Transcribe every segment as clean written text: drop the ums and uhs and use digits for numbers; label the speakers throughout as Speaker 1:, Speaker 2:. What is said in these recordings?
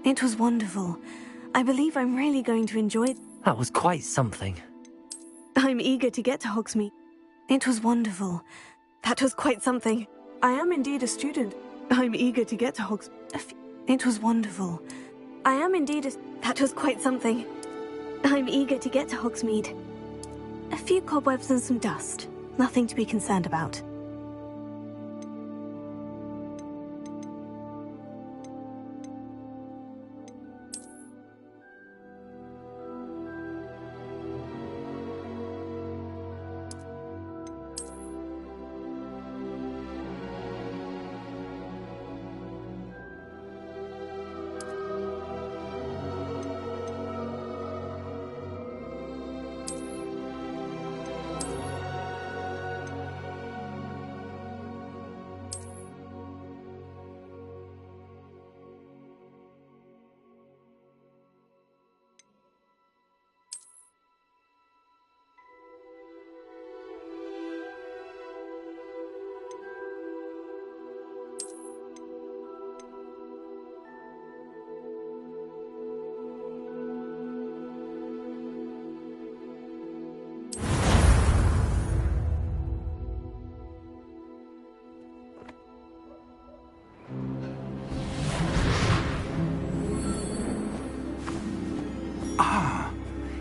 Speaker 1: It was wonderful. I believe I'm really going to enjoy it.
Speaker 2: That was quite something.
Speaker 1: I'm eager to get to Hogsmeade. It was wonderful. That was quite something. I am indeed a student. I'm eager to get to Hogsmeade. It was wonderful. I am indeed a... That was quite something. I'm eager to get to Hogsmeade. A few cobwebs and some dust. Nothing to be concerned about.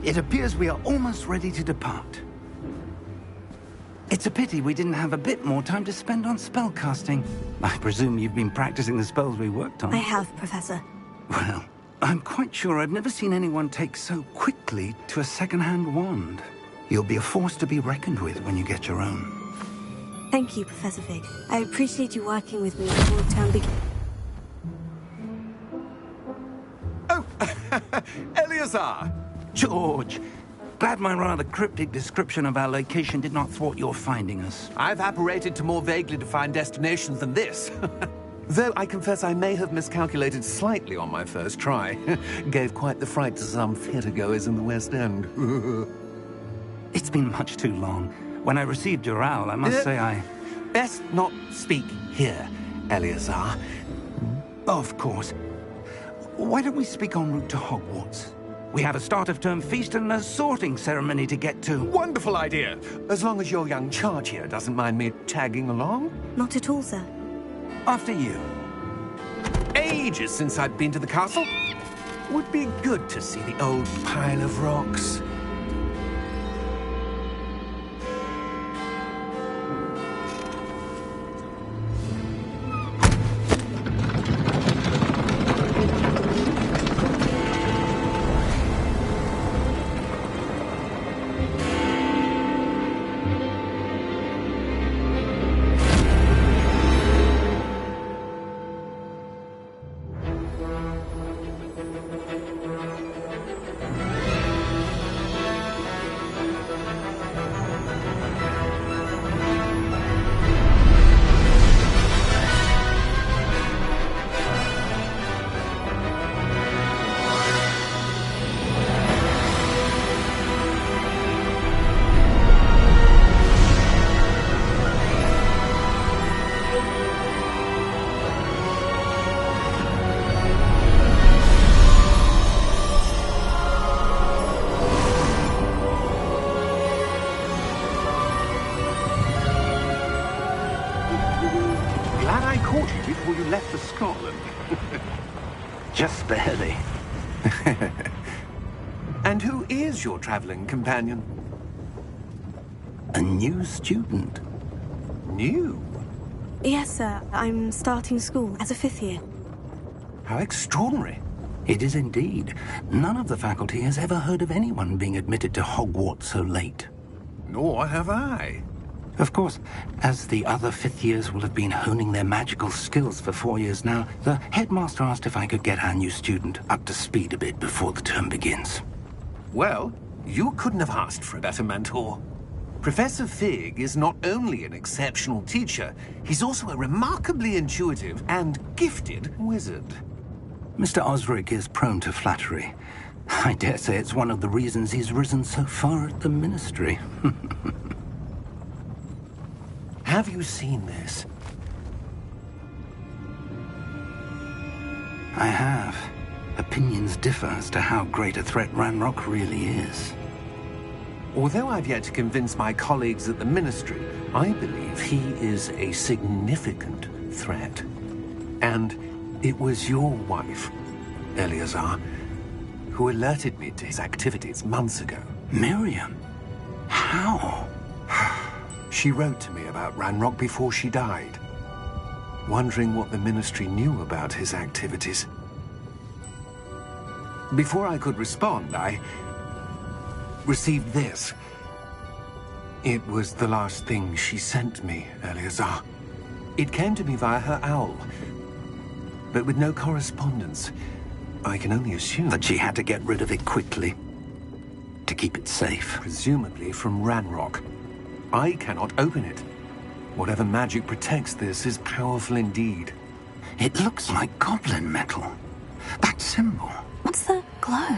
Speaker 3: It appears we are almost ready to depart. It's a pity we didn't have a bit more time to spend on spellcasting. I presume you've been practicing the spells we worked on.
Speaker 1: I have, Professor.
Speaker 3: Well, I'm quite sure I've never seen anyone take so quickly to a second-hand wand. You'll be a force to be reckoned with when you get your own.
Speaker 1: Thank you, Professor Fig. I appreciate you working with me before the term begins.
Speaker 4: Oh, Eleazar!
Speaker 3: George, glad my rather cryptic description of our location did not thwart your finding us.
Speaker 4: I've apparated to more vaguely defined destinations than this. Though I confess I may have miscalculated slightly on my first try. Gave quite the fright to some theatre-goers in the West End.
Speaker 3: It's been much too long. When I received your owl, I must say I...
Speaker 4: Best not speak here, Eleazar.
Speaker 3: Of course. Why don't we speak en route to Hogwarts? We have a start-of-term feast and a sorting ceremony to get to.
Speaker 4: Wonderful idea! As long as your young charge here doesn't mind me tagging along.
Speaker 1: Not at all, sir.
Speaker 3: After you.
Speaker 4: Ages since I'd been to the castle. Would be good to see the old pile of rocks.
Speaker 3: Glad I caught you before you left for Scotland. Just barely.
Speaker 4: And who is your traveling companion?
Speaker 3: A new student.
Speaker 4: New?
Speaker 1: Yes, sir. I'm starting school as a 5th year.
Speaker 4: How extraordinary.
Speaker 3: It is indeed. None of the faculty has ever heard of anyone being admitted to Hogwarts so late.
Speaker 4: Nor have I.
Speaker 3: Of course, as the other 5th years will have been honing their magical skills for 4 years now, the headmaster asked if I could get our new student up to speed a bit before the term begins.
Speaker 4: Well, you couldn't have asked for a better mentor. Professor Fig is not only an exceptional teacher, he's also a remarkably intuitive and gifted wizard.
Speaker 3: Mr. Osric is prone to flattery. I dare say it's one of the reasons he's risen so far at the Ministry.
Speaker 4: Have you seen this?
Speaker 3: I have. Opinions differ as to how great a threat Ranrock really is.
Speaker 4: Although I've yet to convince my colleagues at the Ministry, I believe he is a significant threat. And it was your wife, Eleazar, who alerted me to his activities months ago.
Speaker 3: Miriam? How?
Speaker 4: She wrote to me about Ranrock before she died, wondering what the Ministry knew about his activities. Before I could respond, I received this. It was the last thing she sent me, Eleazar. It came to me via her owl, but with no correspondence. I can only assume
Speaker 3: That she had to get rid of it quickly, to keep it safe.
Speaker 4: presumably from Ranrock. I cannot open it. Whatever magic protects this is powerful indeed.
Speaker 3: It looks like goblin metal. That symbol.
Speaker 1: What's the glow?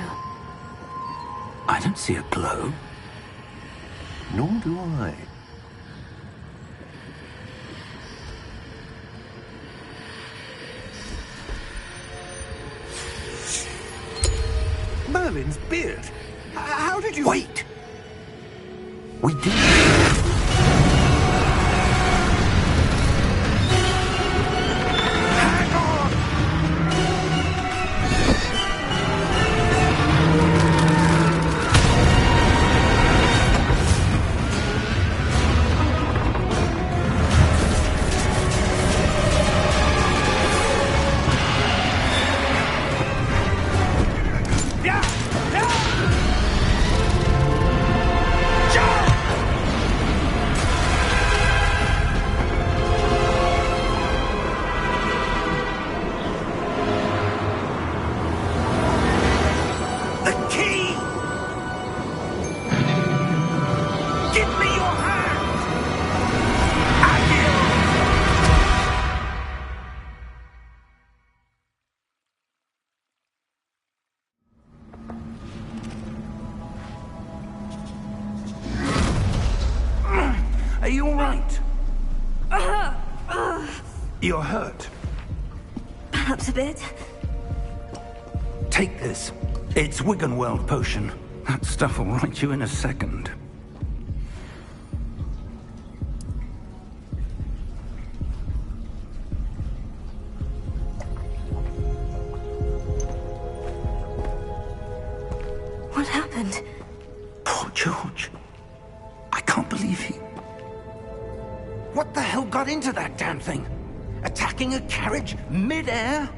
Speaker 3: I don't see a glow.
Speaker 4: Nor do I. Merlin's beard? How did you...
Speaker 3: Wait! We did.
Speaker 4: Hang on! Yeah! Yeah! Jump!
Speaker 3: You're hurt.
Speaker 1: Perhaps a bit.
Speaker 3: Take this. It's Wiggenweld potion. That stuff will right you in a second.
Speaker 1: What happened?
Speaker 3: Poor George. I can't believe he... What the hell got into that damn thing? Attacking a carriage mid-air?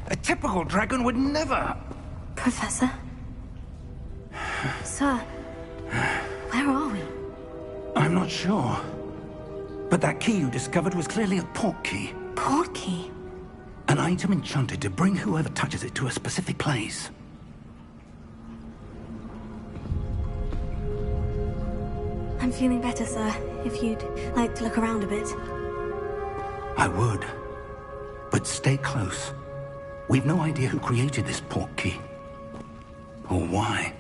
Speaker 3: A typical dragon would never...
Speaker 1: Professor? Sir, where are we?
Speaker 3: I'm not sure. But that key you discovered was clearly a port key.
Speaker 1: Port key?
Speaker 3: An item enchanted to bring whoever touches it to a specific place.
Speaker 1: I'm feeling better, sir. If you'd like to look around a bit.
Speaker 3: I would. But stay close. We've no idea who created this port key. Or why.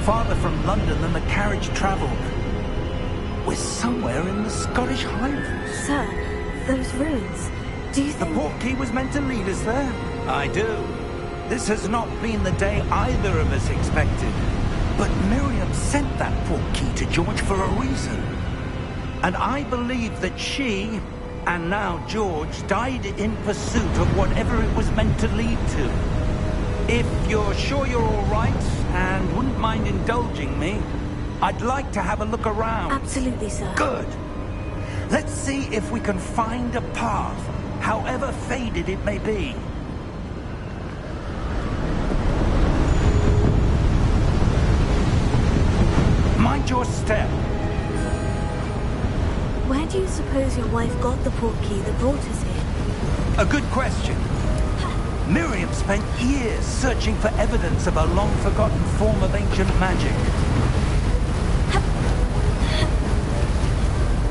Speaker 3: Farther from London than the carriage travelled. We're somewhere in the Scottish Highlands.
Speaker 1: Sir, those ruins. Do you think...
Speaker 3: The port key was meant to lead us there? I do. This has not been the day either of us expected. But Miriam sent that port key to George for a reason. And I believe that she, and now George, died in pursuit of whatever it was meant to lead to. If you're sure you're all right, and wouldn't mind indulging me, I'd like to have a look around.
Speaker 1: Absolutely, sir.
Speaker 3: Good. Let's see if we can find a path, however faded it may be. Mind your step.
Speaker 1: Where do you suppose your wife got the port key that brought us here?
Speaker 3: A good question. Miriam spent years searching for evidence of a long-forgotten form of ancient magic.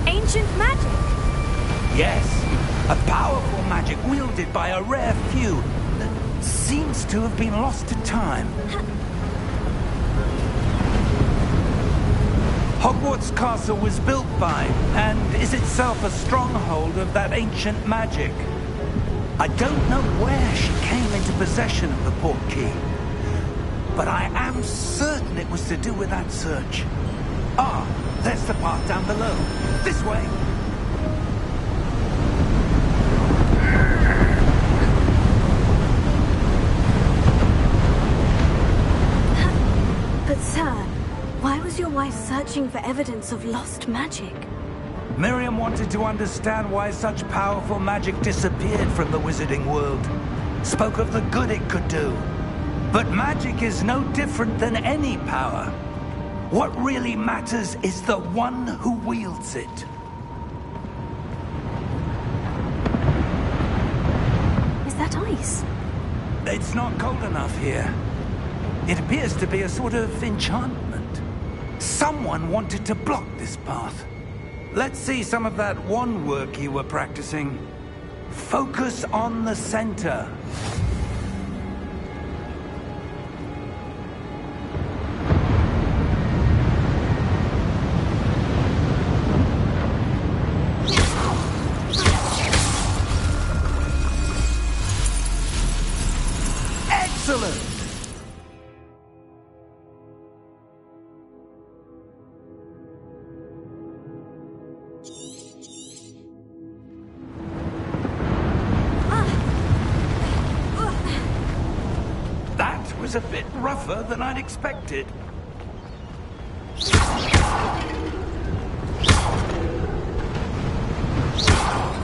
Speaker 1: Ancient magic?
Speaker 3: Yes, a powerful magic wielded by a rare few that seems to have been lost to time. Hogwarts Castle was built by, and is itself a stronghold of that ancient magic. I don't know where she came into possession of the port key, but I am certain it was to do with that search. Ah, there's the path down below. This way.
Speaker 1: But sir, why was your wife searching for evidence of lost magic?
Speaker 3: Miriam wanted to understand why such powerful magic disappeared from the wizarding world. Spoke of the good it could do. But magic is no different than any power. What really matters is the one who wields it.
Speaker 1: Is that ice?
Speaker 3: It's not cold enough here. It appears to be a sort of enchantment. Someone wanted to block this path. Let's see some of that wand work you were practicing. Focus on the center. Excellent! That was a bit rougher than I'd expected.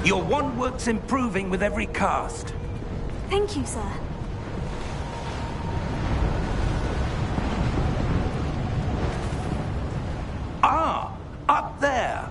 Speaker 3: Your wand work's improving with every cast.
Speaker 1: Thank you, sir.
Speaker 3: Ah, up there.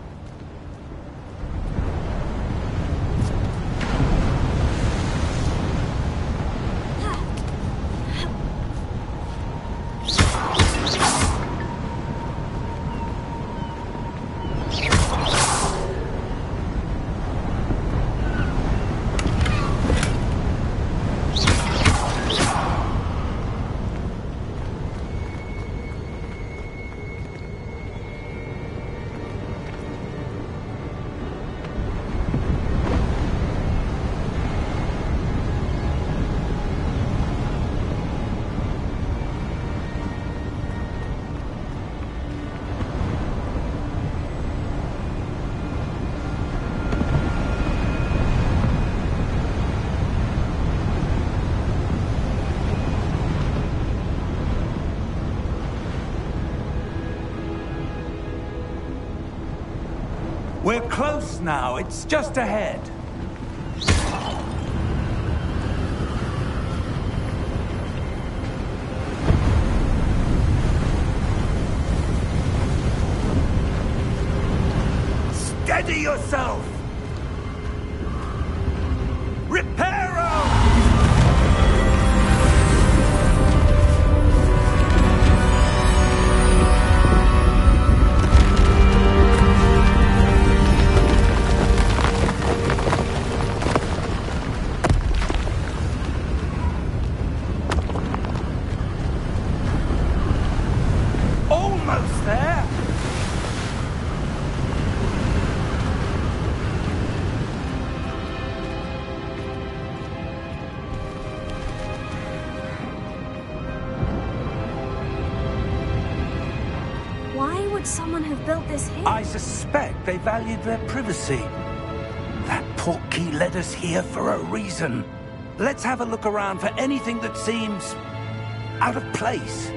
Speaker 3: We're close now. It's just ahead. Steady yourself! Reparo! Almost there!
Speaker 1: Why would someone have built this here?
Speaker 3: I suspect they valued their privacy. That portkey led us here for a reason. Let's have a look around for anything that seems out of place.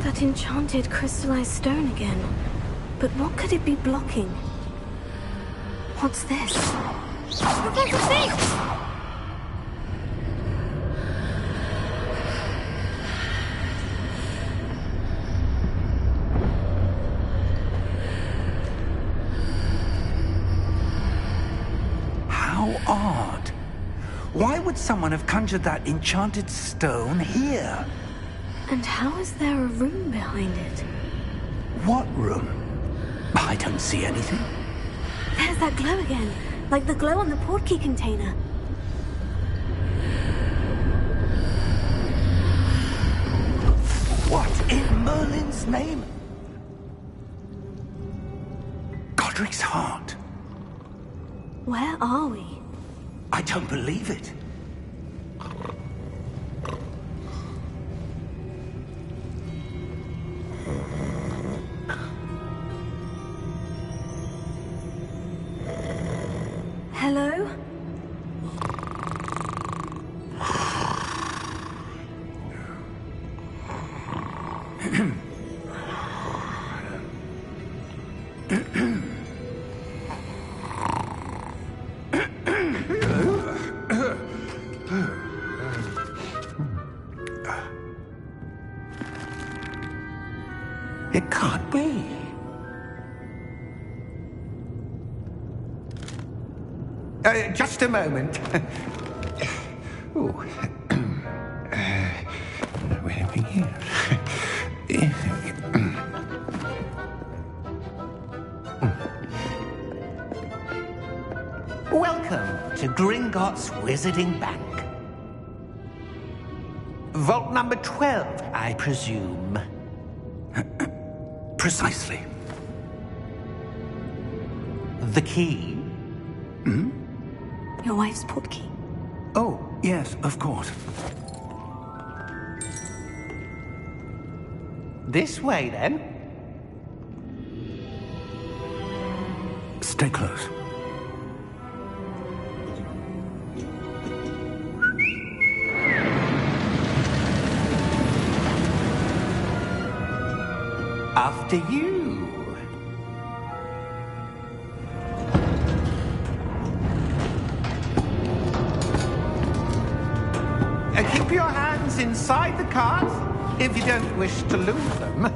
Speaker 1: That enchanted crystallized stone again. But what could it be blocking? What's this? Professor Fig!
Speaker 3: How odd. Why would someone have conjured that enchanted stone here?
Speaker 1: And how is there a room behind it?
Speaker 3: What room? I don't see anything.
Speaker 1: There's that glow again, like the glow on the portkey container.
Speaker 3: What in Merlin's name? Godric's heart.
Speaker 1: Where are we?
Speaker 3: I don't believe it.
Speaker 1: Hello?
Speaker 3: It can't be.
Speaker 2: Just a moment. Oh. Where are we here?
Speaker 5: Welcome to Gringotts Wizarding Bank. Vault number 12, I presume.
Speaker 3: Precisely.
Speaker 5: The key?
Speaker 1: Your wife's portkey.
Speaker 3: Oh, yes, of course.
Speaker 5: This way, then.
Speaker 3: Stay close.
Speaker 5: After you. Keep your hands inside the cart if you don't wish to lose them.
Speaker 1: How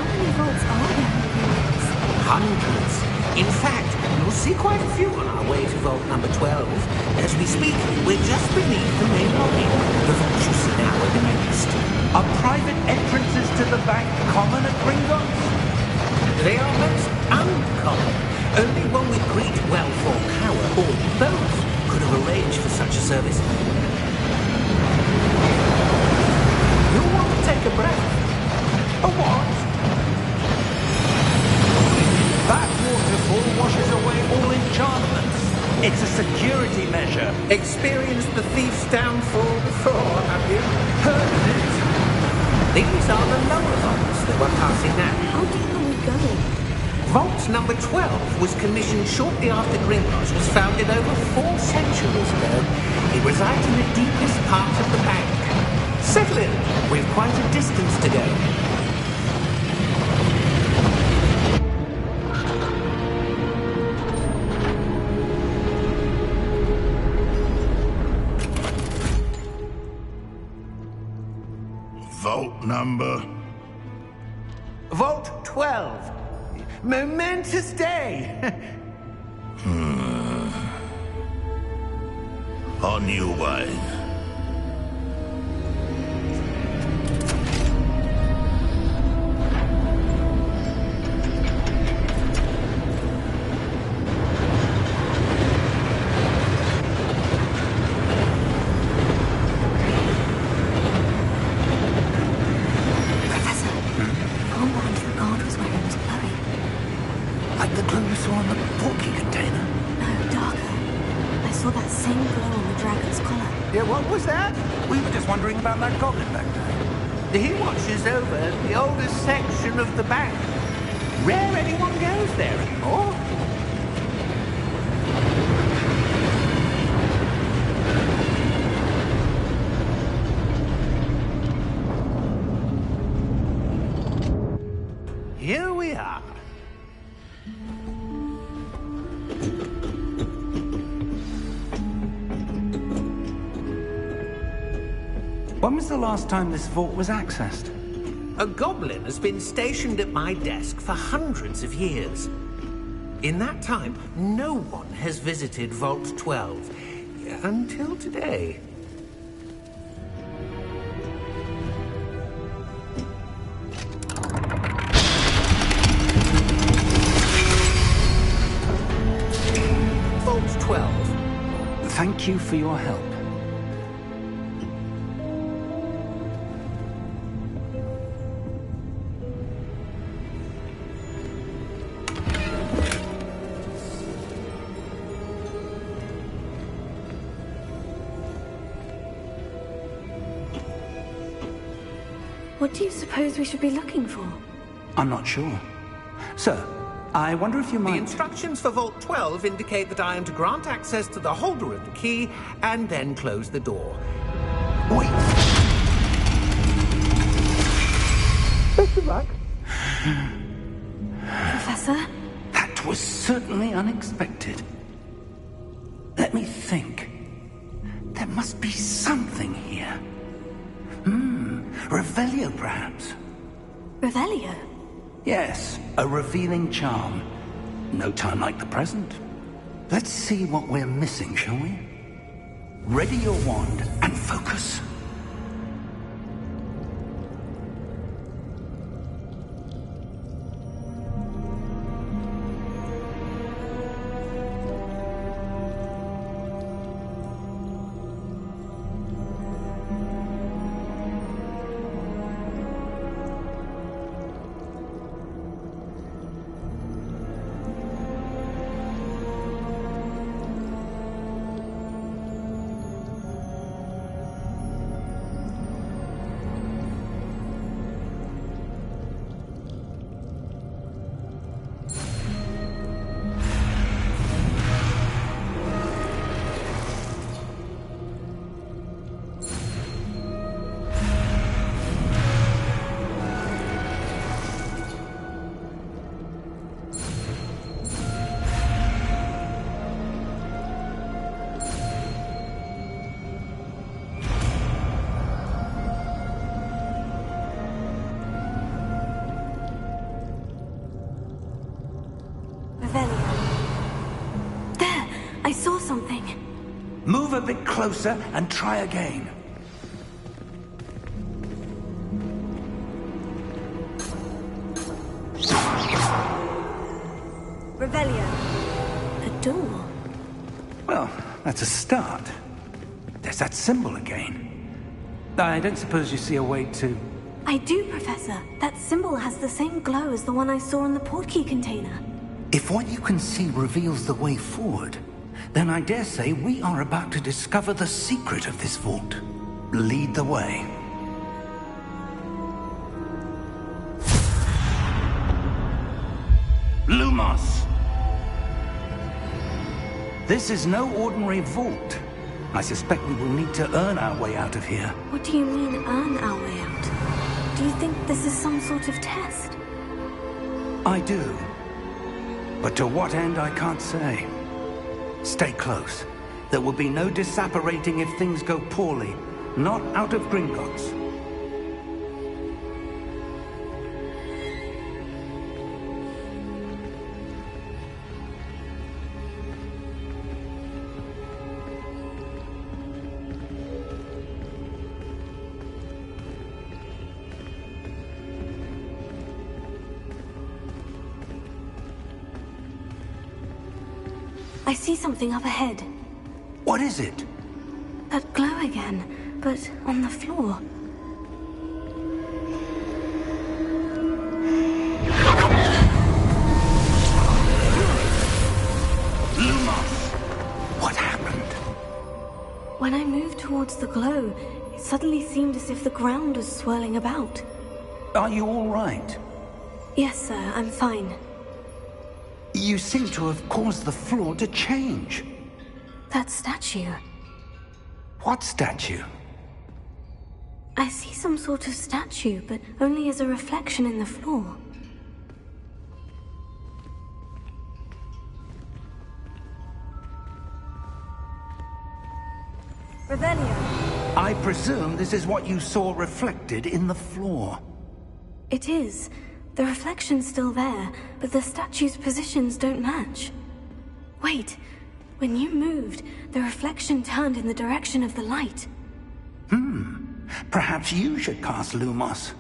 Speaker 1: many vaults are there in Hogwarts?
Speaker 5: Hundreds. In fact, you'll see quite a few on our way to vault number 12. As we speak, we're just beneath the main lobby. The vault you see now are the next.
Speaker 3: Are private entrances to the bank common at Gringotts?
Speaker 5: They are most uncommon. Only one with great wealth or power, or both, could have arranged for such a service. You'll want to take a breath. A what?
Speaker 3: That waterfall washes away all enchantments. It's a security measure.
Speaker 5: Experienced the thief's downfall before, have you?
Speaker 3: Heard of it?
Speaker 5: These are the lower vaults that we're passing now.
Speaker 1: How deep are we going?
Speaker 5: Vault number 12 was commissioned shortly after Gringotts was founded over 4 centuries ago. It resides in the deepest part of the bank. Settle in. We've quite a distance to go.
Speaker 6: Vault number?
Speaker 5: Vault 12. Momentous day.
Speaker 6: On your way.
Speaker 1: Professor, the armband the guard was wearing was glowing.
Speaker 3: Like the glow you saw on the portkey container.
Speaker 1: No, darker. I saw that same glow on the dragon's collar.
Speaker 5: Yeah, what was that?
Speaker 3: We were just wondering about that goblin back there.
Speaker 5: He watches over the oldest section of the bank. Rare anyone goes there anymore. Here we are.
Speaker 3: When was the last time this vault was accessed?
Speaker 5: A goblin has been stationed at my desk for hundreds of years. In that time, no one has visited Vault 12. Until today. Vault 12.
Speaker 3: Thank you for your help.
Speaker 1: What do you suppose we should be looking for?
Speaker 3: I'm not sure. Sir, I wonder if you
Speaker 5: The
Speaker 3: might...
Speaker 5: instructions for Vault 12 indicate that I am to grant access to the holder of the key and then close the door.
Speaker 3: Wait!
Speaker 5: Best of luck.
Speaker 1: Professor?
Speaker 3: That was certainly unexpected. Let me think. There must be something here. Revelio, perhaps?
Speaker 1: Revelio?
Speaker 3: Yes, a revealing charm. No time like the present. Let's see what we're missing, shall we? Ready your wand and focus.
Speaker 1: I saw something.
Speaker 3: Move a bit closer and try again.
Speaker 1: Revelio. A door.
Speaker 3: Well, that's a start. There's that symbol again. I don't suppose you see a way to...
Speaker 1: I do, Professor. That symbol has the same glow as the one I saw in the portkey container.
Speaker 3: If what you can see reveals the way forward, then I dare say we are about to discover the secret of this vault. Lead the way. Lumos! This is no ordinary vault. I suspect we will need to earn our way out of here.
Speaker 1: What do you mean, earn our way out? Do you think this is some sort of test?
Speaker 3: I do. But to what end, I can't say. Stay close. There will be no disapparating if things go poorly. Not out of Gringotts.
Speaker 1: I see something up ahead.
Speaker 3: What is it?
Speaker 1: That glow again, but on the floor.
Speaker 3: Lumos! What happened?
Speaker 1: When I moved towards the glow, it suddenly seemed as if the ground was swirling about.
Speaker 3: Are you all right?
Speaker 1: Yes, sir, I'm fine.
Speaker 3: You seem to have caused the floor to change.
Speaker 1: That statue.
Speaker 3: What statue?
Speaker 1: I see some sort of statue, but only as a reflection in the floor. Revelio.
Speaker 3: I presume this is what you saw reflected in the floor.
Speaker 1: It is. The reflection's still there, but the statue's positions don't match. Wait, when you moved, the reflection turned in the direction of the light.
Speaker 3: Perhaps you should cast Lumos.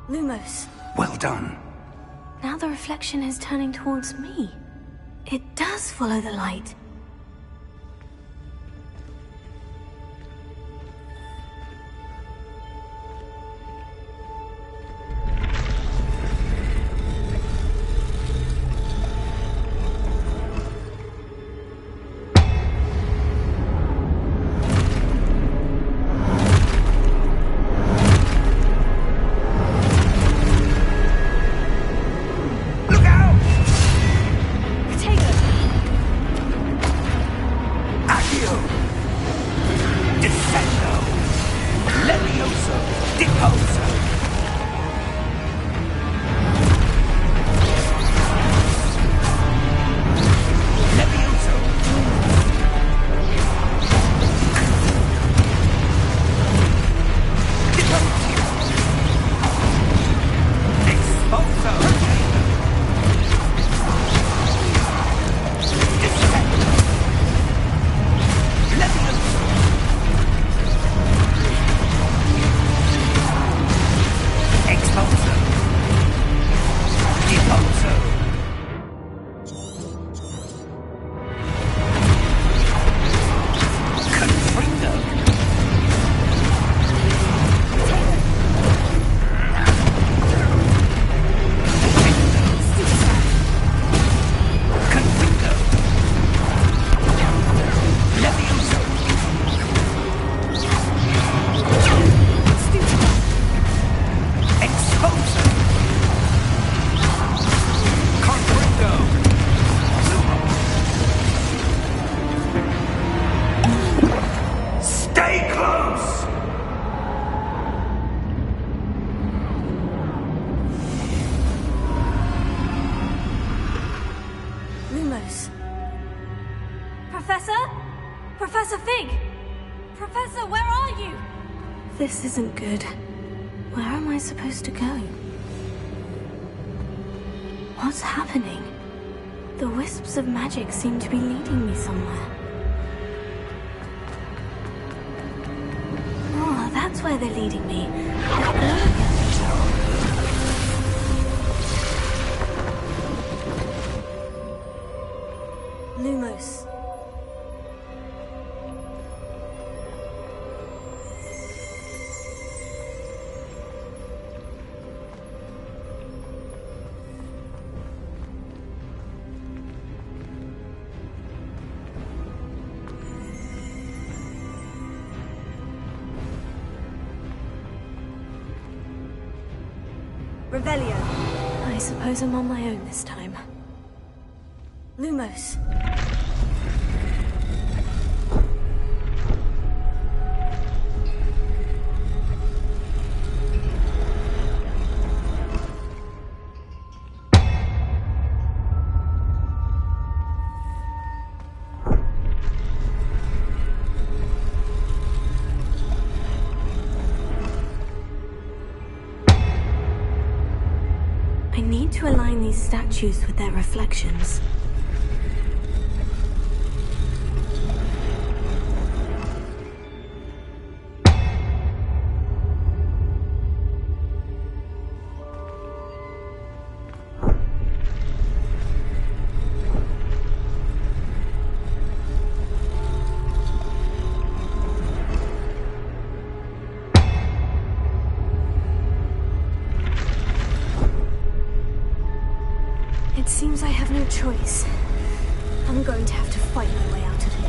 Speaker 1: Lumos.
Speaker 3: Well done.
Speaker 1: Now the reflection is turning towards me. It does follow the light. Lumos. Professor? Professor Fig! Professor, where are you? This isn't good. Where am I supposed to go? What's happening? The wisps of magic seem to be leading me somewhere. Oh, that's where they're leading me. Lumos. Revelio. I suppose I'm on my own this time. Lumos. I need to align these statues with their reflections. It seems I have no choice. I'm going to have to fight my way out of here.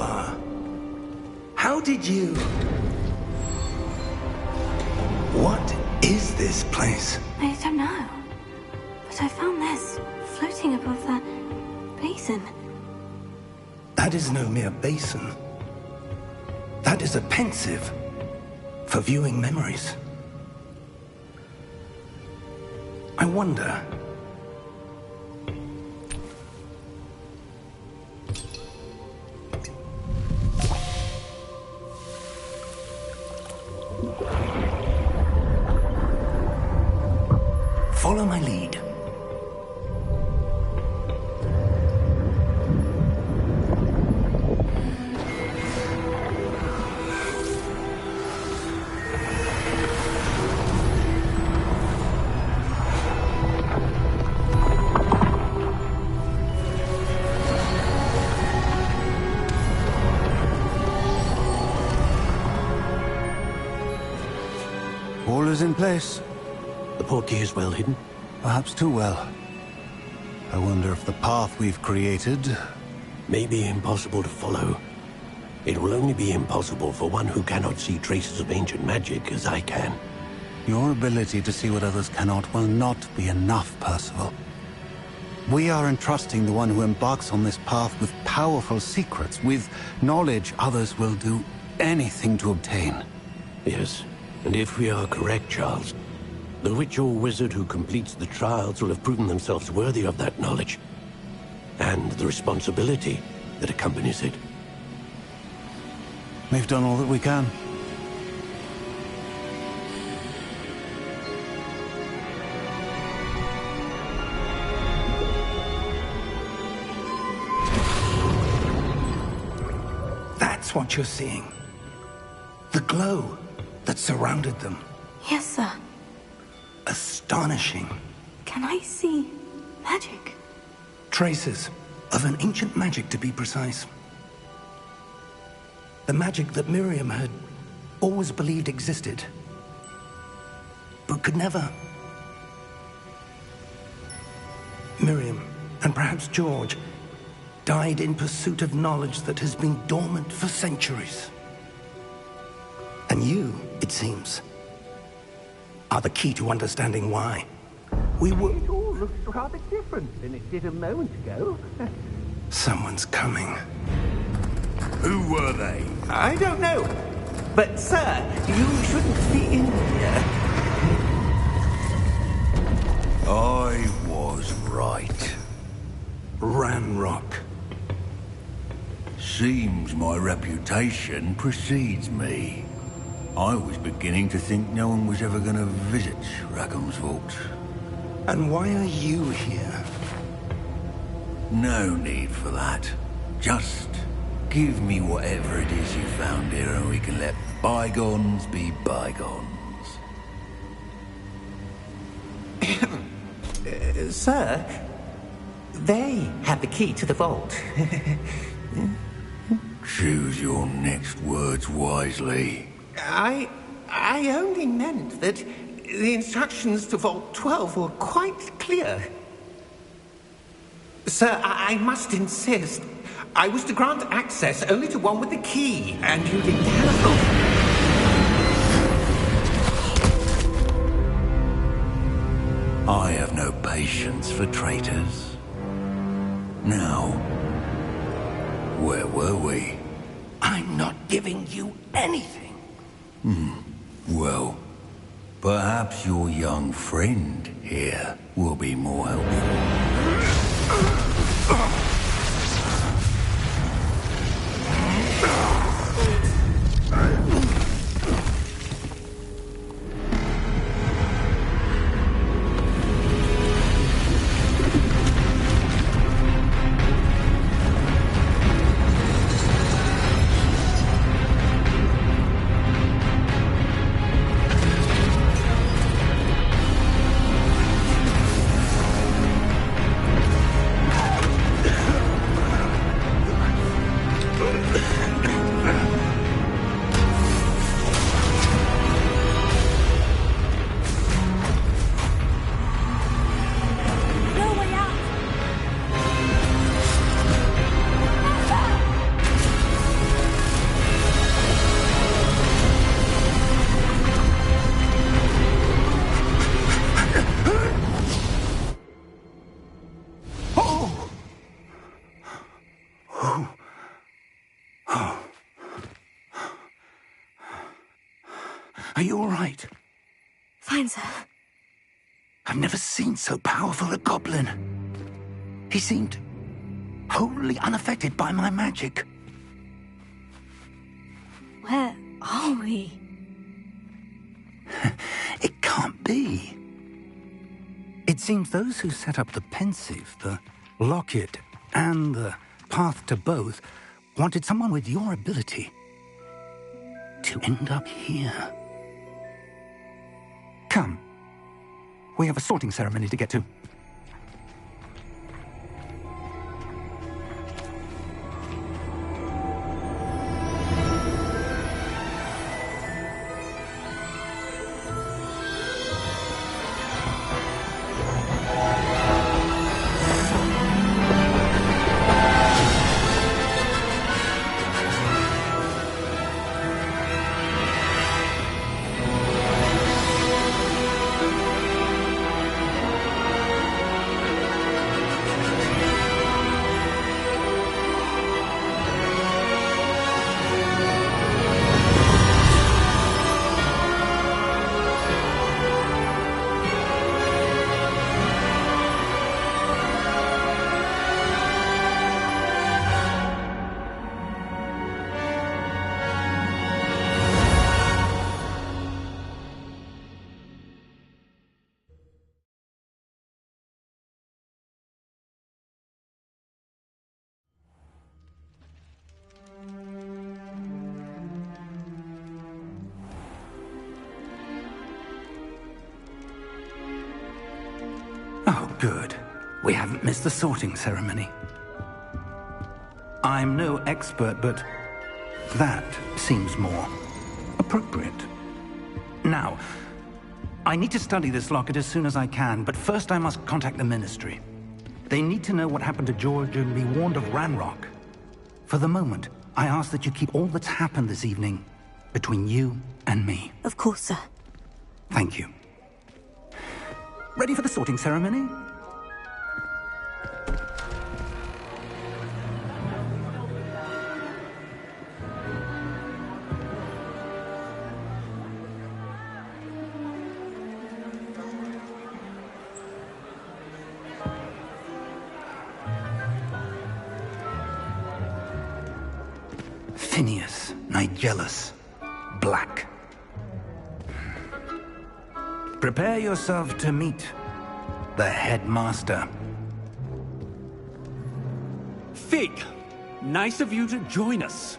Speaker 3: are. How did you... What is this place?
Speaker 1: I don't know. But I found this floating above that basin.
Speaker 3: That is no mere basin. That is a pensive for viewing memories. I wonder... Follow my lead.
Speaker 7: All is in place.
Speaker 4: The portkey is well hidden.
Speaker 7: Perhaps too well. I wonder if the path we've created...
Speaker 4: May be impossible to follow. It will only be impossible for one who cannot see traces of ancient magic as I can.
Speaker 7: Your ability to see what others cannot will not be enough, Percival. We are entrusting the one who embarks on this path with powerful secrets, with knowledge others will do anything to obtain.
Speaker 4: Yes, and if we are correct, Charles, the witch or wizard who completes the trials will have proven themselves worthy of that knowledge, and the responsibility that accompanies it.
Speaker 7: We've done all that we can.
Speaker 3: That's what you're seeing. The glow that surrounded them.
Speaker 1: Yes, sir.
Speaker 3: Astonishing.
Speaker 1: Can I see magic?
Speaker 3: Traces of an ancient magic, to be precise. The magic that Miriam had always believed existed, but could never. Miriam, and perhaps George, died in pursuit of knowledge that has been dormant for centuries. And you, it seems, are the key to understanding why. We were...
Speaker 5: It all looks rather different than it did a moment ago.
Speaker 3: Someone's coming.
Speaker 6: Who were they?
Speaker 5: I don't know. But, sir, you shouldn't be in here.
Speaker 6: I was right.
Speaker 3: Ranrock.
Speaker 6: Seems my reputation precedes me. I was beginning to think no one was ever going to visit Rackham's Vault.
Speaker 3: And why are you here?
Speaker 6: No need for that. Just give me whatever it is you found here and we can let bygones be bygones.
Speaker 5: Sir, they have the key to the vault.
Speaker 6: Choose your next words wisely.
Speaker 5: I only meant that the instructions to Vault 12 were quite clear. Sir, I must insist. I was to grant access only to one with the key, and you didn't have them.
Speaker 6: I have no patience for traitors. Now, where were we?
Speaker 3: I'm not giving you anything.
Speaker 6: Well, perhaps your young friend here will be more helpful.
Speaker 3: Are you all right?
Speaker 1: Fine, sir.
Speaker 3: I've never seen so powerful a goblin. He seemed wholly unaffected by my magic.
Speaker 1: Where are we?
Speaker 3: It can't be. It seems those who set up the pensive, the locket, and the path to both wanted someone with your ability to end up here. Come. We have a sorting ceremony to get to. Oh, good. We haven't missed the sorting ceremony. I'm no expert, but that seems more appropriate. Now, I need to study this locket as soon as I can, but first I must contact the Ministry. They need to know what happened to George and be warned of Ranrock. For the moment, I ask that you keep all that's happened this evening between you and me.
Speaker 1: Of course, sir.
Speaker 3: Thank you. Ready for the sorting ceremony? Phineas, Nigellus, Black. Prepare yourself to meet the headmaster.
Speaker 8: Fig, nice of you to join us.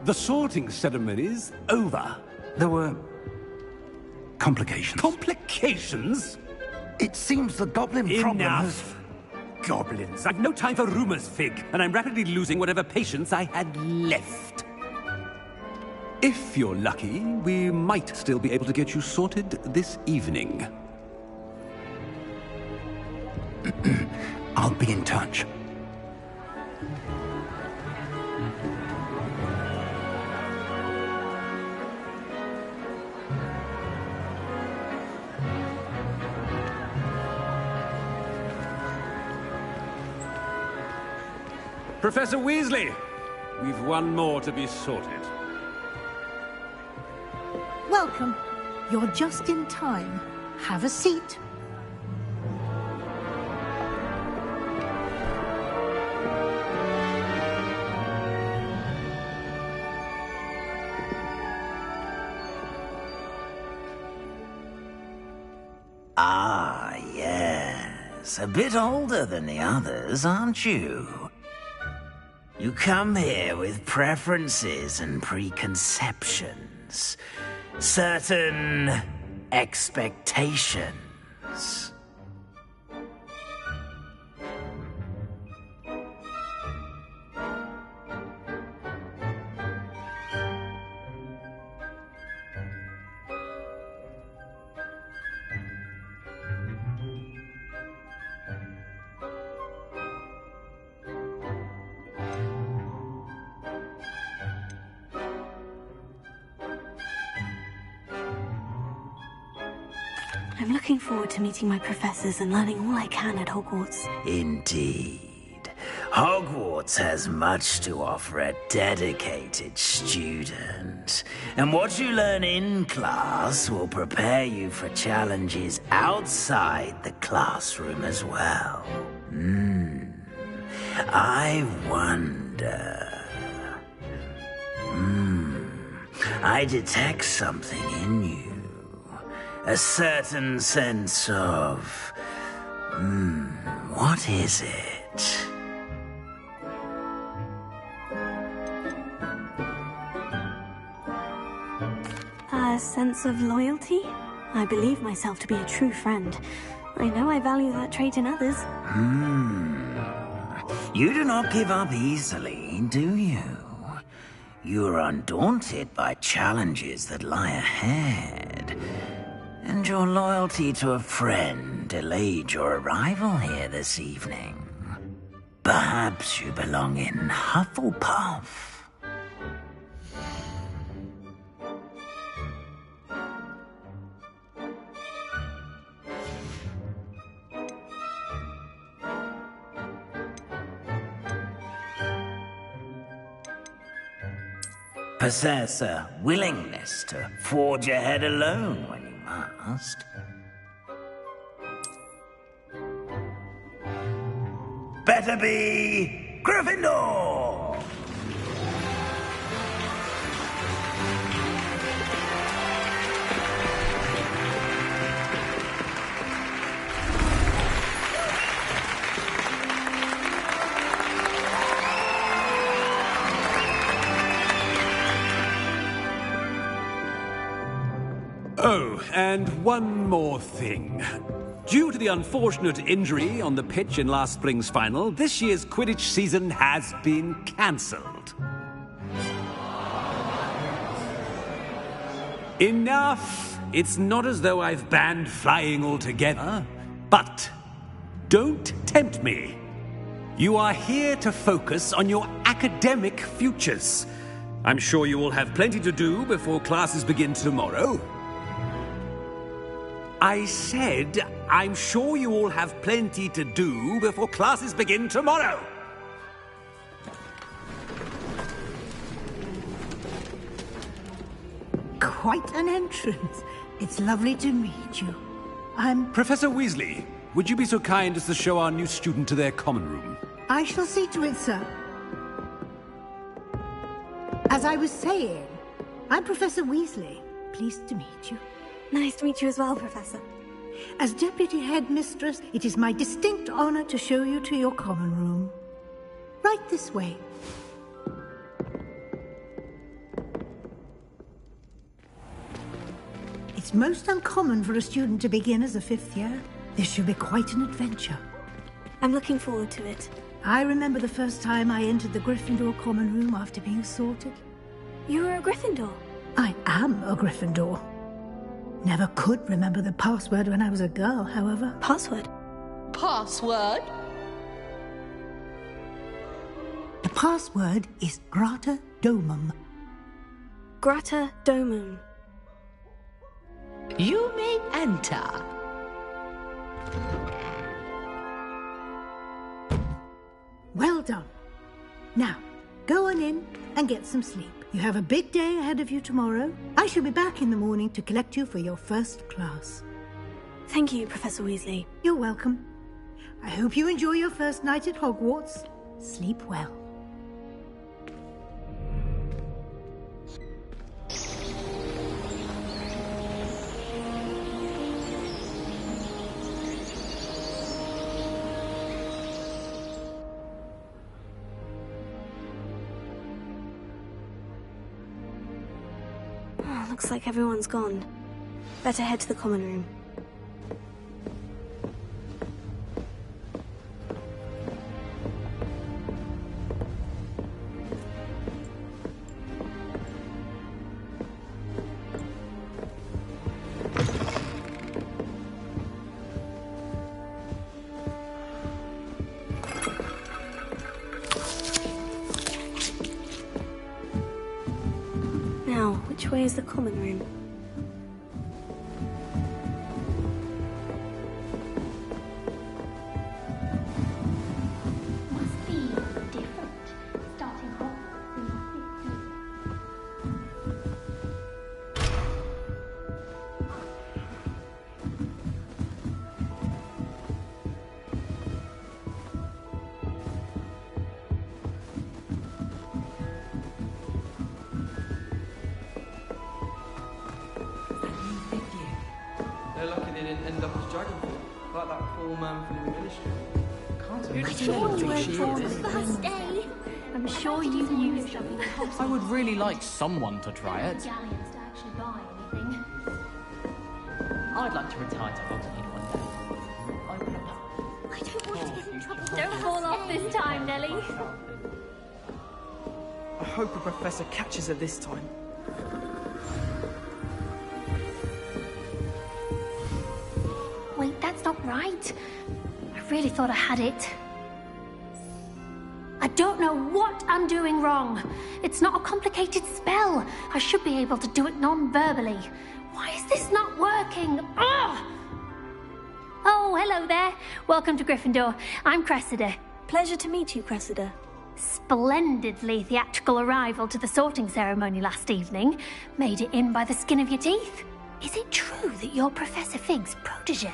Speaker 8: The sorting ceremony's over.
Speaker 3: There were complications.
Speaker 8: Complications?
Speaker 3: It seems the goblin problem has...
Speaker 8: Enough! Goblins. I've no time for rumors, Fig, and I'm rapidly losing whatever patience I had left. If you're lucky, we might still be able to get you sorted this evening.
Speaker 3: I'll be in touch.
Speaker 8: Professor Weasley, we've one more to be sorted.
Speaker 9: Welcome. You're just in time. Have a seat.
Speaker 10: Ah, yes. A bit older than the others, aren't you? You come here with preferences and preconceptions. Certain expectations.
Speaker 1: I'm looking forward to meeting my professors and learning all I can at Hogwarts.
Speaker 10: Indeed. Hogwarts has much to offer a dedicated student. And what you learn in class will prepare you for challenges outside the classroom as well. I wonder... I detect something in you. A certain sense of... what is it?
Speaker 1: A sense of loyalty? I believe myself to be a true friend. I know I value that trait in others.
Speaker 10: You do not give up easily, do you? You are undaunted by challenges that lie ahead. And your loyalty to a friend delayed your arrival here this evening. Perhaps you belong in Hufflepuff. Possess a willingness to forge ahead alone when you must. Better be Gryffindor!
Speaker 8: Oh, and one more thing. Due to the unfortunate injury on the pitch in last spring's final, this year's Quidditch season has been cancelled. Enough! It's not as though I've banned flying altogether, but don't tempt me. You are here to focus on your academic futures. I'm sure you will have plenty to do before classes begin tomorrow. I said, I'm sure you all have plenty to do before classes begin tomorrow.
Speaker 9: Quite an entrance. It's lovely to meet you. I'm...
Speaker 8: Professor Weasley, would you be so kind as to show our new student to their common room?
Speaker 9: I shall see to it, sir. As I was saying, I'm Professor Weasley. Pleased to meet you.
Speaker 1: Nice to meet you as well, Professor.
Speaker 9: As Deputy Headmistress, it is my distinct honor to show you to your common room. Right this way. It's most uncommon for a student to begin as a fifth year. This should be quite an adventure.
Speaker 1: I'm looking forward to it.
Speaker 9: I remember the first time I entered the Gryffindor common room after being sorted.
Speaker 1: You were a Gryffindor?
Speaker 9: I am a Gryffindor. Never could remember the password when I was a girl, however.
Speaker 1: Password?
Speaker 11: Password?
Speaker 9: The password is Grata Domum.
Speaker 1: Grata Domum.
Speaker 11: You may enter.
Speaker 9: Well done. Now, go on in and get some sleep. You have a big day ahead of you tomorrow. I shall be back in the morning to collect you for your first class.
Speaker 1: Thank you, Professor Weasley.
Speaker 9: You're welcome. I hope you enjoy your first night at Hogwarts. Sleep well.
Speaker 1: Looks like everyone's gone. Better head to the common room. Which way is the common room?
Speaker 12: Must be up as dragon form, like that poor man from the ministry.
Speaker 13: First day. I'm sure you knew something.
Speaker 14: I would really like someone to try it.
Speaker 13: Galleons to actually buy anything.
Speaker 14: I'd like to retire to Hogsmeade one day. Open a pub.
Speaker 13: I don't want to get in trouble. Don't fall off this time, Nellie.
Speaker 12: I hope the professor catches her this time.
Speaker 13: Wait, that's not right. I really thought I had it. I don't know what I'm doing wrong. It's not a complicated spell. I should be able to do it non-verbally. Why is this not working? Ugh! Oh, hello there. Welcome to Gryffindor. I'm Cressida.
Speaker 1: Pleasure to meet you, Cressida.
Speaker 13: Splendidly theatrical arrival to the sorting ceremony last evening. Made it in by the skin of your teeth. Is it true that you're Professor Fig's protege?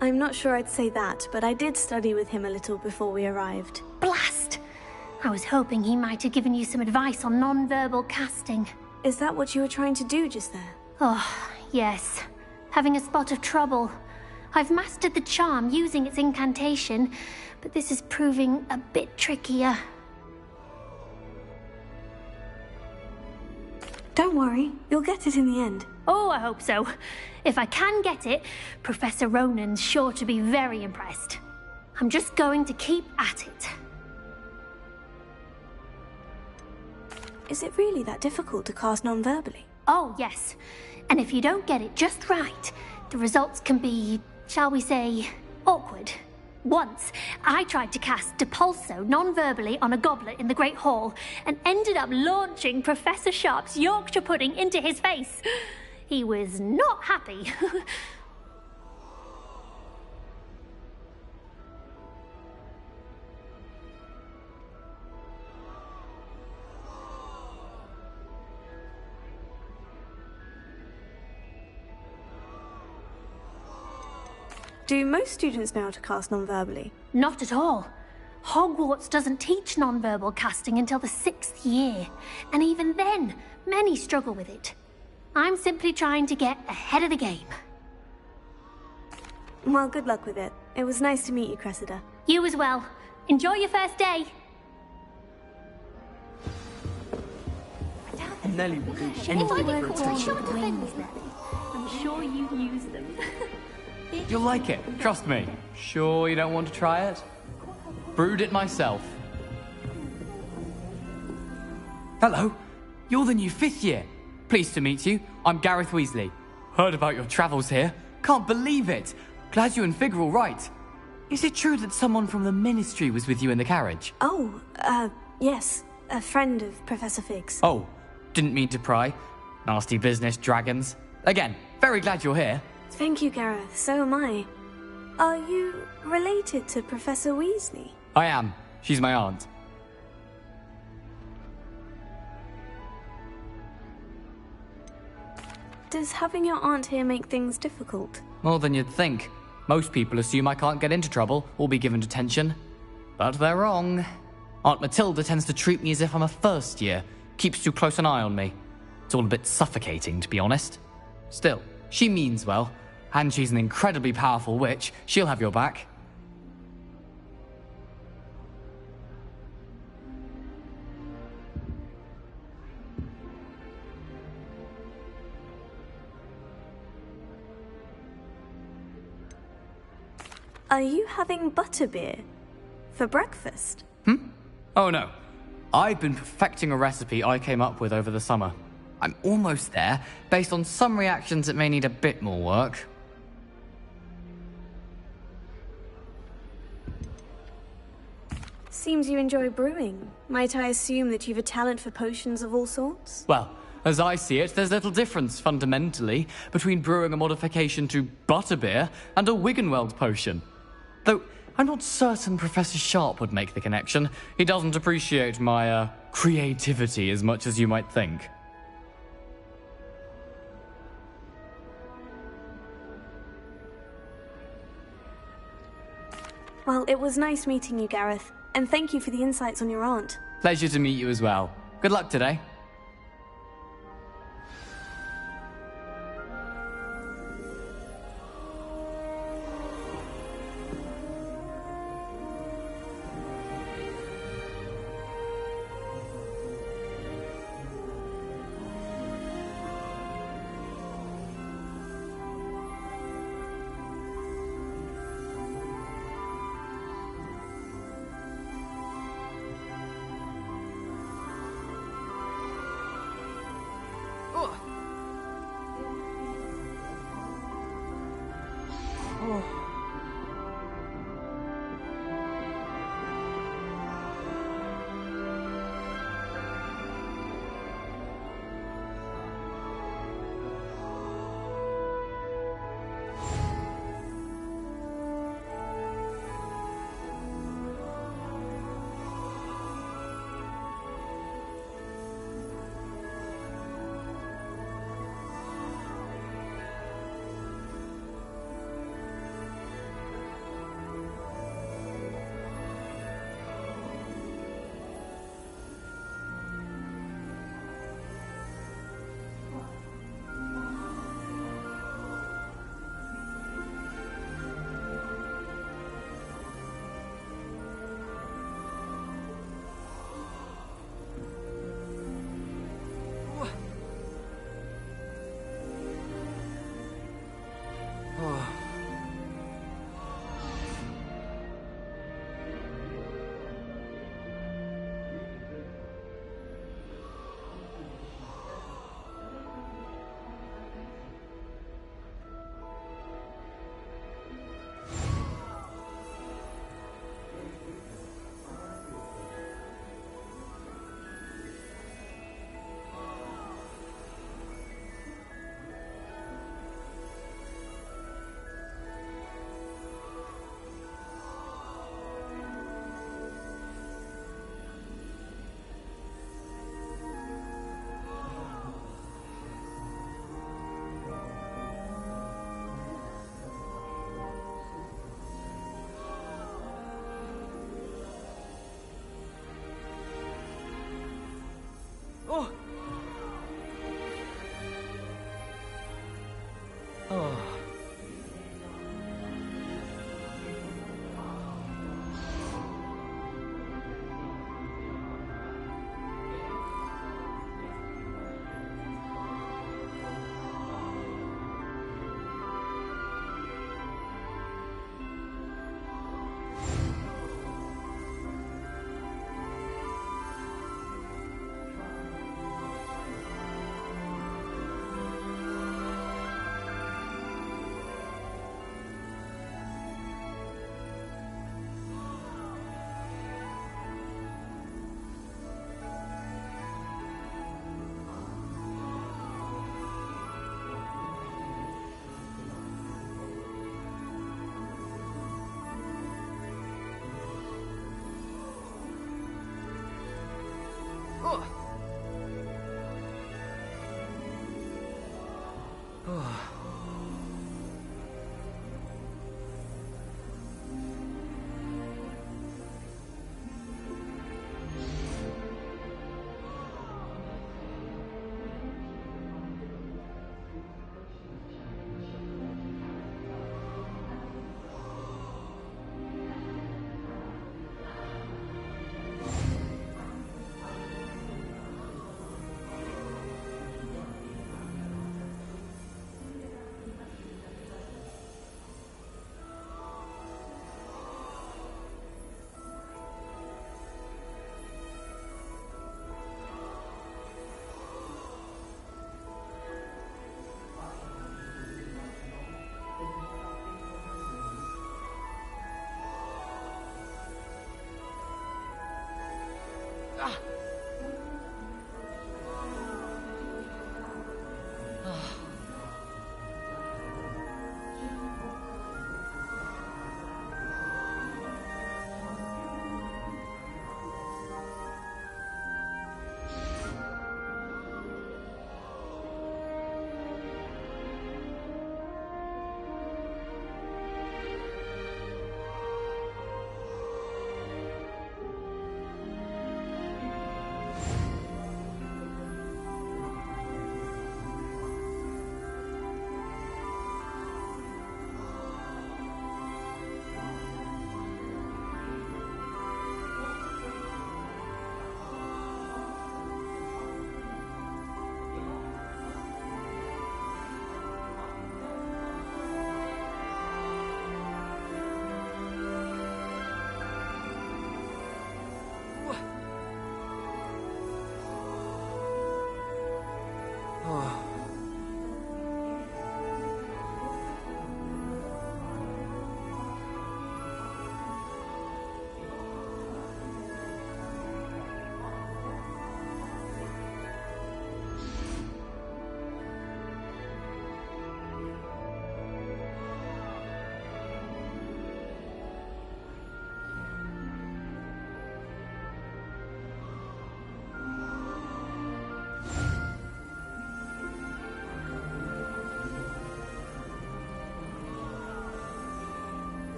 Speaker 1: I'm not sure I'd say that, but I did study with him a little before we arrived.
Speaker 13: Blast! I was hoping he might have given you some advice on non-verbal casting.
Speaker 1: Is that what you were trying to do just there?
Speaker 13: Oh, yes. Having a spot of trouble. I've mastered the charm using its incantation, but this is proving a bit trickier.
Speaker 1: Don't worry, you'll get it in the end.
Speaker 13: Oh, I hope so. If I can get it, Professor Ronan's sure to be very impressed. I'm just going to keep at it.
Speaker 1: Is it really that difficult to cast non-verbally?
Speaker 13: Oh, yes. And if you don't get it just right, the results can be, shall we say, awkward. Once, I tried to cast Depulso non-verbally on a goblet in the Great Hall and ended up launching Professor Sharp's Yorkshire pudding into his face. He was not happy.
Speaker 1: Do most students know how to cast non-verbally?
Speaker 13: Not at all. Hogwarts doesn't teach non-verbal casting until the 6th year, and even then, many struggle with it. I'm simply trying to get ahead of the game.
Speaker 1: Well, good luck with it. It was nice to meet you, Cressida.
Speaker 13: You as well. Enjoy your first day.
Speaker 12: Nellie will do
Speaker 13: If I get caught short of things, I'm sure you'd use them.
Speaker 14: You'll like it, trust me. Sure you don't want to try it? Brewed it myself. Hello, you're the new 5th year. Pleased to meet you. I'm Gareth Weasley. Heard about your travels here. Can't believe it. Glad you and Fig are all right. Is it true that someone from the Ministry was with you in the carriage?
Speaker 1: Oh, yes. A friend of Professor Fig's.
Speaker 14: Oh, didn't mean to pry. Nasty business, dragons. Again, very glad you're here.
Speaker 1: Thank you, Gareth. So am I. Are you related to Professor Weasley?
Speaker 14: I am. She's my aunt.
Speaker 1: Does having your aunt here make things difficult?
Speaker 14: More than you'd think. Most people assume I can't get into trouble or be given detention. But they're wrong. Aunt Matilda tends to treat me as if I'm a first year. Keeps too close an eye on me. It's all a bit suffocating, to be honest. Still, she means well. And she's an incredibly powerful witch. She'll have your back.
Speaker 1: Are you having butterbeer for breakfast?
Speaker 14: Oh no. I've been perfecting a recipe I came up with over the summer. I'm almost there. Based on some reactions, it may need a bit more work.
Speaker 1: Seems you enjoy brewing. Might I assume that you've a talent for potions of all sorts?
Speaker 14: Well, as I see it, there's little difference, fundamentally, between brewing a modification to butterbeer and a Wiggenweld potion. Though, I'm not certain Professor Sharp would make the connection. He doesn't appreciate my, creativity as much as you might think.
Speaker 1: Well, it was nice meeting you, Gareth. And thank you for the insights on your aunt.
Speaker 14: Pleasure to meet you as well. Good luck today.
Speaker 12: Oh.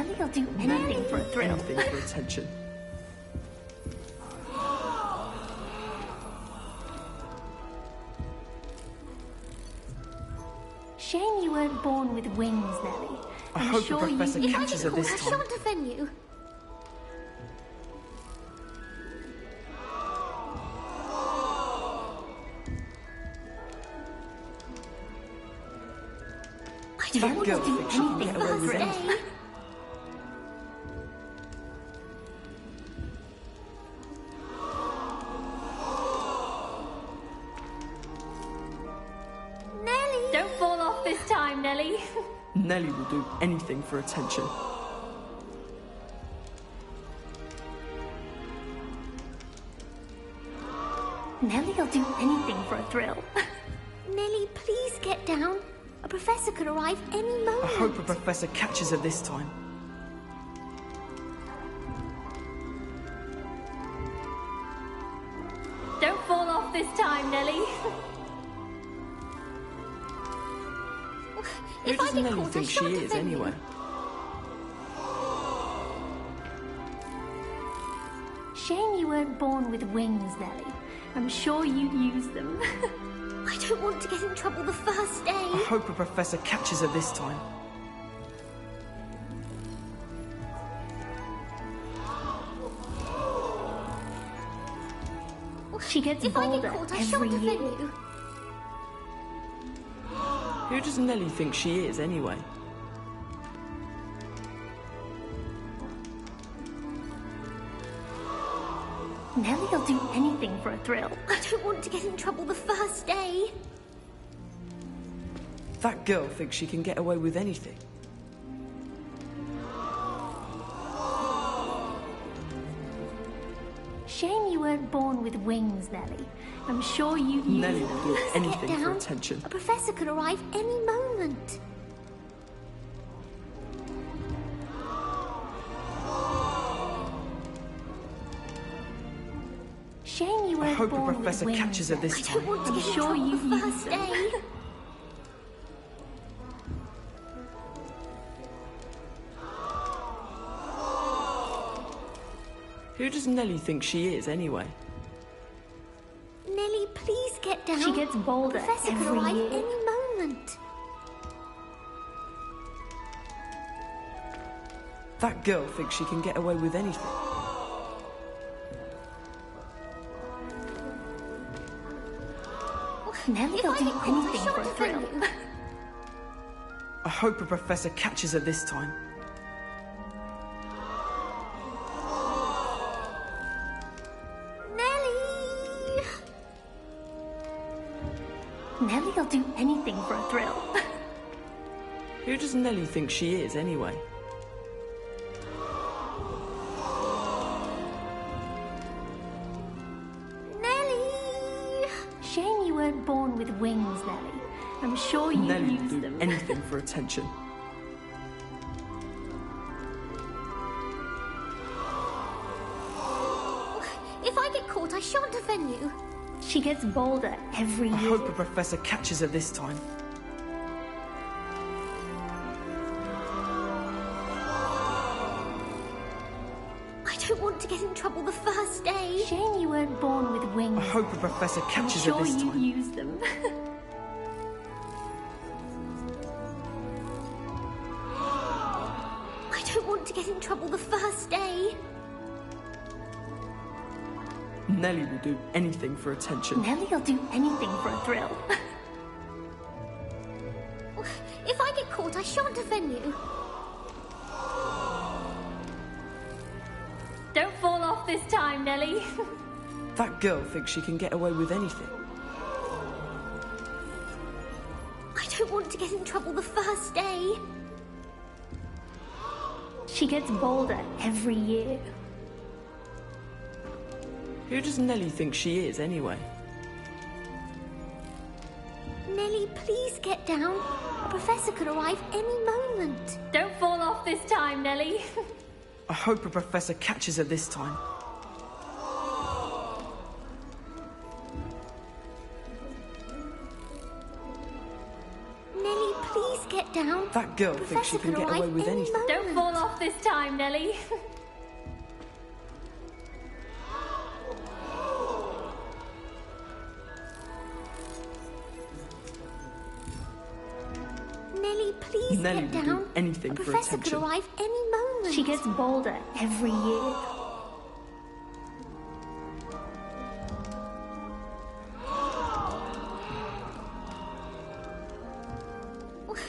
Speaker 13: Nelly'll do anything for a thrill.
Speaker 12: Anything for attention.
Speaker 13: Shame you weren't born with wings, Nelly.
Speaker 12: I
Speaker 13: I'm
Speaker 12: hope
Speaker 13: sure
Speaker 12: the professor
Speaker 13: you...
Speaker 12: catches her this
Speaker 13: I
Speaker 12: time.
Speaker 13: shan't offend you. I don't want to do anything for a day. Nelly! Don't fall off this time, Nelly.
Speaker 12: Nelly will do anything for attention.
Speaker 13: Nelly'll do anything for a thrill. Nelly, please get down. A professor could arrive any moment.
Speaker 12: I hope a professor catches her this time.
Speaker 13: Don't fall off this time, Nelly.
Speaker 12: Who does Nelly think she is, anyway?
Speaker 13: Shame you weren't born with wings, Nelly. I'm sure you'd use them. I don't want to get in trouble the first day.
Speaker 12: I hope a professor catches her this time.
Speaker 13: She gets bolder every year.
Speaker 12: Who does Nelly think she is, anyway?
Speaker 13: Nelly'll do anything for a thrill. I don't want to get in trouble the first day.
Speaker 12: That girl thinks she can get away with anything.
Speaker 13: Shame you weren't born with wings, Nelly. I'm sure you'd use
Speaker 12: Nelly
Speaker 13: them.
Speaker 12: will do
Speaker 13: Get
Speaker 12: anything for
Speaker 13: down.
Speaker 12: attention.
Speaker 13: A professor could arrive any moment. Shame you
Speaker 12: I
Speaker 13: weren't
Speaker 12: hope a
Speaker 13: born
Speaker 12: professor
Speaker 13: with wings,
Speaker 12: catches her this
Speaker 13: Nelly.
Speaker 12: time.
Speaker 13: I don't want to get in trouble the first day.
Speaker 12: Who does Nelly think she is, anyway?
Speaker 13: Nelly, please get down. She gets bolder Professor could arrive
Speaker 12: year.
Speaker 13: any moment.
Speaker 12: That girl thinks she can get away with anything.
Speaker 13: Nelly will do anything for a thrill.
Speaker 12: I hope a professor catches her this time.
Speaker 13: Nelly! Nelly'll do anything for a thrill.
Speaker 12: Who does Nelly think she is, anyway?
Speaker 13: Nelly! Shame you weren't born with wings, Nelly. I'm sure you'd
Speaker 12: Nelly will
Speaker 13: use
Speaker 12: do
Speaker 13: them.
Speaker 12: anything for attention.
Speaker 13: If I get caught, I shan't offend you. She gets bolder every
Speaker 12: I
Speaker 13: year.
Speaker 12: hope a professor catches her this time.
Speaker 13: I don't want to get in trouble the first day. Shame you weren't born with wings.
Speaker 12: I hope a professor catches her
Speaker 13: I'm
Speaker 12: this
Speaker 13: sure you'd
Speaker 12: time.
Speaker 13: use them. I don't want to get in trouble the first day.
Speaker 12: Nelly will do anything for attention.
Speaker 13: Nelly'll do anything for a thrill. If I get caught, I shan't offend you. Don't fall off this time, Nelly.
Speaker 12: That girl thinks she can get away with anything.
Speaker 13: I don't want to get in trouble the first day. She gets bolder every year.
Speaker 12: Who does Nelly think she is, anyway?
Speaker 13: Nelly, please get down. A professor could arrive any moment. Don't fall off this time, Nelly.
Speaker 12: I hope a professor catches her this time.
Speaker 13: Nelly, please get down.
Speaker 12: That girl thinks she can get away with anything.
Speaker 13: Don't fall off this time, Nellie.
Speaker 15: Nellie, please
Speaker 12: Nellie
Speaker 15: get
Speaker 12: will
Speaker 15: down.
Speaker 12: do anything
Speaker 15: A
Speaker 12: for
Speaker 15: professor
Speaker 12: attention.
Speaker 15: could arrive any moment.
Speaker 13: She gets bolder every year.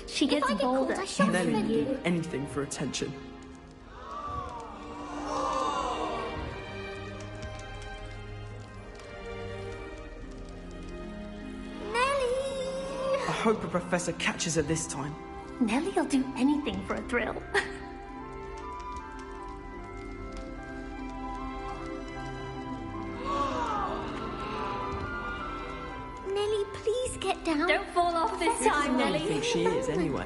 Speaker 13: She gets
Speaker 15: I get
Speaker 13: bolder
Speaker 15: caught, I shan't
Speaker 12: Nellie will
Speaker 13: every
Speaker 12: do
Speaker 13: year.
Speaker 12: anything for attention.
Speaker 15: Nellie!
Speaker 12: I hope a professor catches her this time.
Speaker 13: Nellie'll do anything for a thrill.
Speaker 15: Nellie, please get down.
Speaker 13: Don't fall off this time,
Speaker 12: I
Speaker 13: Nellie.
Speaker 12: think she is, anyway.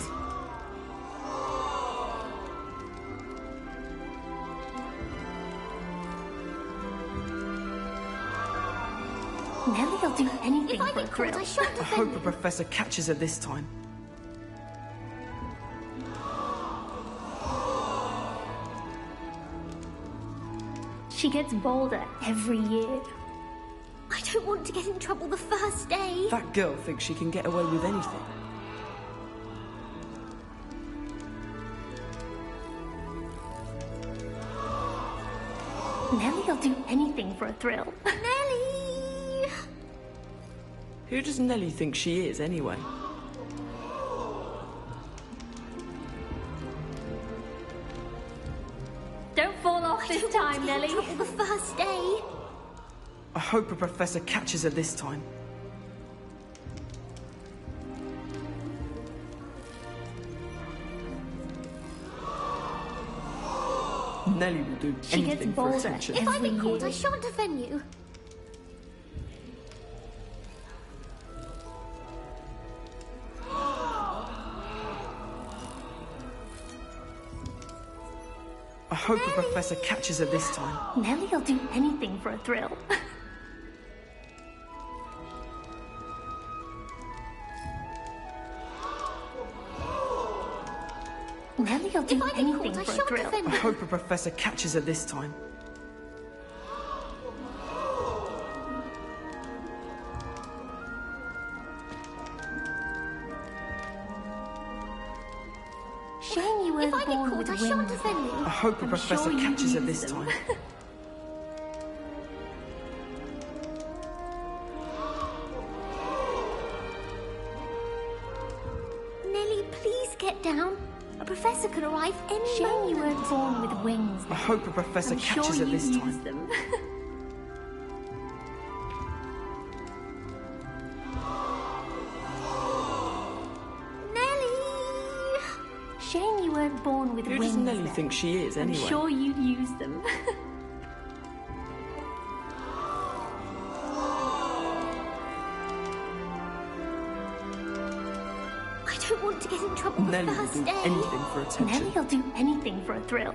Speaker 13: Nellie'll do anything
Speaker 15: If I
Speaker 13: for a
Speaker 15: get
Speaker 13: thrill.
Speaker 15: caught, I shan't
Speaker 12: I
Speaker 15: offend
Speaker 12: hope a
Speaker 15: you.
Speaker 12: professor catches her this time.
Speaker 13: She gets bolder every year.
Speaker 15: I don't want to get in trouble the first day.
Speaker 12: That girl thinks she can get away with anything.
Speaker 13: Nellie'll do anything for a thrill.
Speaker 15: Nellie!
Speaker 12: Who does Nellie think she is, anyway?
Speaker 13: Don't fall off this time,
Speaker 15: Get in
Speaker 13: Nellie.
Speaker 15: trouble the first day.
Speaker 12: I hope a professor catches her this time. Nellie will do
Speaker 13: She gets
Speaker 12: anything for
Speaker 13: bolder.
Speaker 12: attention.
Speaker 15: If I
Speaker 13: Every
Speaker 15: get caught,
Speaker 13: year.
Speaker 15: I shan't offend you.
Speaker 12: I hope a professor catches her this time.
Speaker 13: Nellie'll do anything for a thrill. Nellie'll do
Speaker 15: If I get
Speaker 13: anything
Speaker 15: caught, I
Speaker 13: for a
Speaker 15: shan't
Speaker 13: thrill.
Speaker 15: offend
Speaker 12: I
Speaker 15: you.
Speaker 12: hope a professor catches her this time.
Speaker 13: Shame you
Speaker 15: If
Speaker 13: weren't
Speaker 15: I get
Speaker 13: born
Speaker 15: caught,
Speaker 13: with
Speaker 15: I shan't
Speaker 13: wings.
Speaker 15: offend
Speaker 12: I
Speaker 15: you.
Speaker 12: hope a
Speaker 13: I'm
Speaker 12: professor
Speaker 13: sure you
Speaker 12: catches her
Speaker 13: use
Speaker 12: this
Speaker 13: them.
Speaker 12: time.
Speaker 15: Nellie, please get down. A professor could arrive any
Speaker 13: Shame
Speaker 15: moment.
Speaker 13: you weren't born with wings.
Speaker 12: I hope a professor
Speaker 13: I'm
Speaker 12: catches
Speaker 13: sure
Speaker 12: her
Speaker 13: you
Speaker 12: this
Speaker 13: use
Speaker 12: time.
Speaker 13: them.
Speaker 15: Nellie!
Speaker 13: Shame you weren't born with
Speaker 12: Who
Speaker 13: wings.
Speaker 12: does Nellie
Speaker 13: then.
Speaker 12: think she is, anyway?
Speaker 13: I'm sure you'd use them.
Speaker 15: I don't want to get in trouble the
Speaker 12: Nellie will
Speaker 15: first
Speaker 12: do
Speaker 15: day.
Speaker 12: anything for attention.
Speaker 13: Nellie'll do anything for a thrill.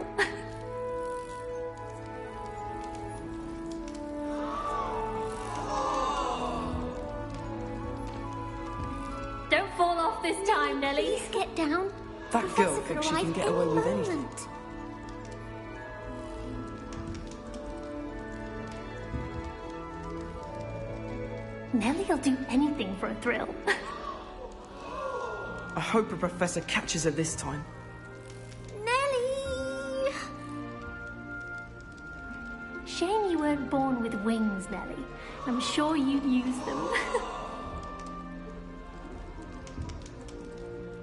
Speaker 13: Don't fall off this time, Nellie.
Speaker 15: Please get down.
Speaker 12: That
Speaker 15: A
Speaker 12: girl
Speaker 15: professor could
Speaker 12: thinks she can
Speaker 15: arrive
Speaker 12: get away
Speaker 15: any
Speaker 12: with anything.
Speaker 15: moment.
Speaker 13: Nellie'll do anything for a thrill.
Speaker 12: I hope a professor catches her this time.
Speaker 15: Nellie!
Speaker 13: Shame you weren't born with wings, Nellie. I'm sure you'd use them.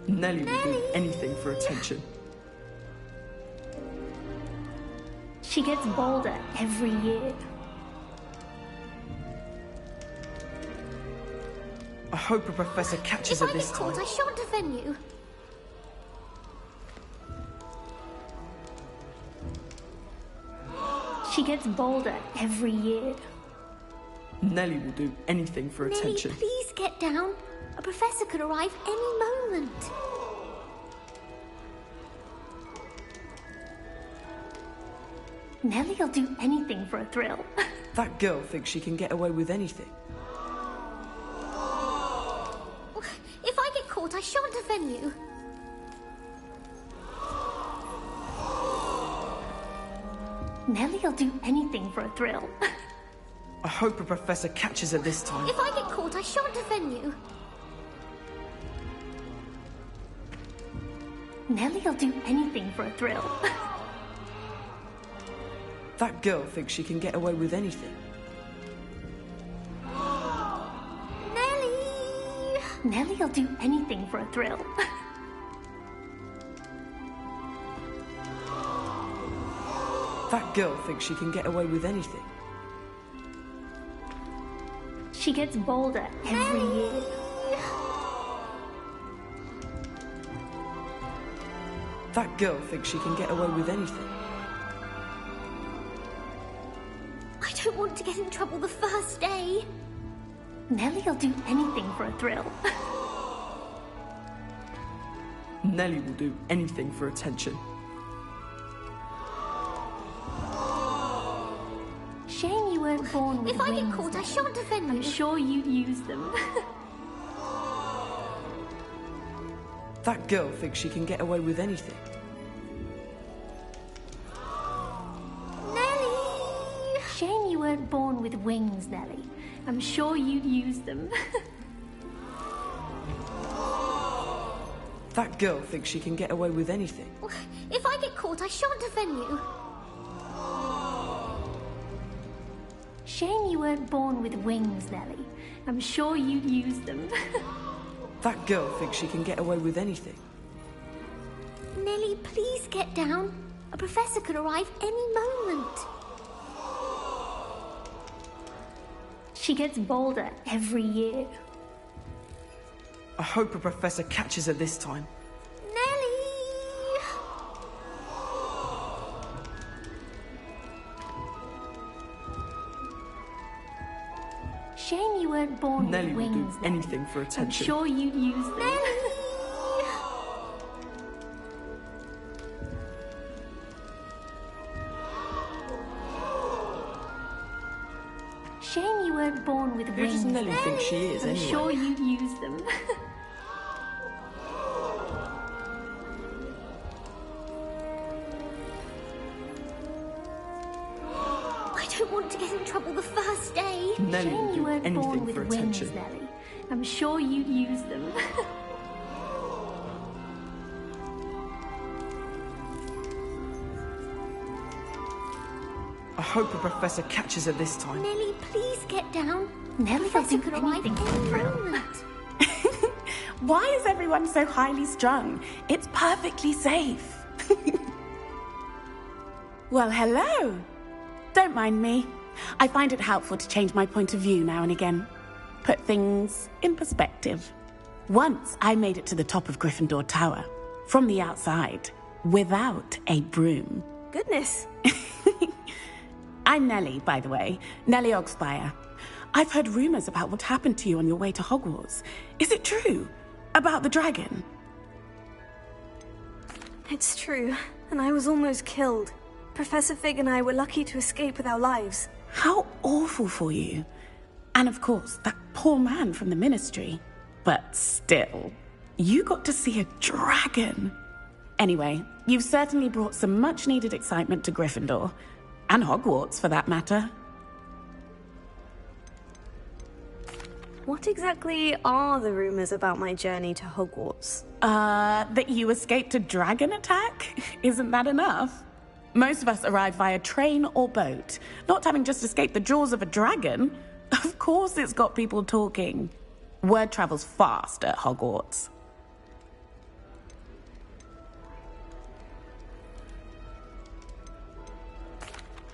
Speaker 12: Nellie will do anything for attention.
Speaker 13: She gets bolder every year.
Speaker 12: I hope a professor catches
Speaker 15: If
Speaker 12: her
Speaker 15: I
Speaker 12: this
Speaker 15: get
Speaker 12: time.
Speaker 15: caught, I shan't offend you.
Speaker 13: She gets bolder every year.
Speaker 12: Nellie will do anything for
Speaker 15: Nellie,
Speaker 12: attention.
Speaker 15: please get down. A professor could arrive any moment.
Speaker 13: Nellie'll do anything for a thrill.
Speaker 12: That girl thinks she can get away with anything.
Speaker 15: If I get caught, I shan't offend you.
Speaker 13: Nellie'll do anything for a thrill.
Speaker 12: I hope a professor catches her this time.
Speaker 15: If I get caught, I shan't defend you.
Speaker 13: Nellie'll do anything for a thrill.
Speaker 12: That girl thinks she can get away with anything.
Speaker 15: Nellie!
Speaker 13: Nellie'll do anything for a thrill.
Speaker 12: That girl thinks she can get away with anything.
Speaker 13: She gets bolder every year.
Speaker 12: That girl thinks she can get away with anything.
Speaker 15: I don't want to get in trouble the first day.
Speaker 13: Nellie'll do anything for a thrill.
Speaker 12: Nellie will do anything for attention.
Speaker 13: Shame you weren't born with
Speaker 15: If I
Speaker 13: wings.
Speaker 15: get caught, I shan't defend you.
Speaker 13: I'm sure you'd use them.
Speaker 12: That girl thinks she can get away with anything.
Speaker 15: Nellie!
Speaker 13: Shame you weren't born with wings, Nellie. I'm sure you'd use them.
Speaker 12: That girl thinks she can get away with anything.
Speaker 15: If I get caught, I shan't defend you.
Speaker 13: Shame you weren't born with wings, Nellie. I'm sure you'd use them.
Speaker 12: That girl thinks she can get away with anything.
Speaker 15: Nellie, please get down. A professor could arrive any moment.
Speaker 13: She gets bolder every year.
Speaker 12: I hope a professor catches her this time.
Speaker 15: Nellie!
Speaker 13: Shame you weren't born
Speaker 12: Nellie
Speaker 13: with
Speaker 12: will do
Speaker 13: wings, Nellie.
Speaker 12: anything for
Speaker 13: I'm
Speaker 12: attention.
Speaker 13: sure you'd use them. Shame you weren't born with
Speaker 12: Who
Speaker 13: wings.
Speaker 12: does Nellie think she is,
Speaker 13: I'm
Speaker 12: anyway?
Speaker 13: sure you'd use them.
Speaker 15: I don't want to get in trouble the first day.
Speaker 12: Nellie
Speaker 13: Shame
Speaker 12: will
Speaker 13: you
Speaker 12: do
Speaker 13: weren't
Speaker 12: anything
Speaker 13: born with
Speaker 12: for
Speaker 13: wings,
Speaker 12: attention.
Speaker 13: Nellie. I'm sure you'd use them.
Speaker 12: I hope a professor catches her this time.
Speaker 15: Nellie, please get down.
Speaker 13: Nellie
Speaker 15: Professor
Speaker 13: will do
Speaker 15: could arrive
Speaker 13: anything for
Speaker 15: any
Speaker 13: a thrill.
Speaker 15: moment.
Speaker 16: Why is everyone so highly strung? It's perfectly safe. Well, hello. Don't mind me. I find it helpful to change my point of view now and again. Put things in perspective. Once I made it to the top of Gryffindor Tower, from the outside, without a broom.
Speaker 1: Goodness.
Speaker 16: I'm Nellie, by the way. Nellie Ogspire. I've heard rumors about what happened to you on your way to Hogwarts. Is it true? About the dragon?
Speaker 1: It's true, and I was almost killed. Professor Fig and I were lucky to escape with our lives.
Speaker 16: How awful for you. And of course, that poor man from the Ministry. But still, you got to see a dragon. Anyway, you've certainly brought some much-needed excitement to Gryffindor. And Hogwarts, for that matter.
Speaker 1: What exactly are the rumors about my journey to Hogwarts?
Speaker 16: That you escaped a dragon attack? Isn't that enough? Most of us arrive via train or boat, not having just escaped the jaws of a dragon. Of course it's got people talking. Word travels fast at Hogwarts.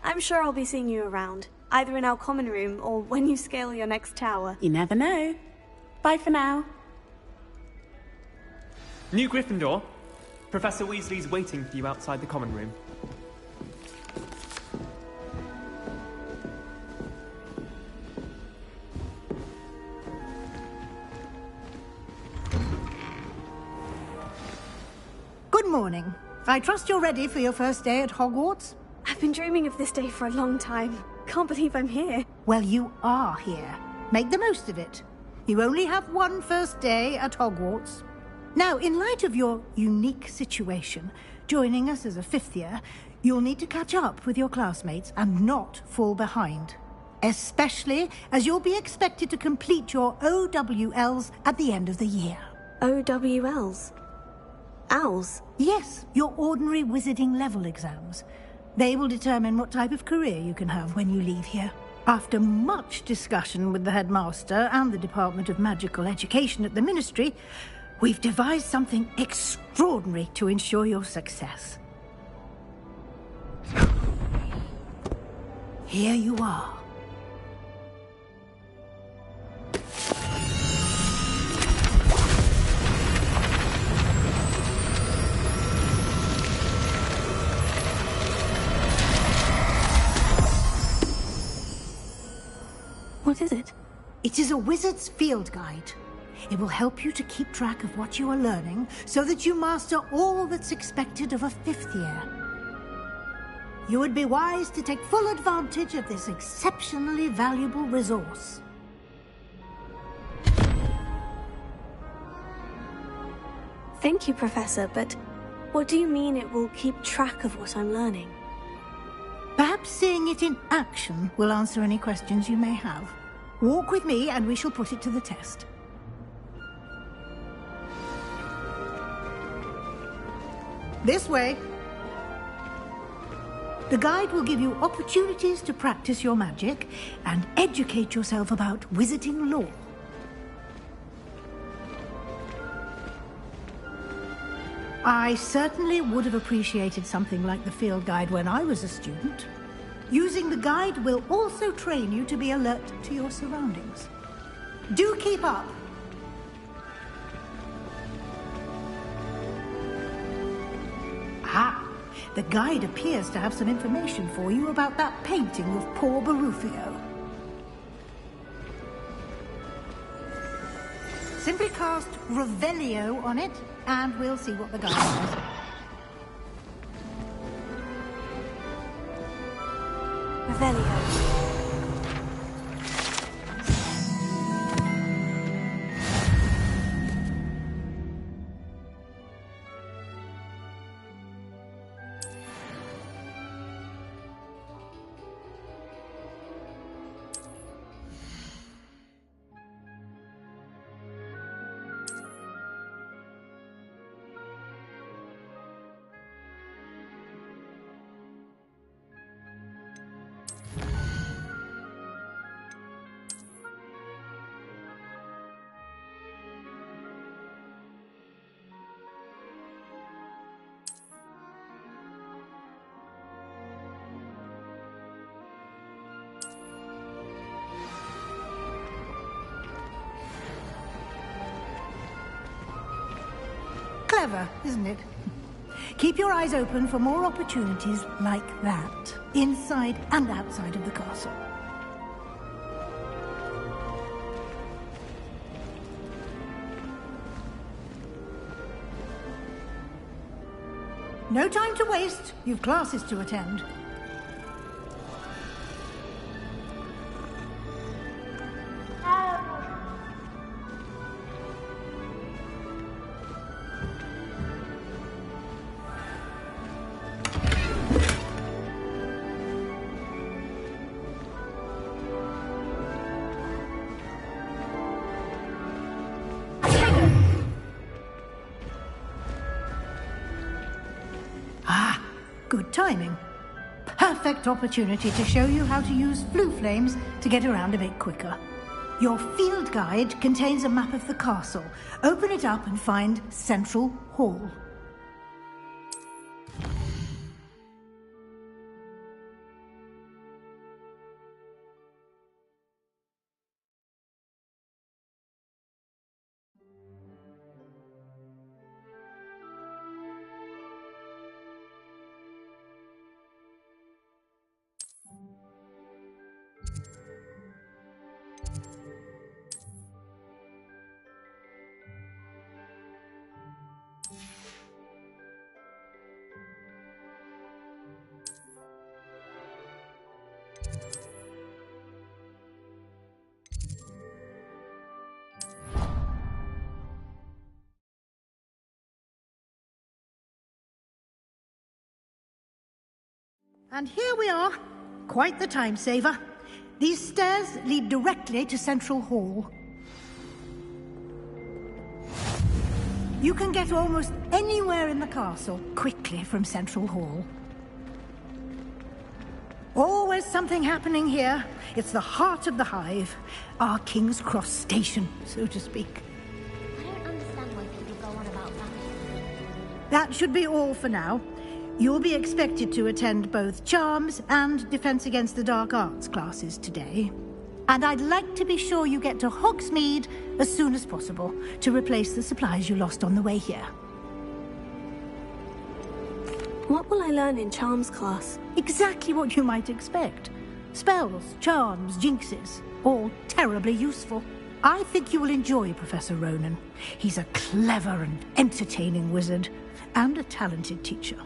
Speaker 1: I'm sure I'll be seeing you around, either in our common room or when you scale your next tower.
Speaker 16: You never know. Bye for now.
Speaker 17: New Gryffindor. Professor Weasley's waiting for you outside the common room.
Speaker 9: Good morning. I trust you're ready for your first day at Hogwarts?
Speaker 1: I've been dreaming of this day for a long time. Can't believe I'm here.
Speaker 9: Well, you are here. Make the most of it. You only have one first day at Hogwarts. Now, in light of your unique situation, joining us as a 5th year, you'll need to catch up with your classmates and not fall behind. Especially as you'll be expected to complete your OWLs at the end of the year.
Speaker 1: OWLs? Owls?
Speaker 9: Yes, your ordinary wizarding level exams. They will determine what type of career you can have when you leave here. After much discussion with the headmaster and the Department of Magical Education at the Ministry, we've devised something extraordinary to ensure your success. Here you are.
Speaker 1: What is it?
Speaker 9: It is a wizard's field guide. It will help you to keep track of what you are learning so that you master all that's expected of a 5th year. You would be wise to take full advantage of this exceptionally valuable resource.
Speaker 1: Thank you, Professor, but what do you mean it will keep track of what I'm learning?
Speaker 9: Perhaps seeing it in action will answer any questions you may have. Walk with me and we shall put it to the test. This way. The guide will give you opportunities to practice your magic and educate yourself about wizarding lore. I certainly would have appreciated something like the field guide when I was a student. Using the guide will also train you to be alert to your surroundings. Do keep up. Ah, the guide appears to have some information for you about that painting of poor Barufio. Simply cast Revelio on it, and we'll see what the guide says.
Speaker 1: Revelio.
Speaker 9: Clever, isn't it? Keep your eyes open for more opportunities like that, inside and outside of the castle. No time to waste. You've classes to attend. Good timing. Perfect opportunity to show you how to use flue flames to get around a bit quicker. Your field guide contains a map of the castle. Open it up and find Central Hall. And here we are. Quite the time saver. These stairs lead directly to Central Hall. You can get almost anywhere in the castle quickly from Central Hall. Always something happening here. It's the heart of the hive. Our King's Cross station, so to speak.
Speaker 15: I don't understand why people go on about that.
Speaker 9: That should be all for now. You'll be expected to attend both Charms and Defense Against the Dark Arts classes today. And I'd like to be sure you get to Hogsmeade as soon as possible to replace the supplies you lost on the way here.
Speaker 1: What will I learn in Charms class?
Speaker 9: Exactly what you might expect. Spells, charms, jinxes, all terribly useful. I think you will enjoy Professor Ronan. He's a clever and entertaining wizard, and a talented teacher.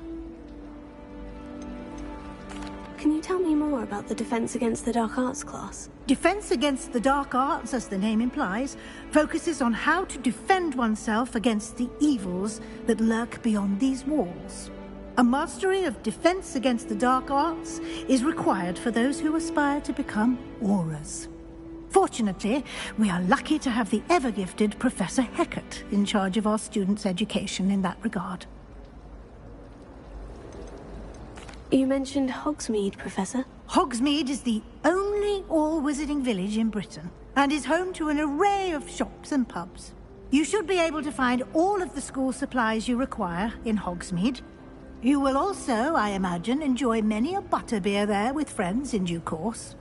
Speaker 1: Can you tell me more about the Defense Against the Dark Arts class?
Speaker 9: Defense Against the Dark Arts, as the name implies, focuses on how to defend oneself against the evils that lurk beyond these walls. A mastery of Defense Against the Dark Arts is required for those who aspire to become Auras. Fortunately, we are lucky to have the ever-gifted Professor Hecat in charge of our students' education in that regard.
Speaker 1: You mentioned Hogsmeade, Professor.
Speaker 9: Hogsmeade is the only all-wizarding village in Britain, and is home to an array of shops and pubs. You should be able to find all of the school supplies you require in Hogsmeade. You will also, I imagine, enjoy many a butterbeer there with friends in due course.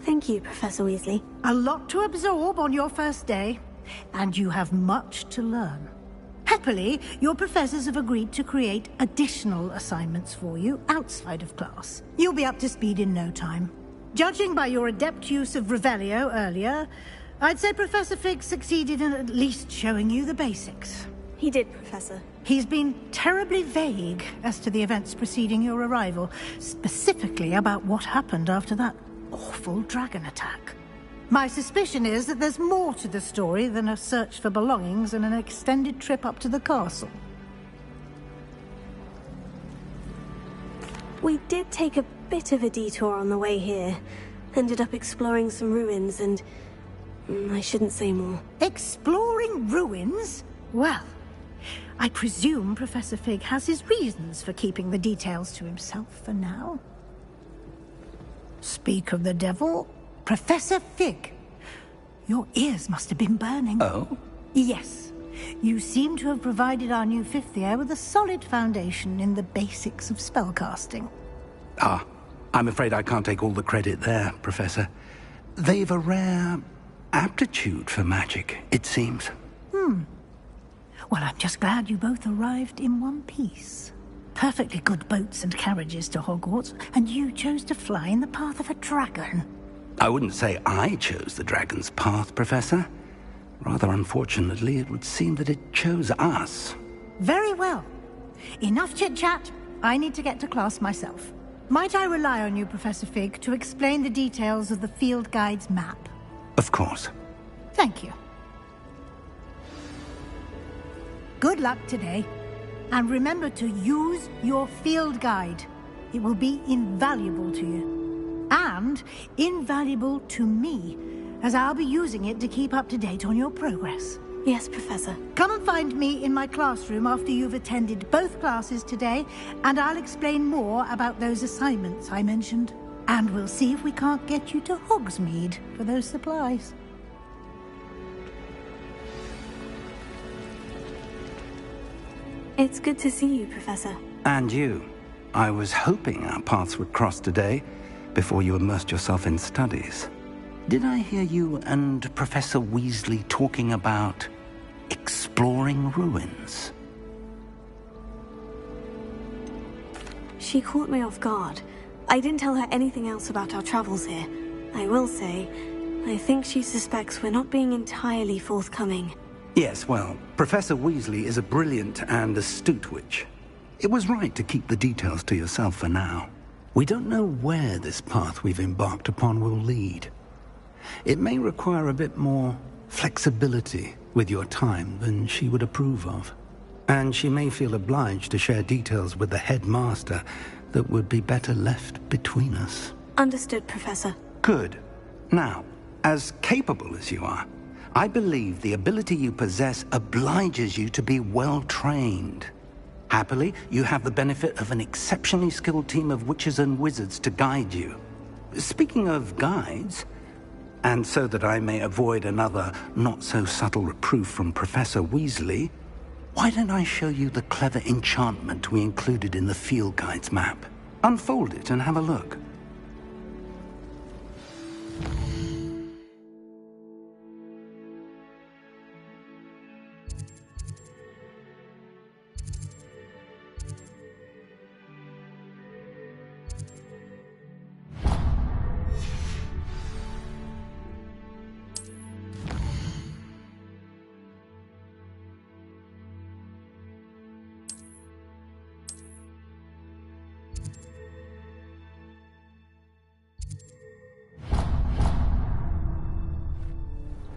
Speaker 1: Thank you, Professor Weasley.
Speaker 9: A lot to absorb on your first day, and you have much to learn. Happily, your professors have agreed to create additional assignments for you outside of class. You'll be up to speed in no time. Judging by your adept use of Revelio earlier, I'd say Professor Fig succeeded in at least showing you the basics.
Speaker 1: He did, Professor.
Speaker 9: He's been terribly vague as to the events preceding your arrival, specifically about what happened after that awful dragon attack. My suspicion is that there's more to the story than a search for belongings and an extended trip up to the castle.
Speaker 1: We did take a bit of a detour on the way here. Ended up exploring some ruins and... I shouldn't say more.
Speaker 9: Exploring ruins? Well, I presume Professor Fig has his reasons for keeping the details to himself for now. Speak of the devil, Professor Fig. Your ears must have been burning.
Speaker 3: Oh?
Speaker 9: Yes. You seem to have provided our new fifth year with a solid foundation in the basics of spellcasting.
Speaker 3: Ah, I'm afraid I can't take all the credit there, Professor. They've a rare aptitude for magic, it seems.
Speaker 9: Well, I'm just glad you both arrived in one piece. Perfectly good boats and carriages to Hogwarts, and you chose to fly in the path of a dragon.
Speaker 3: I wouldn't say I chose the dragon's path, Professor. Rather unfortunately, it would seem that it chose us.
Speaker 9: Very well. Enough chit-chat. I need to get to class myself. Might I rely on you, Professor Fig, to explain the details of the field guide's map?
Speaker 3: Of course.
Speaker 9: Thank you. Good luck today. And remember to use your field guide. It will be invaluable to you. And invaluable to me, as I'll be using it to keep up to date on your progress.
Speaker 1: Yes, Professor.
Speaker 9: Come and find me in my classroom after you've attended both classes today, and I'll explain more about those assignments I mentioned. And we'll see if we can't get you to Hogsmeade for those supplies.
Speaker 1: It's good to see you, Professor.
Speaker 3: And you. I was hoping our paths would cross today, before you immersed yourself in studies. Did I hear you and Professor Weasley talking about exploring ruins?
Speaker 1: She caught me off guard. I didn't tell her anything else about our travels here. I will say, I think she suspects we're not being entirely forthcoming.
Speaker 3: Yes, well, Professor Weasley is a brilliant and astute witch. It was right to keep the details to yourself for now. We don't know where this path we've embarked upon will lead. It may require a bit more flexibility with your time than she would approve of. And she may feel obliged to share details with the headmaster that would be better left between us.
Speaker 1: Understood, Professor.
Speaker 3: Good. Now, as capable as you are, I believe the ability you possess obliges you to be well trained. Happily, you have the benefit of an exceptionally skilled team of witches and wizards to guide you. Speaking of guides, and so that I may avoid another not-so-subtle reproof from Professor Weasley, why don't I show you the clever enchantment we included in the field guide's map? Unfold it and have a look.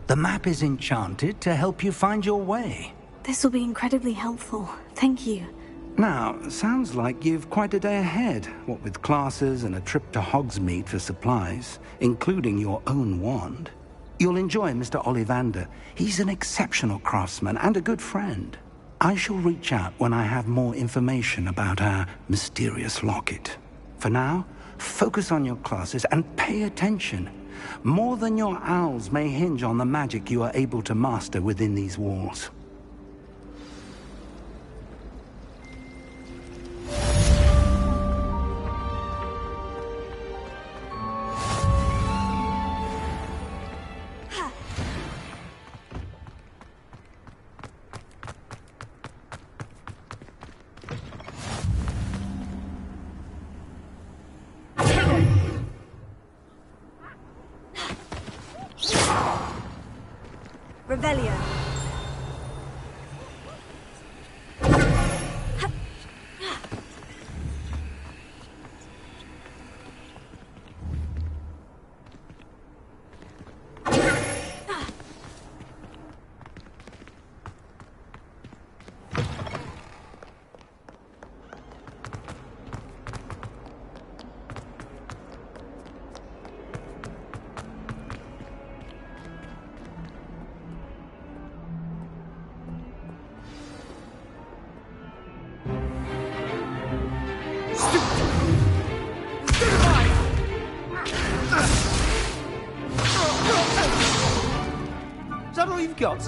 Speaker 3: The map is enchanted to help you find your way.
Speaker 1: This will be incredibly helpful. Thank you.
Speaker 3: Now, sounds like you've quite a day ahead, what with classes and a trip to Hogsmeade for supplies, including your own wand. You'll enjoy Mr. Ollivander. He's an exceptional craftsman and a good friend. I shall reach out when I have more information about our mysterious locket. For now, focus on your classes and pay attention. More than your owls may hinge on the magic you are able to master within these walls.
Speaker 1: Revelio.
Speaker 17: Is that all you've got?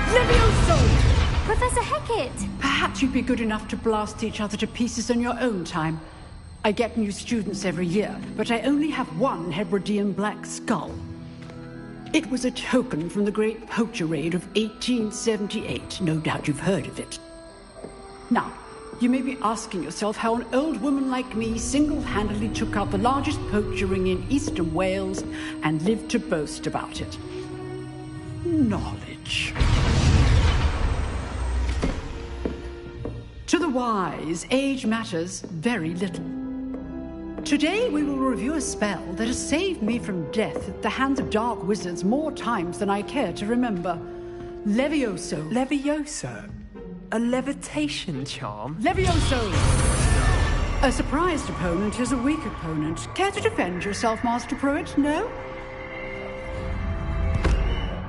Speaker 18: Levioso!
Speaker 15: Professor Hecat!
Speaker 18: Perhaps you'd be good enough to blast each other to pieces in your own time. I get new students every year, but I only have one Hebridean black skull. It was a token from the Great Poacher Raid of 1878. No doubt you've heard of it. Now, you may be asking yourself how an old woman like me single-handedly took out the largest poacher ring in eastern Wales and lived to boast about it. Knowledge. To the wise, age matters very little. Today we will review a spell that has saved me from death at the hands of dark wizards more times than I care to remember. Levioso.
Speaker 17: Levioso? A levitation charm?
Speaker 18: Levioso! A surprised opponent is a weak opponent. Care to defend yourself, Master Pruitt? No?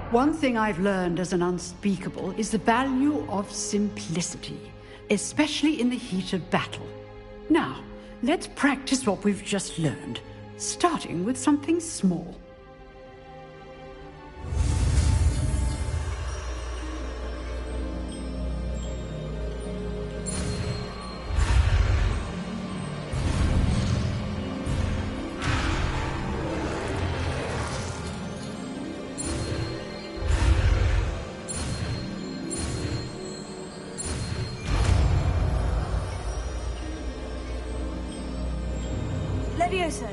Speaker 18: One thing I've learned as an unspeakable is the value of simplicity, especially in the heat of battle. Now, let's practice what we've just learned, starting with something small.
Speaker 1: Levioso.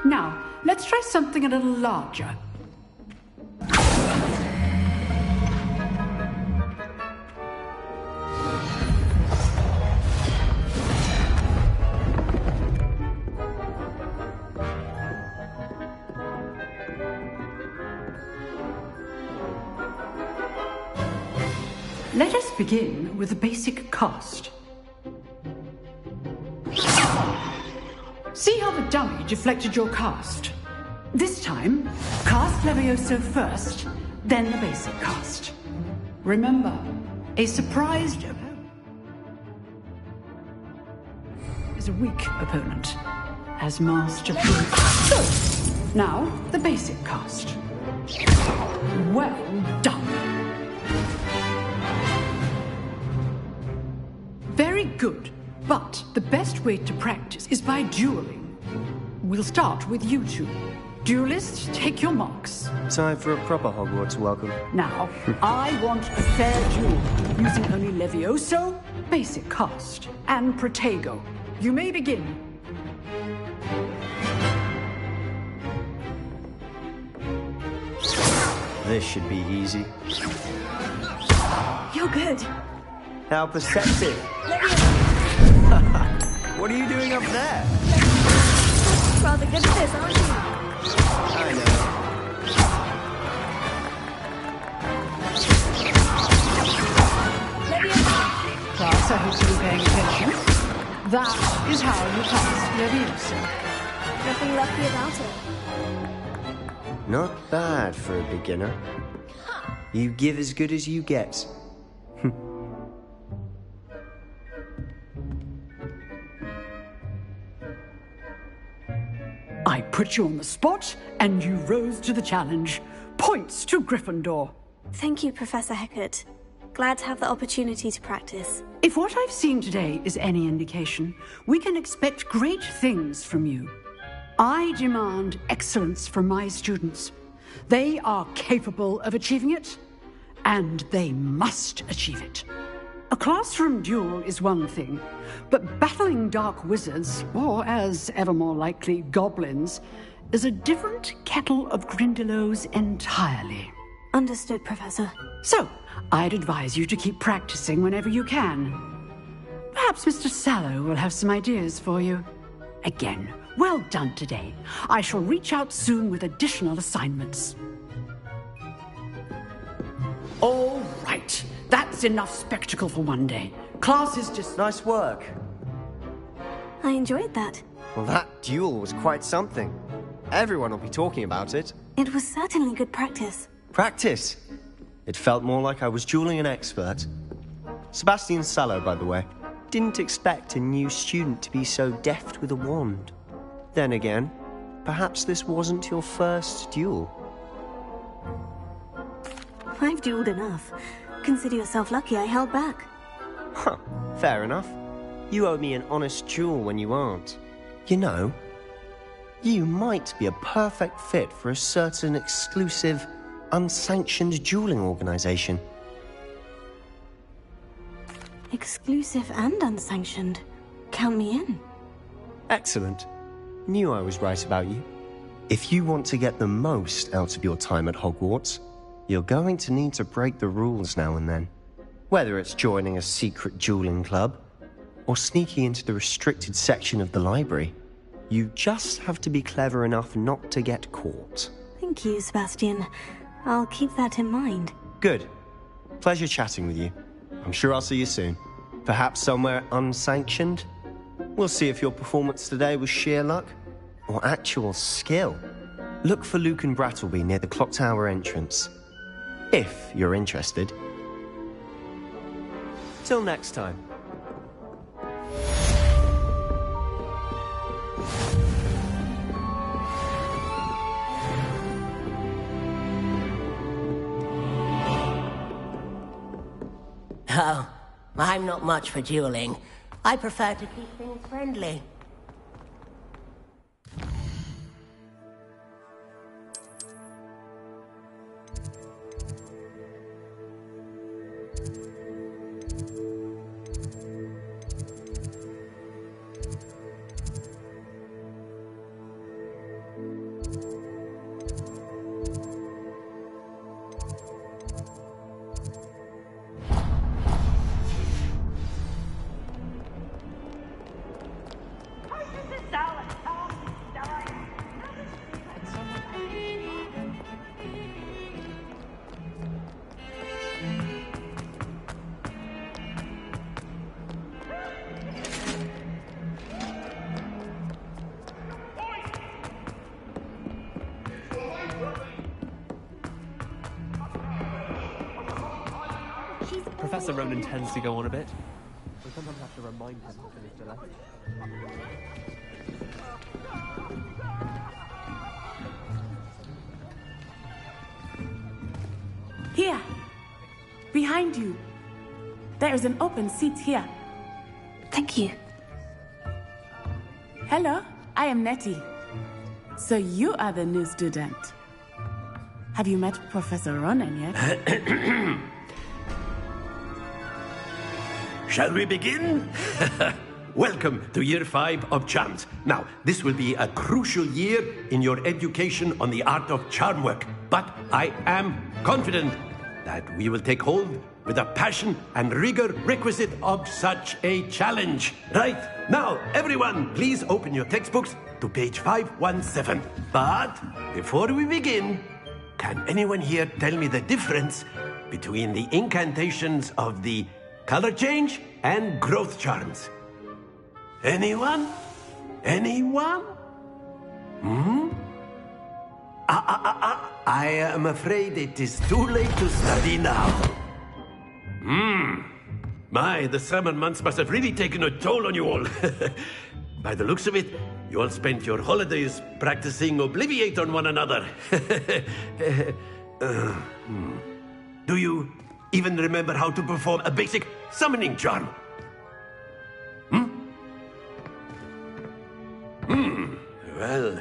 Speaker 18: Now, let's try something a little larger. Let us begin with the basic cast. See how the dummy deflected your cast? This time, cast Levioso first, then the basic cast. Remember, a surprised opponent is a weak opponent, as Master proved. So, now the basic cast. Well done. Very good, but the best way to practice is by dueling. We'll start with you two. Duelists, take your marks.
Speaker 19: Time for a proper Hogwarts welcome.
Speaker 18: Now, I want a fair duel, using only Levioso, basic cast, and Protego. You may begin.
Speaker 19: This should be easy.
Speaker 1: You're good.
Speaker 19: How perceptive. What are you doing up there?
Speaker 1: Rather good at this, aren't you?
Speaker 19: I know.
Speaker 18: Class, I hope you're paying attention. That is how you pass Levioso.
Speaker 15: Nothing lucky about it.
Speaker 19: Not bad for a beginner. You give as good as you get.
Speaker 18: I put you on the spot, and you rose to the challenge. Points to Gryffindor.
Speaker 1: Thank you, Professor Hecat. Glad to have the opportunity to practice.
Speaker 18: If what I've seen today is any indication, we can expect great things from you. I demand excellence from my students. They are capable of achieving it, and they must achieve it. A classroom duel is one thing, but battling dark wizards, or as ever more likely, goblins, is a different kettle of Grindylows entirely.
Speaker 1: Understood, Professor.
Speaker 18: So, I'd advise you to keep practicing whenever you can. Perhaps Mr. Sallow will have some ideas for you. Again, well done today. I shall reach out soon with additional assignments. All right. That's enough spectacle for one day. Class is just...
Speaker 19: Nice work.
Speaker 1: I enjoyed that.
Speaker 19: Well, that duel was quite something. Everyone will be talking about it.
Speaker 1: It was certainly good practice.
Speaker 19: Practice? It felt more like I was dueling an expert. Sebastian Sallow, by the way. Didn't expect a new student to be so deft with a wand. Then again, perhaps this wasn't your first duel.
Speaker 1: I've dueled enough. Consider yourself lucky I held back.
Speaker 19: Huh, fair enough. You owe me an honest duel when you aren't. You know, you might be a perfect fit for a certain exclusive, unsanctioned dueling organization.
Speaker 1: Exclusive and unsanctioned. Count me in.
Speaker 19: Excellent. Knew I was right about you. If you want to get the most out of your time at Hogwarts, you're going to need to break the rules now and then. Whether it's joining a secret dueling club, or sneaking into the restricted section of the library, you just have to be clever enough not to get caught.
Speaker 1: Thank you, Sebastian. I'll keep that in mind.
Speaker 19: Good. Pleasure chatting with you. I'm sure I'll see you soon. Perhaps somewhere unsanctioned? We'll see if your performance today was sheer luck, or actual skill. Look for Luke and Brattleby near the clock tower entrance. If you're interested. Till next time.
Speaker 20: Oh, I'm not much for dueling. I prefer to keep things friendly.
Speaker 17: Professor Ronan tends to go on a bit. We sometimes have to remind him to finish the lesson.
Speaker 16: Here. Behind you. There is an open seat here.
Speaker 13: Thank you.
Speaker 16: Hello, I am Nettie. So you are the new student. Have you met Professor Ronan yet?
Speaker 21: Shall we begin? Welcome to Year 5 of Charms. Now, this will be a crucial year in your education on the art of charm work. But I am confident that we will take hold with the passion and rigor requisite of such a challenge. Right, now, everyone, please open your textbooks to page 517. But before we begin, can anyone here tell me the difference between the incantations of the color change and growth charms? Anyone? Anyone? I am afraid it is too late to study now. My, the summer months must have really taken a toll on you all. By the looks of it, you all spent your holidays practicing Obliviate on one another. Do you even remember how to perform a basic summoning charm? Well,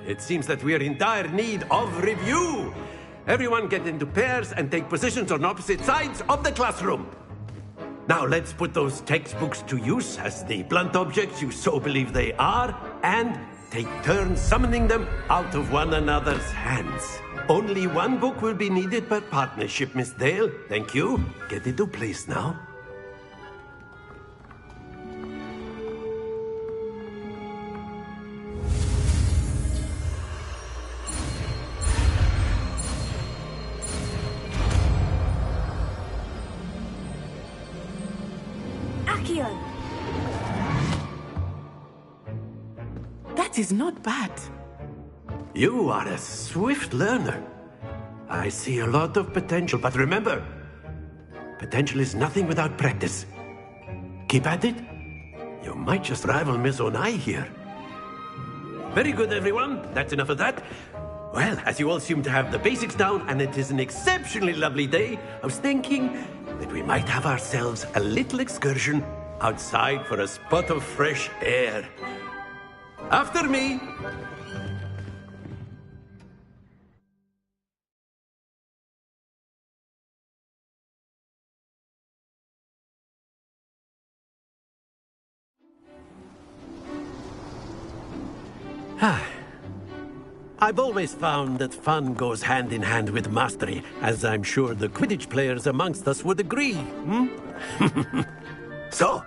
Speaker 21: it seems that we are in dire need of review. Everyone get into pairs and take positions on opposite sides of the classroom. Now let's put those textbooks to use as the blunt objects you so believe they are, and take turns summoning them out of one another's hands. Only one book will be needed per partnership, Miss Dale. Thank you. Get into place now.
Speaker 16: That is not bad.
Speaker 21: You are a swift learner. I see a lot of potential, but remember, potential is nothing without practice. Keep at it. You might just rival Miss Onai here. Very good, everyone. That's enough of that. Well, as you all seem to have the basics down, and it is an exceptionally lovely day, I was thinking that we might have ourselves a little excursion outside for a spot of fresh air. After me. I've always found that fun goes hand in hand with mastery, as I'm sure the Quidditch players amongst us would agree. So,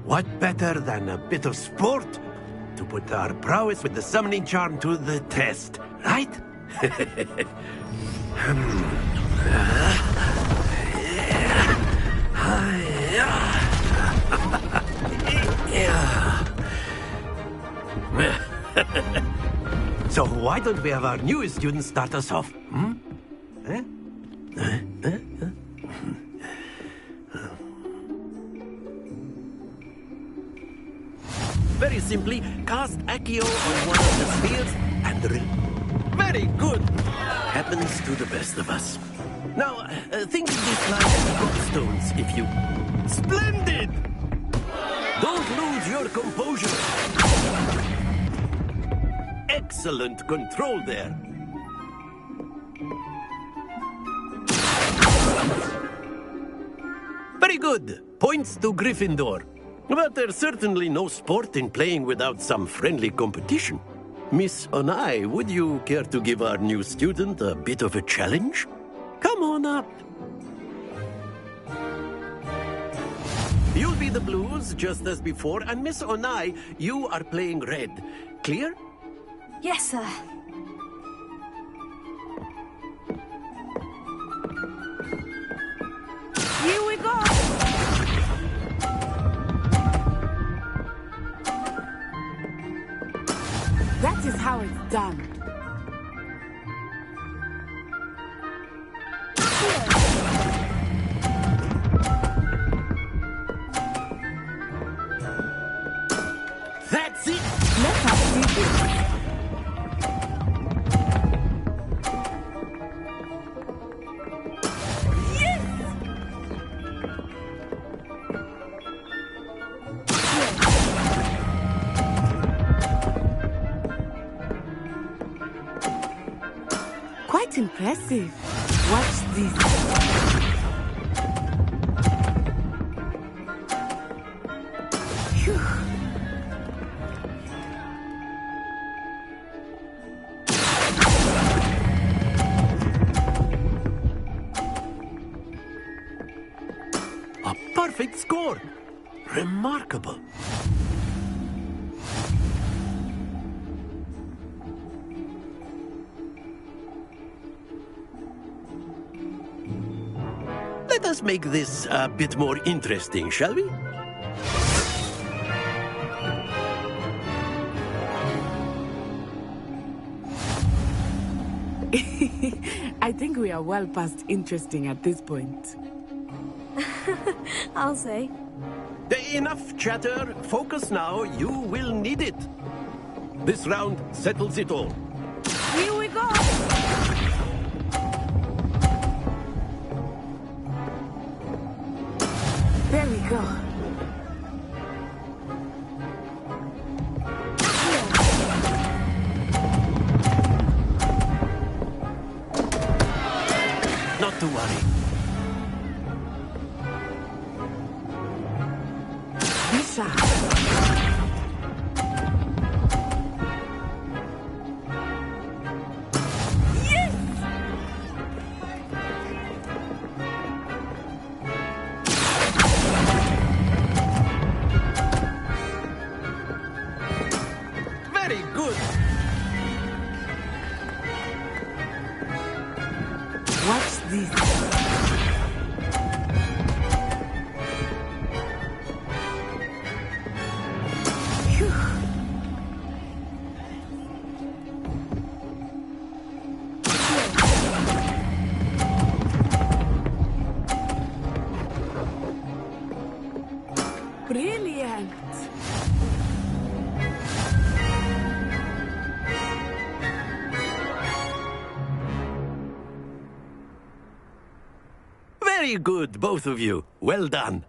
Speaker 21: what better than a bit of sport to put our prowess with the summoning charm to the test, right? So why don't we have our newest student start us off? Very simply, cast Accio on one of the spheres and very good! Happens to the best of us. Now, think of this like gobstones, if you... Splendid! Don't lose your composure. Excellent control there. Very good. Points to Gryffindor. But there's certainly no sport in playing without some friendly competition. Miss Onai, would you care to give our new student a bit of a challenge? Come on up. You'll be the blues, just as before, and Miss Onai, you are playing red. Clear?
Speaker 1: Yes, sir.
Speaker 16: Here we go! That is how it's done. Quite impressive. Watch this. Phew.
Speaker 21: A perfect score. Remarkable. Let us make this a bit more interesting, shall we?
Speaker 16: I think we are well past interesting at this point.
Speaker 1: I'll say.
Speaker 21: Enough chatter. Focus now. You will need it. This round settles it all.
Speaker 16: Here we go! There we go.
Speaker 21: Not to worry.
Speaker 16: Lisa.
Speaker 21: Very good.
Speaker 16: Watch this. Phew. Brilliant.
Speaker 21: Very good, both of you. Well done.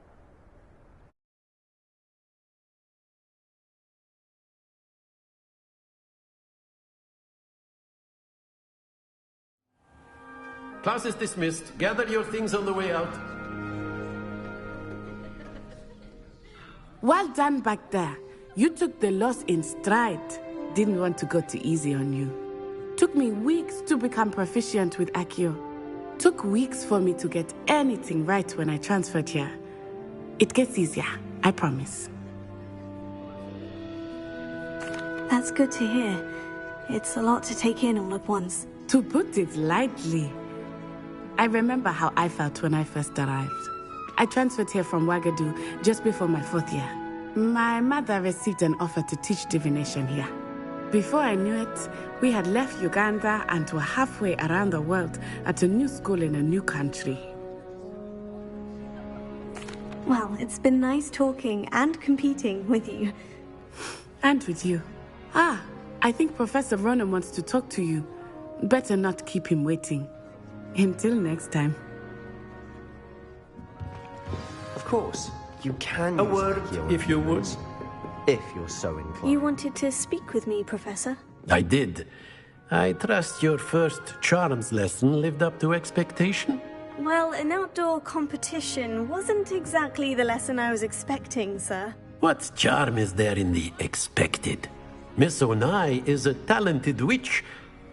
Speaker 21: Class is dismissed. Gather your things on the way out.
Speaker 16: Well done back there. You took the loss in stride. Didn't want to go too easy on you. Took me weeks to become proficient with Accio. Took weeks for me to get anything right when I transferred here. It gets easier, I promise.
Speaker 1: That's good to hear. It's a lot to take in all at once.
Speaker 16: To put it lightly, I remember how I felt when I first arrived. I transferred here from Ouagadougou just before my 4th year. My mother received an offer to teach divination here. Before I knew it, we had left Uganda and were halfway around the world at a new school in a new country.
Speaker 1: Well, it's been nice talking and competing with you.
Speaker 16: And with you. Ah, I think Professor Ronan wants to talk to you. Better not keep him waiting. Until next time.
Speaker 19: Of course, you can
Speaker 21: A
Speaker 19: use
Speaker 21: word,
Speaker 19: Accio
Speaker 21: if you would.
Speaker 19: if you're so inclined.
Speaker 1: You wanted to speak with me, Professor?
Speaker 21: I did. I trust your first charms lesson lived up to expectation?
Speaker 1: Well, an outdoor competition wasn't exactly the lesson I was expecting, sir.
Speaker 21: What charm is there in the expected? Miss Onai is a talented witch.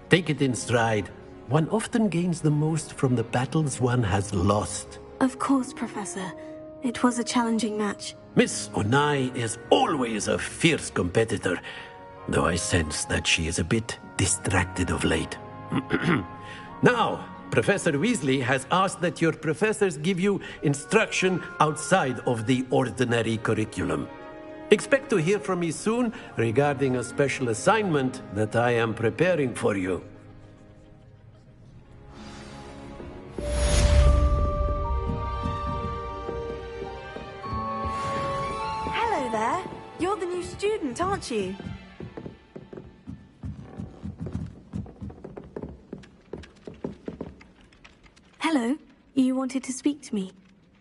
Speaker 21: Take it in stride. One often gains the most from the battles one has lost.
Speaker 1: Of course, Professor. It was a challenging match.
Speaker 21: Miss Onai is always a fierce competitor, though I sense that she is a bit distracted of late. Now, Professor Weasley has asked that your professors give you instruction outside of the ordinary curriculum. Expect to hear from me soon regarding a special assignment that I am preparing for you.
Speaker 1: Hello there. You're the new student, aren't you? Hello. You wanted to speak to me.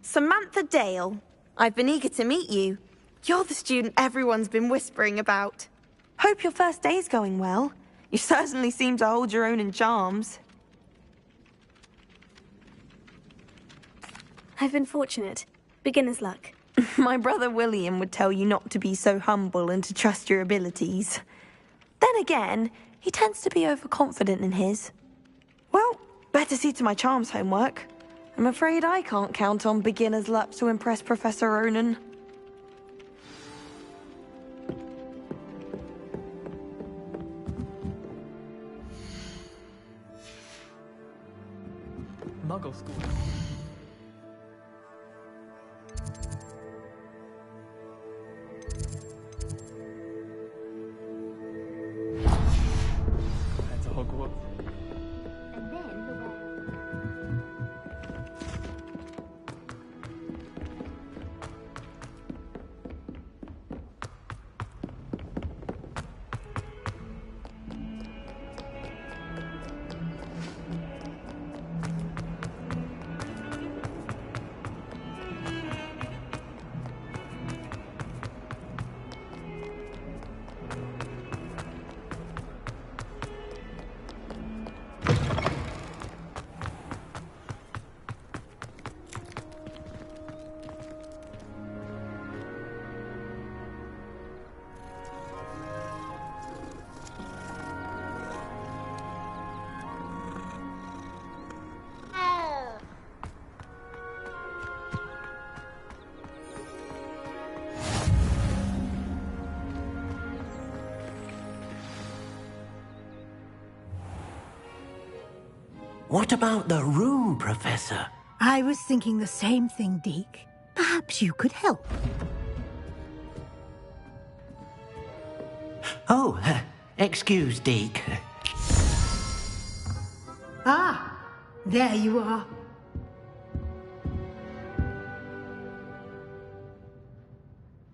Speaker 2: Samantha Dale. I've been eager to meet you. You're the student everyone's been whispering about. Hope your first day's going well. You certainly seem to hold your own in charms.
Speaker 1: I've been fortunate. Beginner's luck.
Speaker 2: My brother William would tell you not to be so humble and to trust your abilities. Then again, he tends to be overconfident in his. Well, better see to my charms homework. I'm afraid I can't count on beginner's luck to impress Professor Ronan.
Speaker 17: Muggle school. That's Hogwarts.
Speaker 15: And then the
Speaker 21: What about the room, Professor?
Speaker 9: I was thinking the same thing, Deke. Perhaps you could help.
Speaker 21: Oh, excuse, Deke.
Speaker 9: Ah, there you are.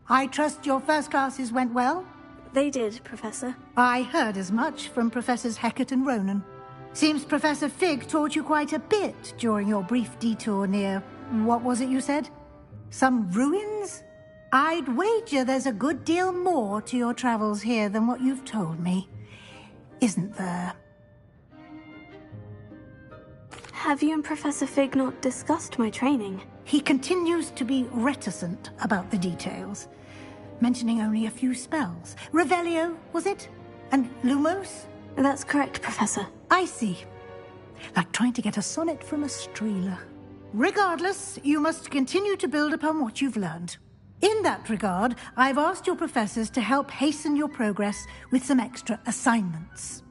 Speaker 9: I trust your first classes went well?
Speaker 1: They did, Professor.
Speaker 9: I heard as much from Professors Hecat and Ronan. Seems Professor Fig taught you quite a bit during your brief detour near... what was it you said? Some ruins? I'd wager there's a good deal more to your travels here than what you've told me. Isn't there?
Speaker 1: Have you and Professor Fig not discussed my training?
Speaker 9: He continues to be reticent about the details, mentioning only a few spells. Revelio, was it? And Lumos?
Speaker 1: That's correct, Professor.
Speaker 9: I see. Like trying to get a sonnet from a streeler. Regardless, you must continue to build upon what you've learned. In that regard, I've asked your professors to help hasten your progress with some extra assignments.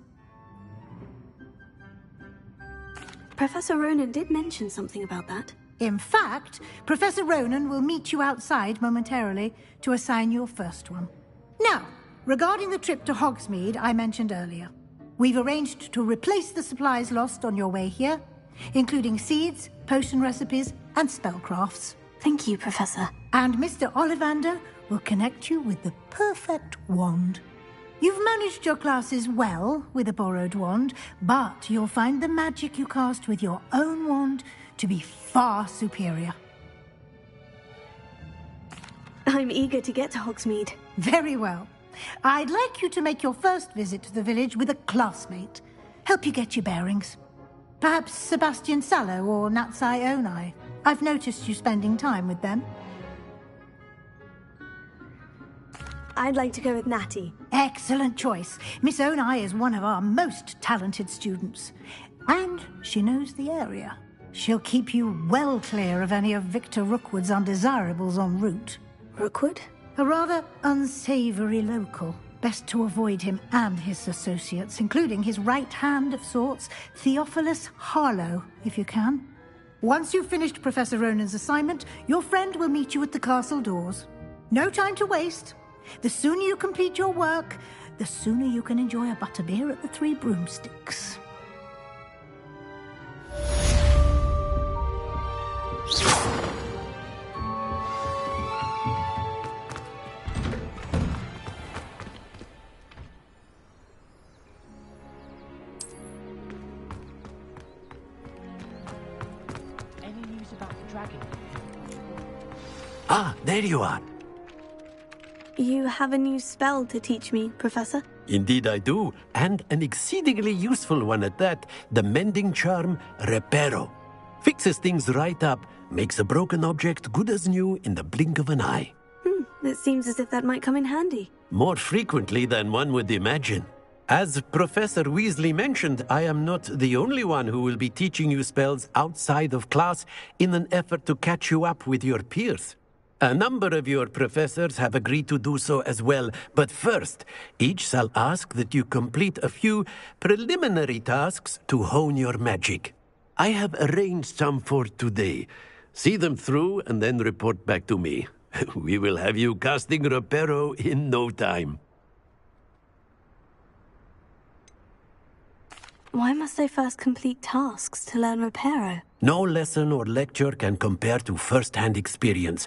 Speaker 1: Professor Ronan did mention something about that.
Speaker 9: In fact, Professor Ronan will meet you outside momentarily to assign your first one. Now, regarding the trip to Hogsmeade I mentioned earlier, we've arranged to replace the supplies lost on your way here, including seeds, potion recipes, and spellcrafts.
Speaker 1: Thank you, Professor.
Speaker 9: And Mr. Ollivander will connect you with the perfect wand. You've managed your classes well with a borrowed wand, but you'll find the magic you cast with your own wand to be far superior.
Speaker 1: I'm eager to get to Hogsmeade.
Speaker 9: Very well. I'd like you to make your first visit to the village with a classmate. Help you get your bearings. Perhaps Sebastian Sallow or Natsai Onai. I've noticed you spending time with them.
Speaker 1: I'd like to go with Natty.
Speaker 9: Excellent choice. Miss Onai is one of our most talented students. And she knows the area. She'll keep you well clear of any of Victor Rookwood's undesirables en route.
Speaker 1: Rookwood?
Speaker 9: A rather unsavory local. Best to avoid him and his associates, including his right hand of sorts, Theophilus Harlow, if you can. Once you've finished Professor Ronan's assignment, your friend will meet you at the castle doors. No time to waste. The sooner you complete your work, the sooner you can enjoy a butterbeer at the Three Broomsticks.
Speaker 17: Any news about the dragon?
Speaker 21: Ah, there you are.
Speaker 1: You have a new spell to teach me, Professor?
Speaker 21: Indeed I do, and an exceedingly useful one at that, the mending charm Reparo. Fixes things right up, makes a broken object good as new in the blink of an eye.
Speaker 1: It seems as if that might come in handy.
Speaker 21: More frequently than one would imagine. As Professor Weasley mentioned, I am not the only one who will be teaching you spells outside of class in an effort to catch you up with your peers. A number of your professors have agreed to do so as well, but first, each shall ask that you complete a few preliminary tasks to hone your magic. I have arranged some for today. See them through and then report back to me. We will have you casting Reparo in no time.
Speaker 1: Why must I first complete tasks to learn Reparo?
Speaker 21: No lesson or lecture can compare to first-hand experience,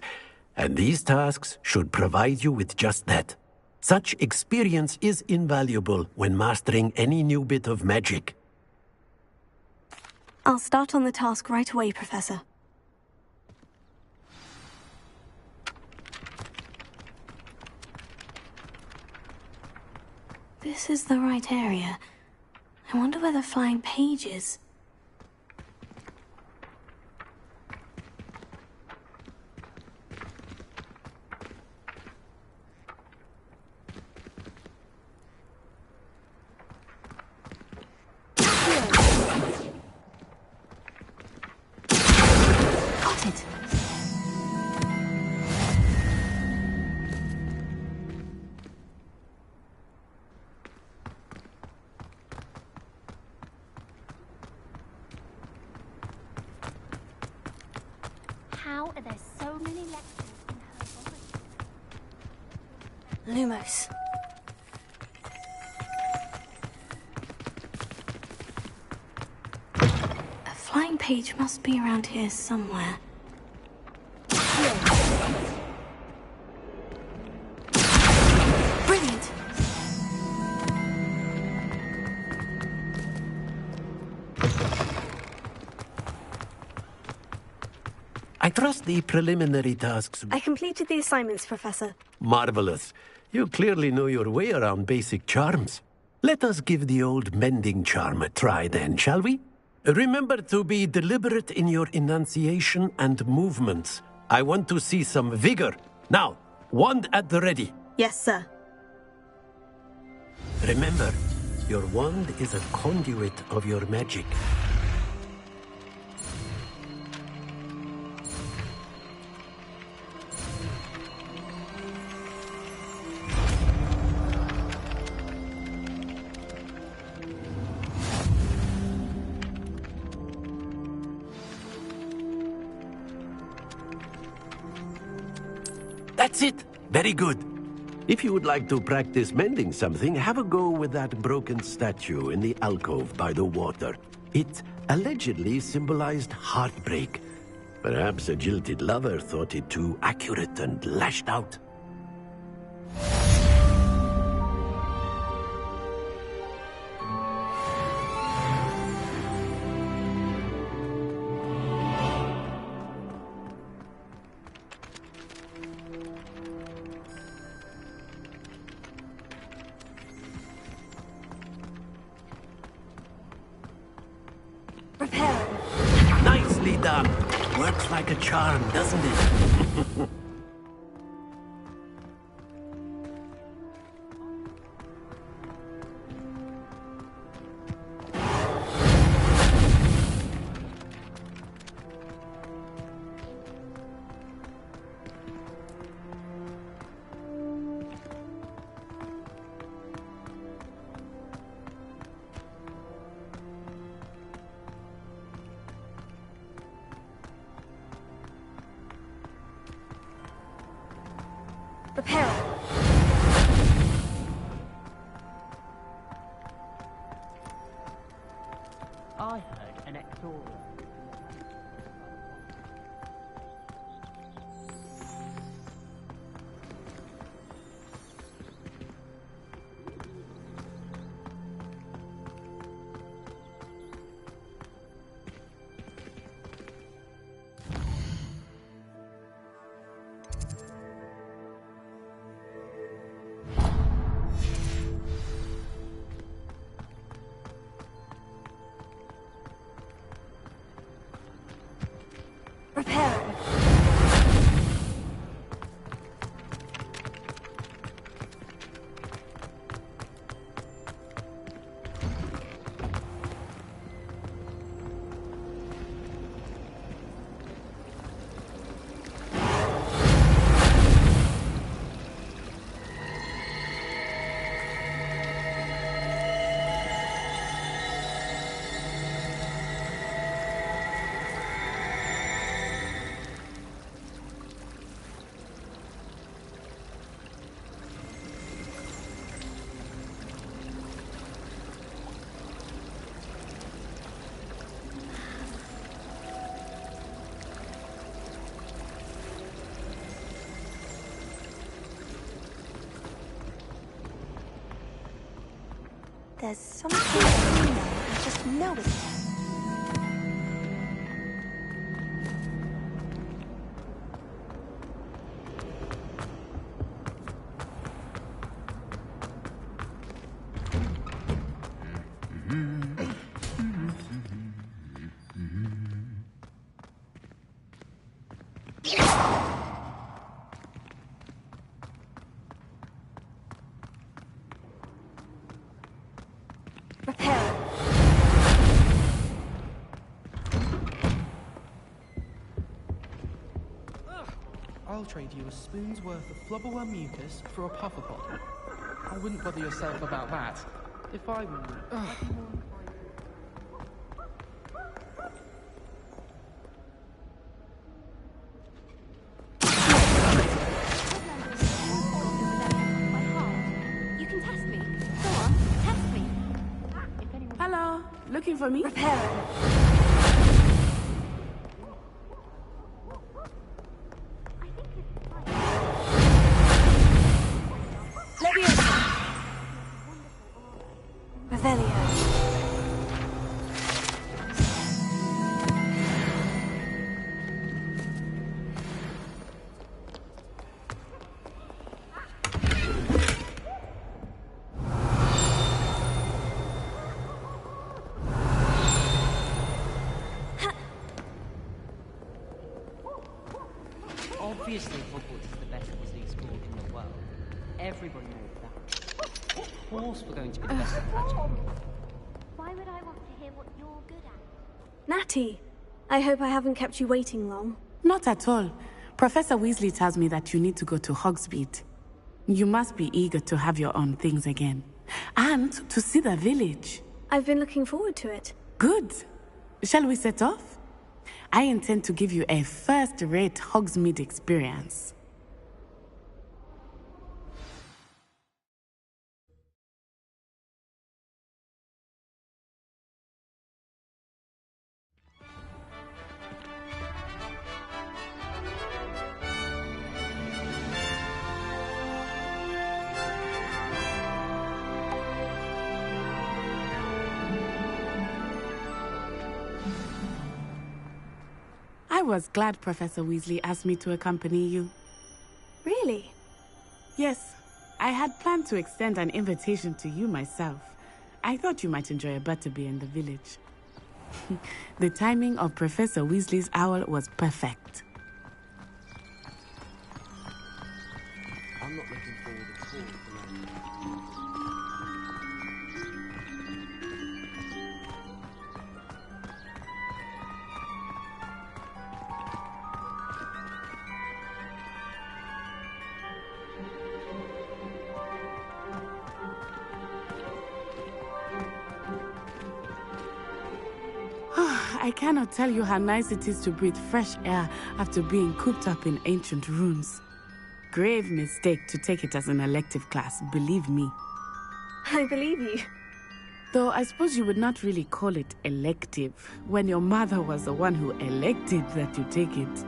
Speaker 21: and these tasks should provide you with just that. Such experience is invaluable when mastering any new bit of magic.
Speaker 1: I'll start on the task right away, Professor. This is the right area. I wonder where the flying page is. Got it.
Speaker 13: How are there so many lectures in Hogwarts?
Speaker 1: Lumos. A flying page must be around here somewhere. Brilliant!
Speaker 21: I trust the preliminary tasks.
Speaker 1: I completed the assignments, Professor.
Speaker 21: Marvelous. You clearly know your way around basic charms. Let us give the old mending charm a try then, shall we? Remember to be deliberate in your enunciation and movements. I want to see some vigor. Now, wand at the ready.
Speaker 1: Yes, sir.
Speaker 21: Remember, your wand is a conduit of your magic. That's it. Very good. If you would like to practice mending something, have a go with that broken statue in the alcove by the water. It allegedly symbolized heartbreak. Perhaps a jilted lover thought it too accurate and lashed out. Nicely done. Works like a charm, doesn't it?
Speaker 1: Reparo.
Speaker 10: I heard an exorcism.
Speaker 1: Reparo.
Speaker 2: There's something in there, I just know it.
Speaker 17: I'll trade you a spoon's worth of flubberworm mucus for a pufferpot. I wouldn't bother yourself about that. If I were you, I'd be more inclined.
Speaker 15: You can test me. Go on, test me.
Speaker 16: Hello, looking for me?
Speaker 1: Reparo.
Speaker 4: Obviously, Hogwarts is the best Weasley school in the world. Everybody knows that. Of course we're going to be the best at magic.
Speaker 15: Why would I want to hear what you're good at?
Speaker 1: Natty, I hope I haven't kept you waiting long.
Speaker 16: Not at all. Professor Weasley tells me that you need to go to Hogsmeade. You must be eager to have your own things again. And to see the village.
Speaker 1: I've been looking forward to it.
Speaker 16: Good. Shall we set off? I intend to give you a first-rate Hogsmeade experience. I was glad Professor Weasley asked me to accompany you.
Speaker 1: Really?
Speaker 16: Yes. I had planned to extend an invitation to you myself. I thought you might enjoy a butterbeer in the village. The timing of Professor Weasley's owl was perfect.
Speaker 17: I'm not looking forward at all tonight.
Speaker 16: I cannot tell you how nice it is to breathe fresh air after being cooped up in ancient ruins. Grave mistake to take it as an elective class, believe me.
Speaker 1: I believe you.
Speaker 16: Though I suppose you would not really call it elective when your mother was the one who elected that you take it.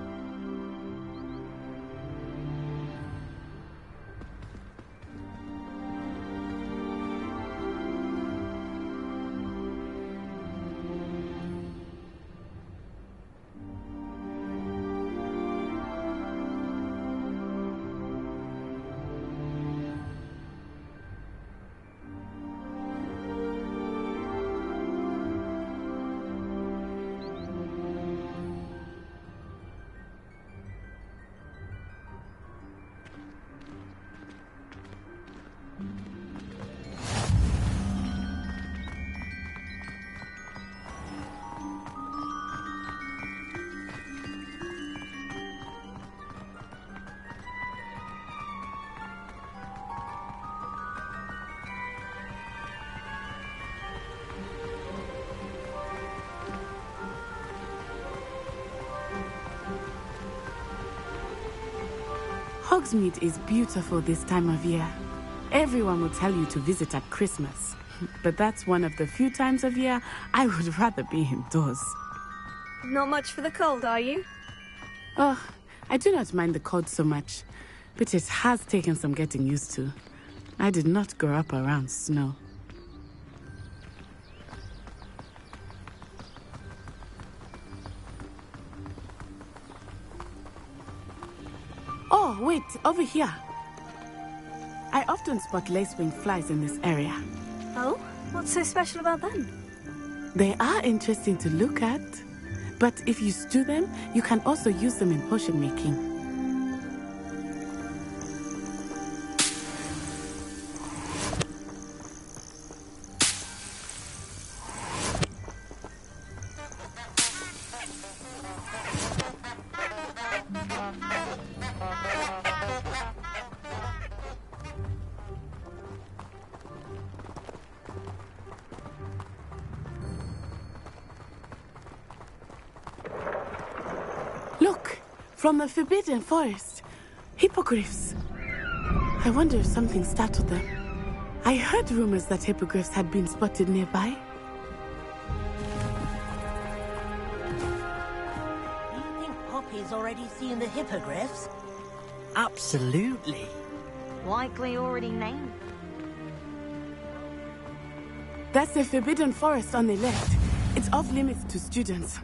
Speaker 16: Hogsmeade is beautiful this time of year. Everyone will tell you to visit at Christmas. But that's one of the few times of year I would rather be indoors.
Speaker 1: Not much for the cold, are you?
Speaker 16: Oh, I do not mind the cold so much, but it has taken some getting used to. I did not grow up around snow. Oh, wait, over here. I often spot lacewing flies in this area.
Speaker 1: Oh? What's so special about them?
Speaker 16: They are interesting to look at, but if you stew them, you can also use them in potion making. Look, from the Forbidden Forest. Hippogriffs. I wonder if something startled them. I heard rumors that hippogriffs had been spotted nearby.
Speaker 20: Do you think Poppy's already seen the hippogriffs?
Speaker 10: Absolutely.
Speaker 2: Likely already named.
Speaker 16: That's the Forbidden Forest on the left. It's off limits to students,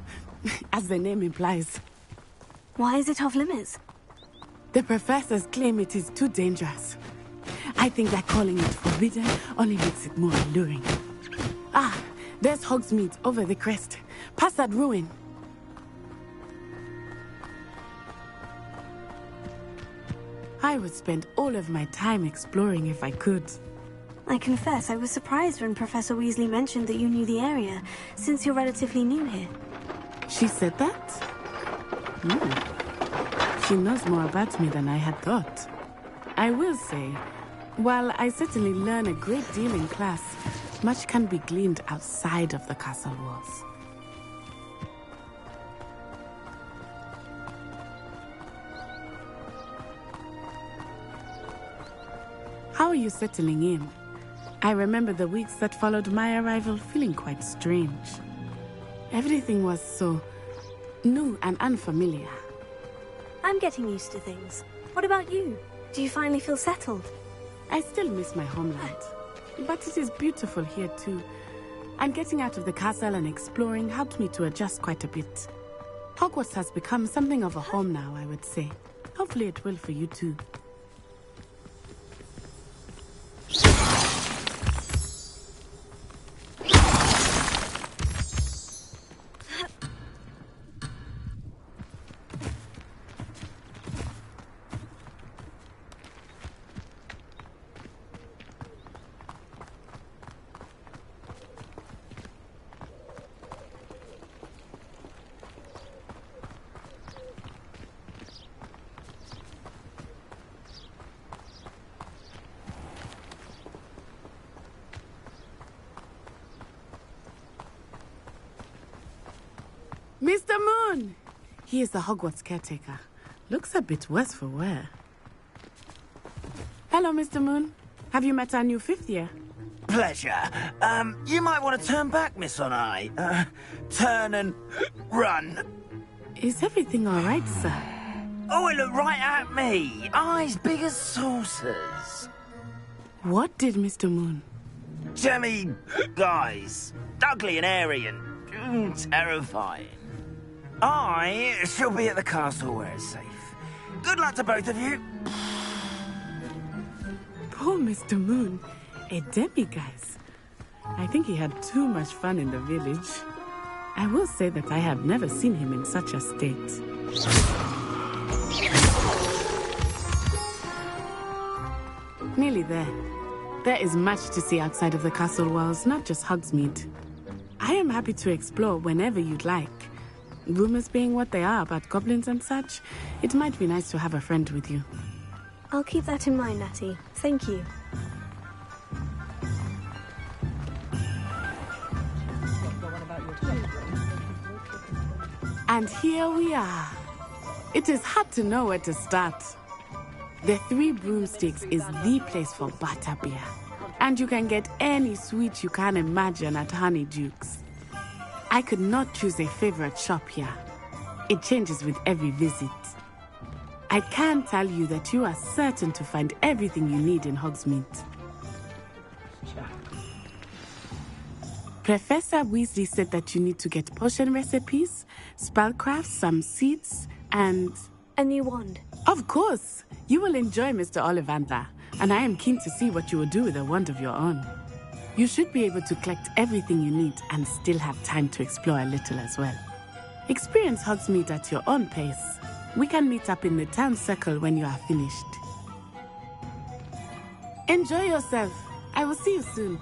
Speaker 16: as the name implies.
Speaker 1: Why is it off limits?
Speaker 16: The professors claim it is too dangerous. I think that calling it forbidden only makes it more alluring. Ah, there's Hogsmeade over the crest. Past that ruin. I would spend all of my time exploring if I could.
Speaker 1: I confess I was surprised when Professor Weasley mentioned that you knew the area, since you're relatively new here.
Speaker 16: She said that? She knows more about me than I had thought. I will say, while I certainly learn a great deal in class, much can be gleaned outside of the castle walls. How are you settling in? I remember the weeks that followed my arrival feeling quite strange. Everything was so new and unfamiliar.
Speaker 1: I'm getting used to things. What about you? Do you finally feel settled?
Speaker 16: I still miss my homeland, but it is beautiful here too. And getting out of the castle and exploring helped me to adjust quite a bit. Hogwarts has become something of a home now, I would say. Hopefully it will for you too. Mr. Moon! He is the Hogwarts caretaker. Looks a bit worse for wear. Hello, Mr. Moon. Have you met our new fifth year?
Speaker 10: Pleasure. You might want to turn back, Miss Onai. Turn and run.
Speaker 16: Is everything all right, sir?
Speaker 10: Oh, it looked right at me. Eyes big as saucers.
Speaker 16: What did Mr. Moon?
Speaker 10: Jemmy guys. Ugly and airy and terrifying. I shall be at the castle where it's safe. Good luck to both of you.
Speaker 16: Poor Mr. Moon. A demiguise. I think he had too much fun in the village. I will say that I have never seen him in such a state. Nearly there. There is much to see outside of the castle walls, not just Hogsmeade. I am happy to explore whenever you'd like. Rumors being what they are about goblins and such, it might be nice to have a friend with you.
Speaker 1: I'll keep that in mind, Natty. Thank you.
Speaker 16: And here we are. It is hard to know where to start. The Three Broomsticks is the place for butterbeer. And you can get any sweet you can imagine at Honeydukes. I could not choose a favorite shop here. It changes with every visit. I can tell you that you are certain to find everything you need in Hogsmeade. Professor Weasley said that you need to get potion recipes, spellcrafts, some seeds, and...
Speaker 1: a new wand.
Speaker 16: Of course! You will enjoy Mr. Ollivander, and I am keen to see what you will do with a wand of your own. You should be able to collect everything you need and still have time to explore a little as well. Experience Hogsmeade at your own pace. We can meet up in the town circle when you are finished. Enjoy yourself. I will see you soon.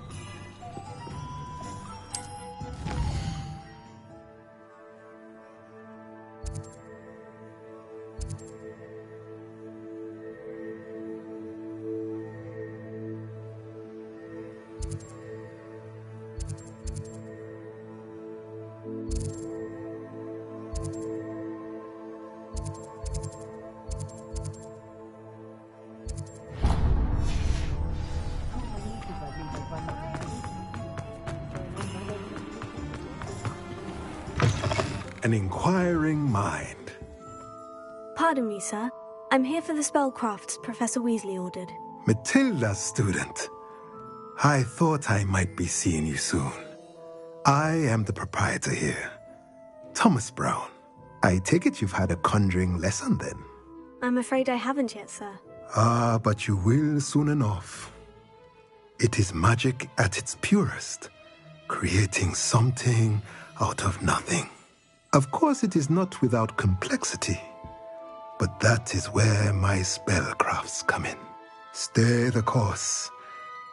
Speaker 7: An inquiring mind.
Speaker 1: Pardon me, sir. I'm here for the spellcrafts Professor Weasley ordered.
Speaker 7: Matilda's student. I thought I might be seeing you soon. I am the proprietor here, Thomas Brown. I take it you've had a conjuring lesson then?
Speaker 1: I'm afraid I haven't yet, sir.
Speaker 7: Ah, but you will soon enough. It is magic at its purest, creating something out of nothing. Of course, it is not without complexity, but that is where my spellcrafts come in. Stay the course,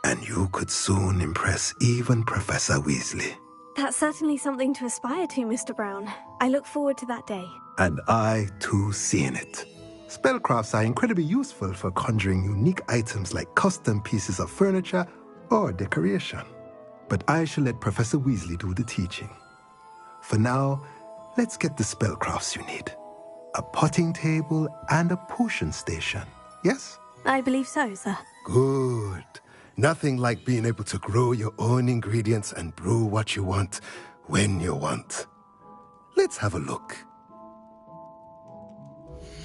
Speaker 7: and you could soon impress even Professor Weasley.
Speaker 1: That's certainly something to aspire to, Mr. Brown. I look forward to that day.
Speaker 7: And I, too, seeing it. Spellcrafts are incredibly useful for conjuring unique items like custom pieces of furniture or decoration. But I shall let Professor Weasley do the teaching. For now, let's get the spellcrafts you need. A potting table and a potion station, yes?
Speaker 1: I believe so, sir.
Speaker 7: Good. Nothing like being able to grow your own ingredients and brew what you want, when you want. Let's have a look.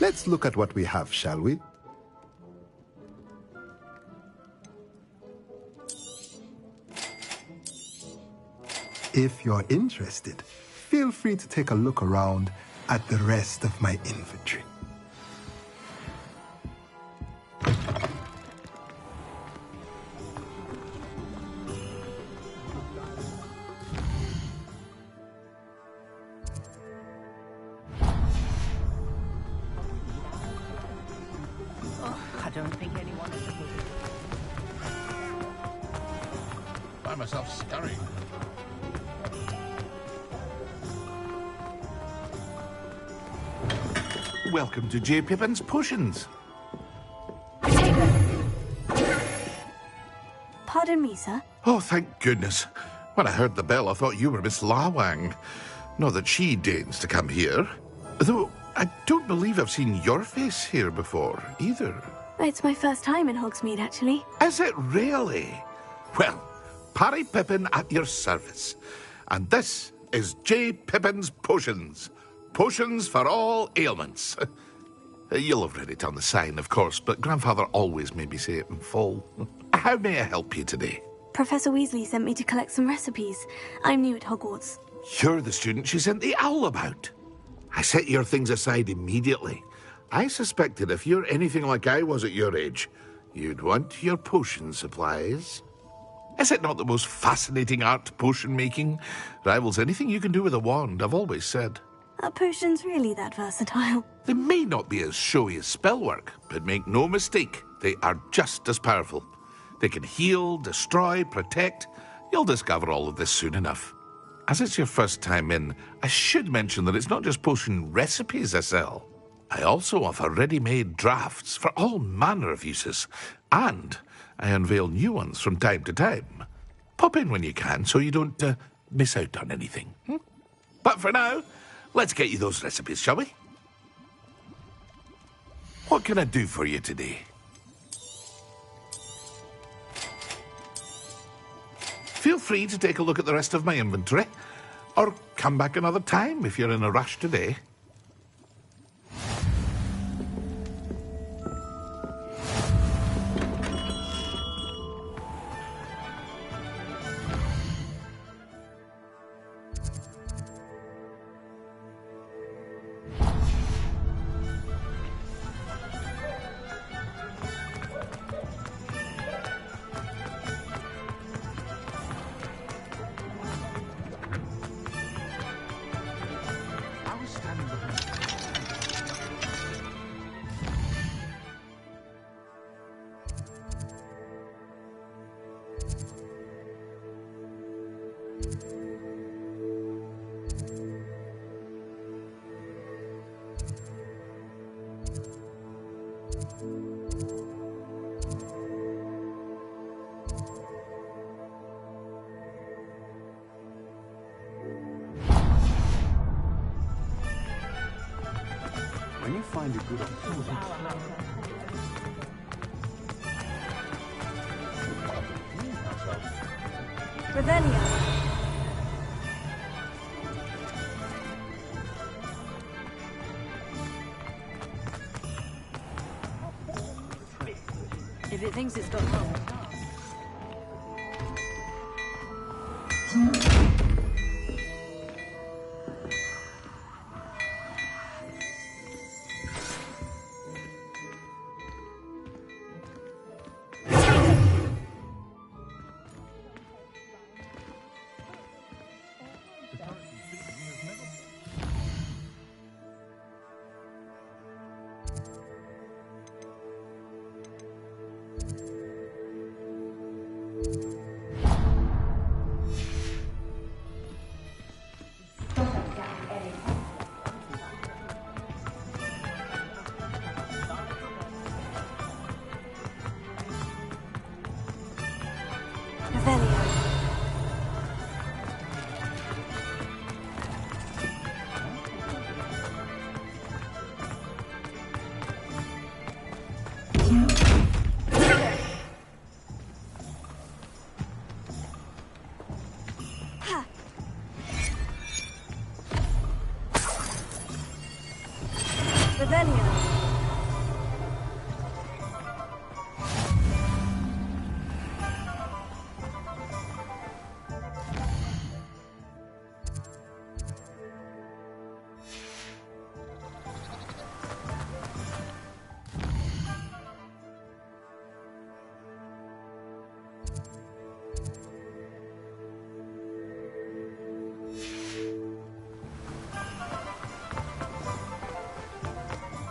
Speaker 7: Let's look at what we have, shall we? If you're interested, feel free to take a look around at the rest of my inventory.
Speaker 4: I don't think anyone is supposed to.
Speaker 22: Find myself scurrying.
Speaker 23: Welcome to J. Pippin's Potions.
Speaker 1: Pardon me, sir.
Speaker 22: Oh, thank goodness. When I heard the bell, I thought you were Miss Lawang. Not that she deigns to come here. Though I don't believe I've seen your face here before, either.
Speaker 1: It's my first time in Hogsmeade, actually.
Speaker 22: Is it really? Well, Parry Pippin at your service. And this is J. Pippin's Potions. Potions for all ailments. You'll have read it on the sign, of course, but Grandfather always made me say it in full. How may I help you today?
Speaker 1: Professor Weasley sent me to collect some recipes. I'm new at Hogwarts.
Speaker 22: You're the student she sent the owl about. I set your things aside immediately. I suspected if you're anything like I was at your age, you'd want your potion supplies. Is it not the most fascinating art, potion making? Rivals anything you can do with a wand, I've always said.
Speaker 1: Are potions really that versatile?
Speaker 22: They may not be as showy as spellwork, but make no mistake, they are just as powerful. They can heal, destroy, protect. You'll discover all of this soon enough. As it's your first time in, I should mention that it's not just potion recipes I sell. I also offer ready-made drafts for all manner of uses, and I unveil new ones from time to time. Pop in when you can so you don't miss out on anything. But for now, let's get you those recipes, shall we? What can I do for you today? Feel free to take a look at the rest of my inventory, or come back another time if you're in a rush today.
Speaker 3: When you find a good
Speaker 1: Revelio.
Speaker 5: If it thinks it's got hope.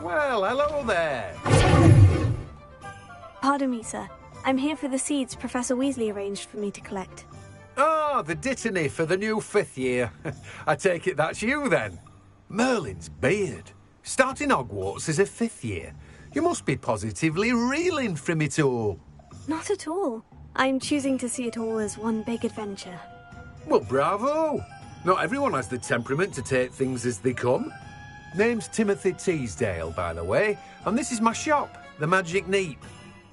Speaker 6: Well, hello there.
Speaker 1: Pardon me, sir. I'm here for the seeds Professor Weasley arranged for me to collect.
Speaker 6: Ah, the dittany for the new 5th year. I take it that's you, then. Merlin's beard. Starting Hogwarts as a 5th year. You must be positively reeling from it all.
Speaker 1: Not at all. I'm choosing to see it all as one big adventure.
Speaker 6: Well, bravo. Not everyone has the temperament to take things as they come. Name's Timothy Teasdale, by the way, and this is my shop, the Magic Neep.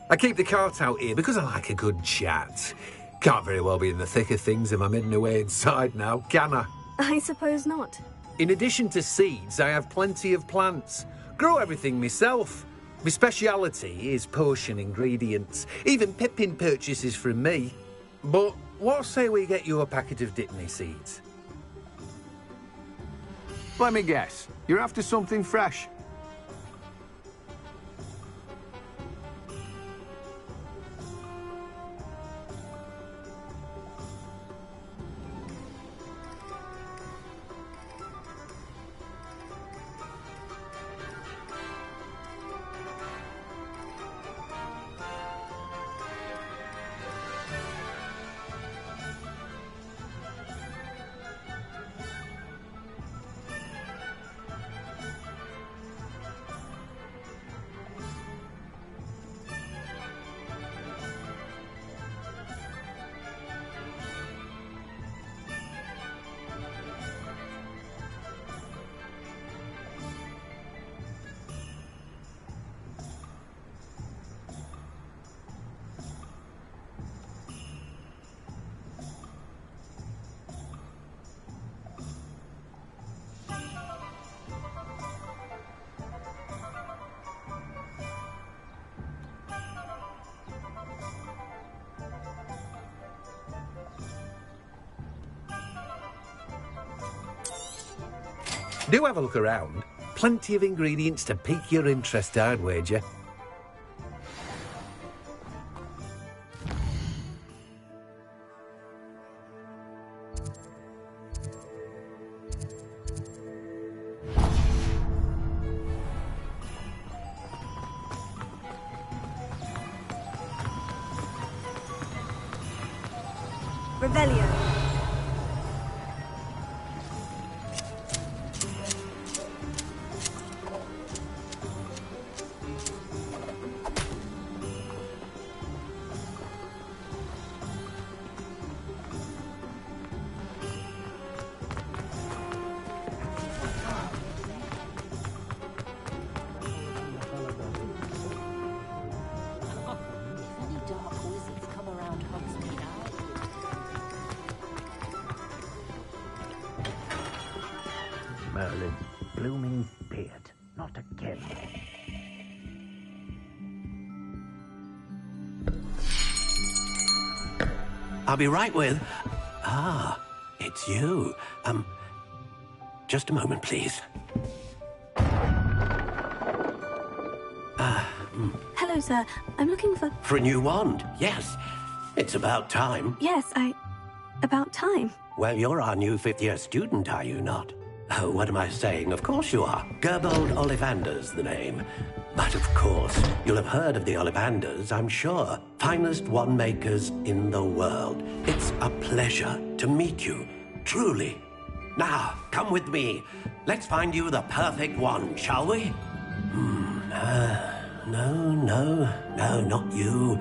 Speaker 6: I keep the cart out here because I like a good chat. Can't very well be in the thick of things if I'm hidden away inside now, can I?
Speaker 1: I suppose not.
Speaker 6: In addition to seeds, I have plenty of plants. Grow everything myself. My speciality is potion ingredients. Even Pippin purchases from me. But what say we get you a packet of Dittany seeds?
Speaker 8: Let me guess. You're after something fresh.
Speaker 6: Do have a look around. Plenty of ingredients to pique your interest, I'd wager.
Speaker 1: Revelio.
Speaker 10: Merlin, blooming beard. Not again.
Speaker 21: I'll be right with... Ah, it's you. Just a moment, please.
Speaker 1: Hello, sir. I'm looking for...
Speaker 21: For a new wand, yes. It's about time.
Speaker 1: Yes, about time.
Speaker 21: Well, you're our new fifth-year student, are you not? Oh, what am I saying? Of course you are. Gerbold Ollivander's the name. But of course, you'll have heard of the Ollivanders, I'm sure. Finest wand makers in the world. It's a pleasure to meet you, truly. Now, come with me. Let's find you the perfect wand, shall we? No, not you.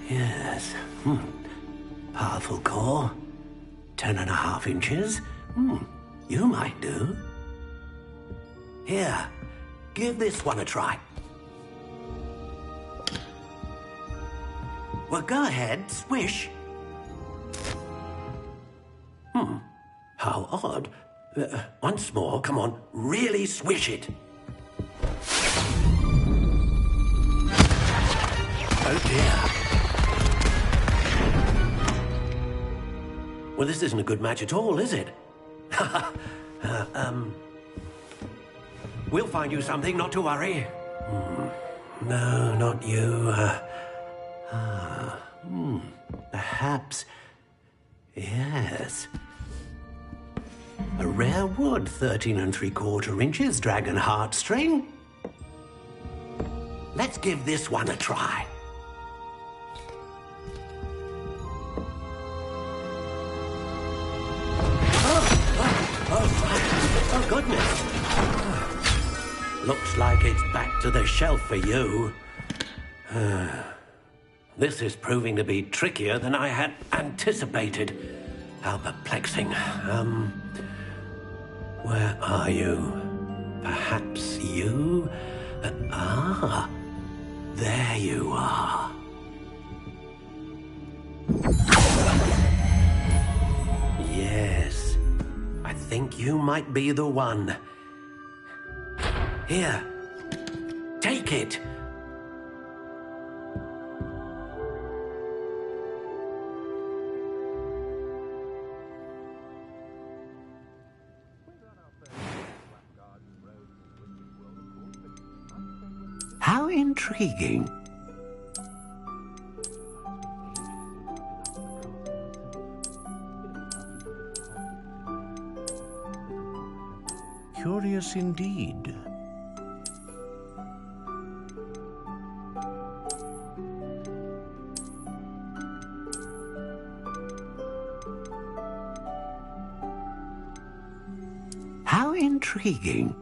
Speaker 21: Yes. Powerful core. 10.5 inches. You might do. Here, give this one a try. Well, go ahead, swish. How odd. Once more, come on, really swish it. Oh dear. Well, this isn't a good match at all, is it? We'll find you something, not to worry. No, not you. Perhaps... Yes. A rare wood, 13 3/4 inches, dragon heartstring. Let's give this one a try. Oh, goodness. Looks like it's back to the shelf for you. This is proving to be trickier than I had anticipated. How perplexing. Where are you? Perhaps you? There you are. Yes. I think you might be the one. Here. Take it. How intriguing. Curious indeed. How intriguing.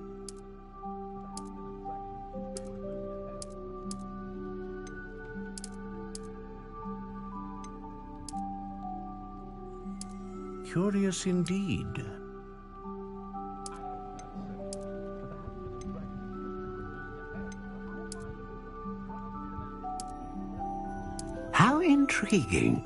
Speaker 21: Curious indeed. How intriguing.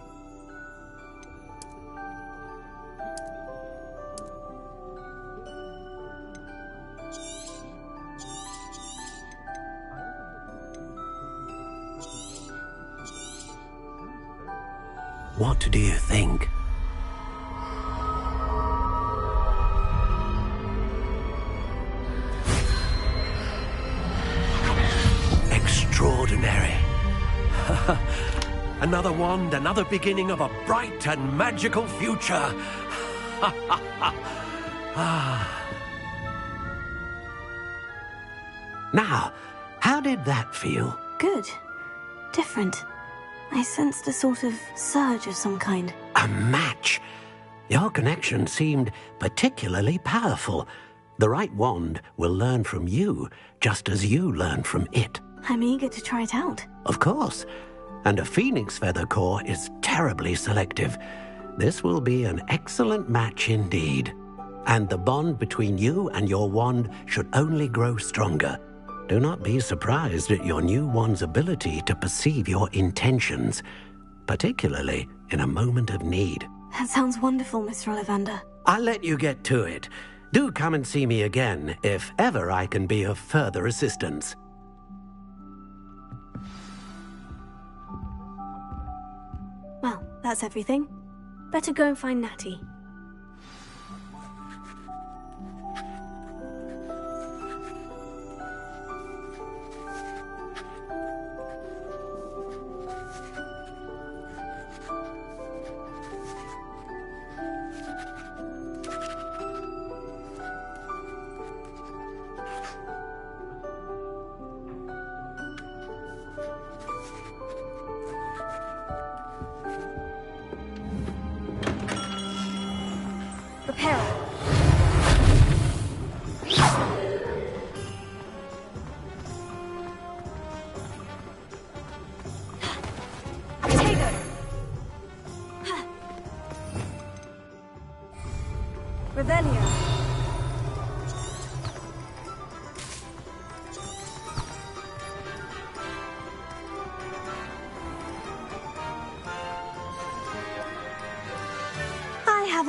Speaker 21: What do you think? Another wand, another beginning of a bright and magical future. Now, how did that feel?
Speaker 1: Good. Different. I sensed a sort of surge of some kind.
Speaker 21: A match. Your connection seemed particularly powerful. The right wand will learn from you, just as you learn from it.
Speaker 1: I'm eager to try it out.
Speaker 21: Of course. And a phoenix feather core is terribly selective. This will be an excellent match indeed. And the bond between you and your wand should only grow stronger. Do not be surprised at your new wand's ability to perceive your intentions, particularly in a moment of need.
Speaker 1: That sounds wonderful, Mr. Ollivander.
Speaker 21: I'll let you get to it. Do come and see me again if ever I can be of further assistance.
Speaker 1: Well, that's everything. Better go and find Natty.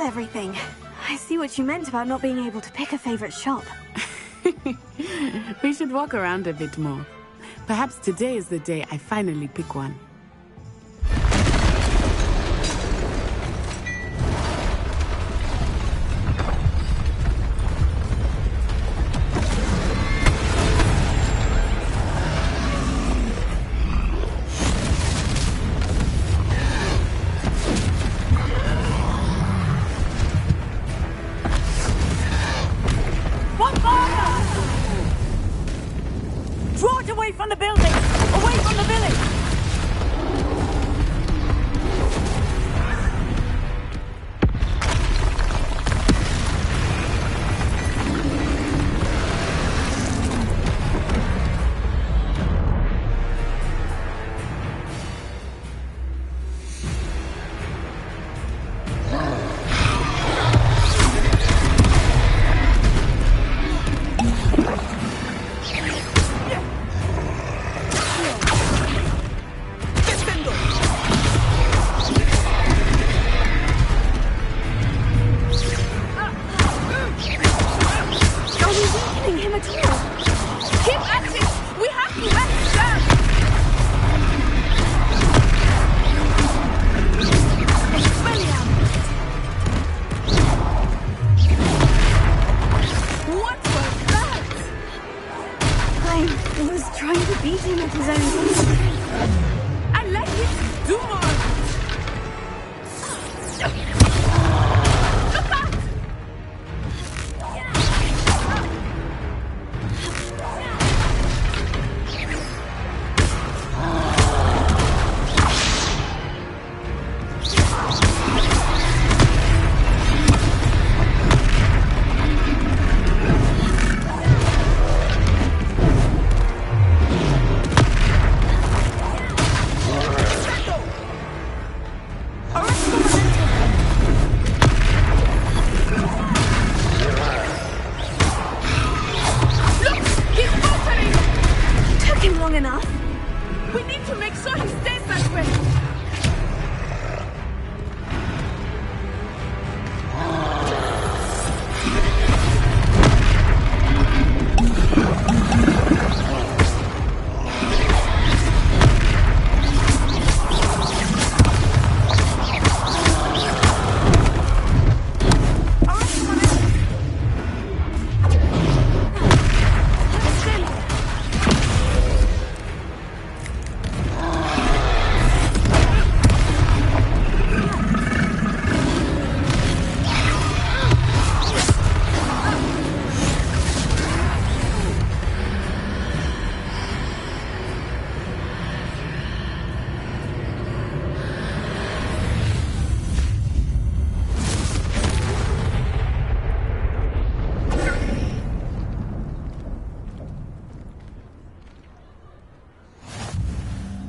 Speaker 1: Everything. I see what you meant about not being able to pick a favorite shop.
Speaker 16: We should walk around a bit more. Perhaps today is the day I finally pick one.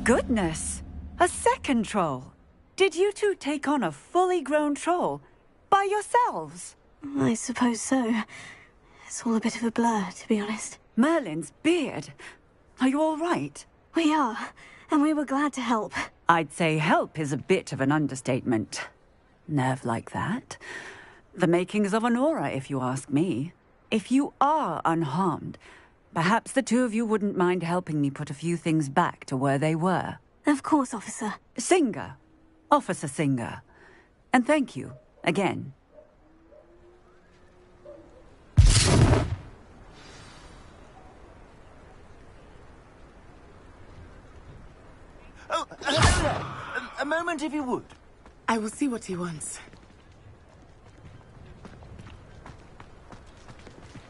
Speaker 11: Goodness! A second troll! Did you two take on a fully grown troll? By yourselves?
Speaker 1: I suppose so. It's all a bit of a blur, to be honest.
Speaker 11: Merlin's beard. Are you all right?
Speaker 1: We are, and we were glad to help.
Speaker 11: I'd say help is a bit of an understatement. Nerve like that. The makings of an aura, if you ask me. If you are unharmed, perhaps the two of you wouldn't mind helping me put a few things back to where they were.
Speaker 1: Of course, officer.
Speaker 11: Singer. Officer Singer. And thank you, again.
Speaker 10: Oh, hello there. A moment, if you would.
Speaker 16: I will see what he wants.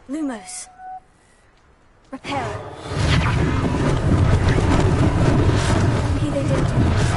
Speaker 1: Lumos. Repairer. Maybe they did do this.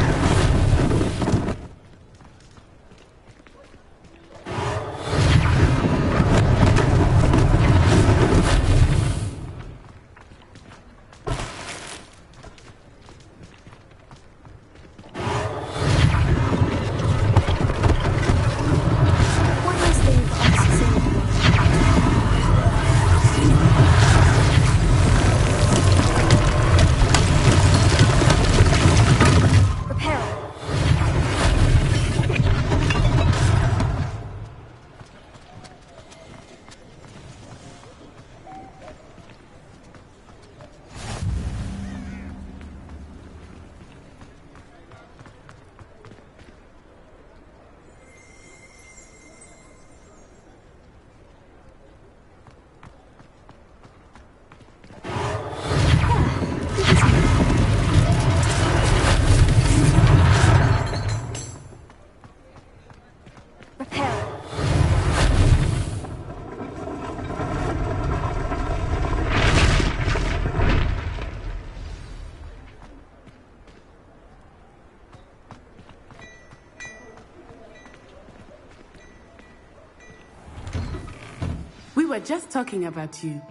Speaker 16: We were just talking about you.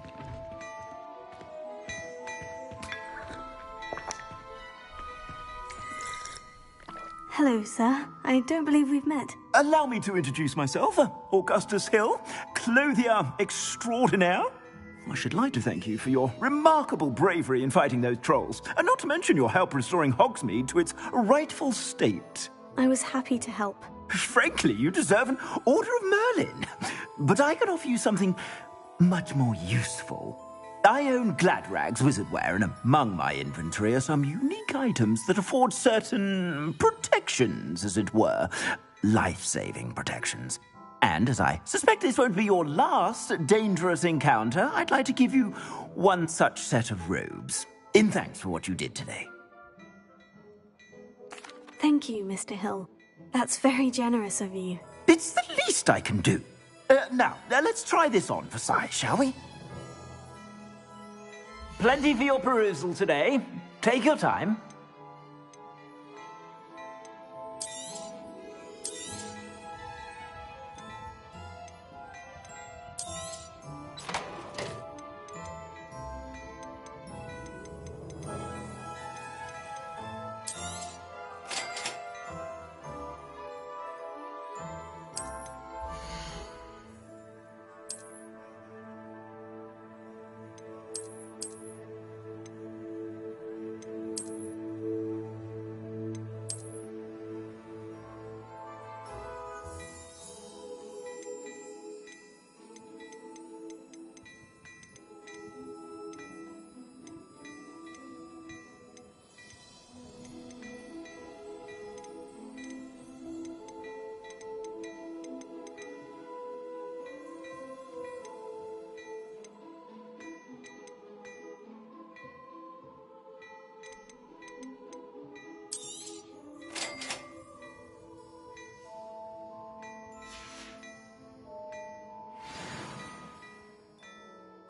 Speaker 1: Hello, sir. I don't believe we've met.
Speaker 12: Allow me to introduce myself, Augustus Hill, clothier extraordinaire. I should like to thank you for your remarkable bravery in fighting those trolls, and not to mention your help restoring Hogsmeade to its rightful state.
Speaker 1: I was happy to help.
Speaker 12: Frankly, you deserve an Order of Merlin. But I can offer you something much more useful. I own Gladrag's wizardware, and among my inventory are some unique items that afford certain protections, as it were. Life-saving protections. And as I suspect this won't be your last dangerous encounter, I'd like to give you one such set of robes, in thanks for what you did today.
Speaker 1: Thank you, Mr. Hill. That's very generous of you.
Speaker 12: It's the least I can do. Now, let's try this on for size, shall we? Plenty for your perusal today. Take your time.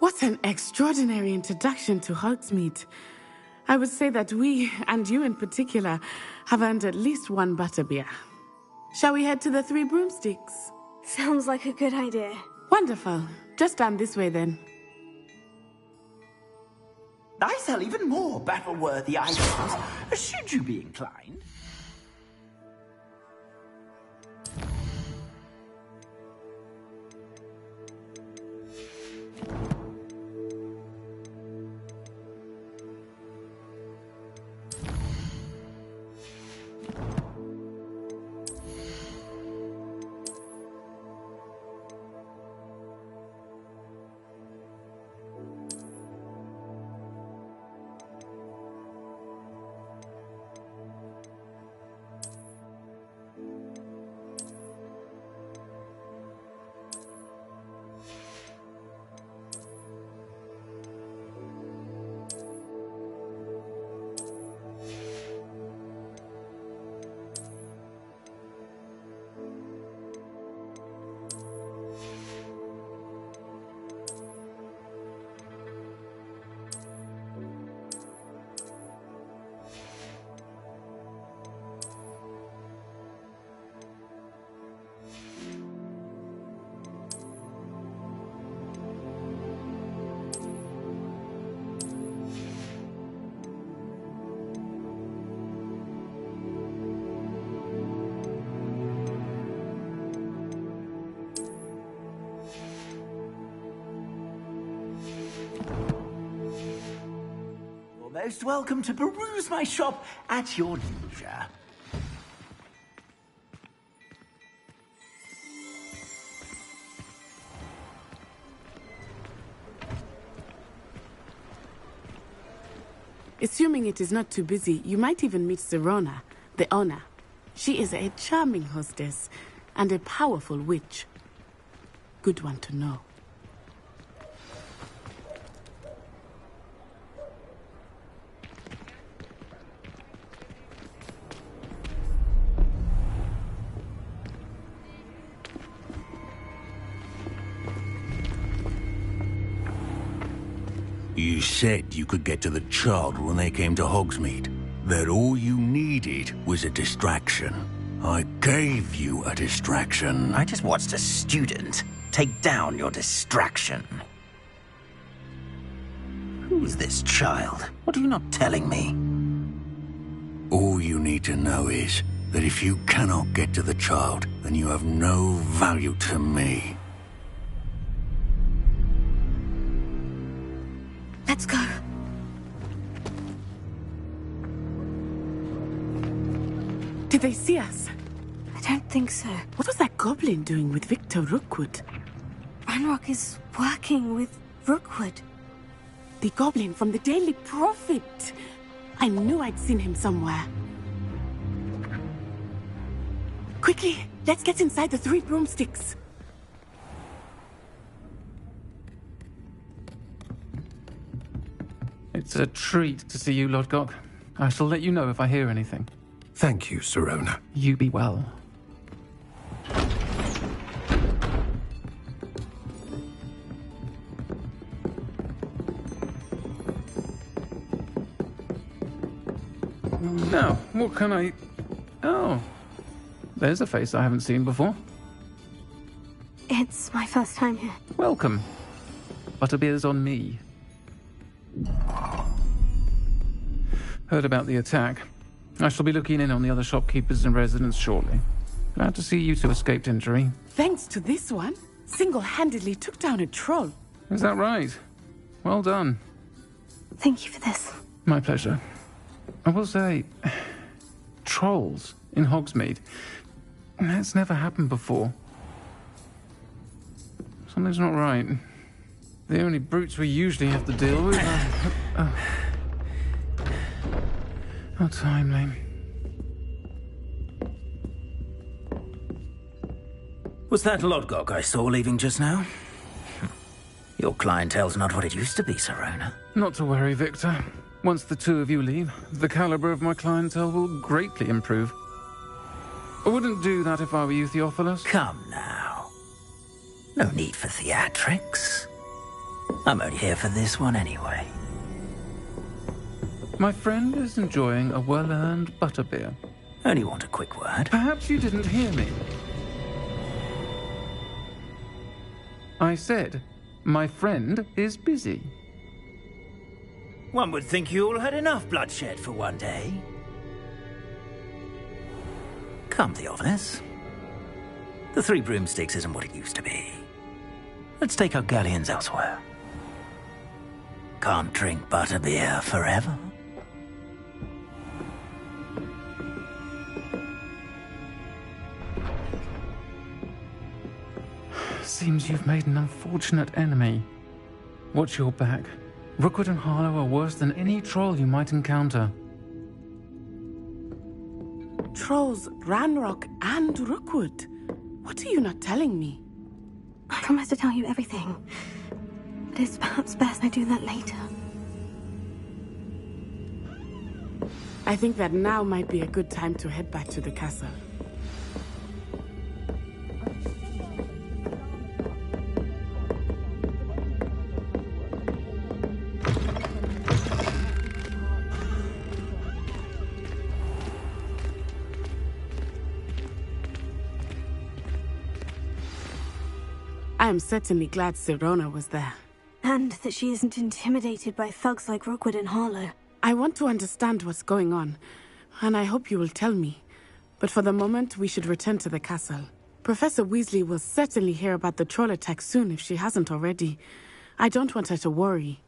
Speaker 16: What an extraordinary introduction to Hogsmeade. I would say that we, and you in particular, have earned at least one butterbeer. Shall we head to the Three Broomsticks?
Speaker 1: Sounds like a good idea.
Speaker 16: Wonderful. Just down this way then.
Speaker 12: I sell even more battle-worthy items, should you be inclined. Most welcome to peruse my shop at your leisure.
Speaker 16: Assuming it is not too busy, you might even meet Serona, the owner. She is a charming hostess and a powerful witch. Good one to know.
Speaker 14: You said you could get to the child when they came to Hogsmeade. That all you needed was a distraction. I gave you a distraction.
Speaker 10: I just watched a student take down your distraction. Who is this child? What are you not telling me?
Speaker 14: All you need to know is that if you cannot get to the child, then you have no value to me.
Speaker 1: Let's go.
Speaker 16: Did they see us?
Speaker 1: I don't think so.
Speaker 16: What was that goblin doing with Victor Rookwood?
Speaker 1: Ranrock is working with Rookwood.
Speaker 16: The goblin from the Daily Prophet. I knew I'd seen him somewhere. Quickly, let's get inside the 3 broomsticks.
Speaker 18: It's a treat to see you, Lodgok. I shall let you know if I hear anything.
Speaker 6: Thank you, Serona.
Speaker 18: You be well. Now, what can I... Oh, there's a face I haven't seen before.
Speaker 1: It's my first time here.
Speaker 18: Welcome. Butterbeer's on me. Heard about the attack. I shall be looking in on the other shopkeepers and residents shortly. Glad to see you two escaped injury.
Speaker 16: Thanks to this one, single-handedly took down a troll.
Speaker 18: Is that right? Well done.
Speaker 1: Thank you for this.
Speaker 18: My pleasure. I will say, trolls in Hogsmeade. That's never happened before. Something's not right. The only brutes we usually have to deal with are... How timely.
Speaker 10: Was that Lodgok I saw leaving just now? Your clientele's not what it used to be, Serona.
Speaker 18: Not to worry, Victor. Once the two of you leave, the caliber of my clientele will greatly improve. I wouldn't do that if I were you, Theophilus.
Speaker 10: Come now. No need for theatrics. I'm only here for this one anyway.
Speaker 18: My friend is enjoying a well-earned butterbeer.
Speaker 10: Only want a quick word.
Speaker 18: Perhaps you didn't hear me. I said, my friend is busy.
Speaker 10: One would think you all had enough bloodshed for one day. Come, Theophilus. The Three Broomsticks isn't what it used to be. Let's take our galleons elsewhere. Can't drink butterbeer forever.
Speaker 18: Seems you've made an unfortunate enemy. Watch your back. Rookwood and Harlow are worse than any troll you might encounter.
Speaker 16: Trolls, Ranrock, and Rookwood. What are you not telling me?
Speaker 1: I promise to tell you everything. But it's perhaps best I do that later.
Speaker 16: I think that now might be a good time to head back to the castle. I am certainly glad Sirona was there.
Speaker 1: And that she isn't intimidated by thugs like Rookwood and Harlow.
Speaker 16: I want to understand what's going on, and I hope you will tell me. But for the moment, we should return to the castle. Professor Weasley will certainly hear about the troll attack soon if she hasn't already. I don't want her to worry.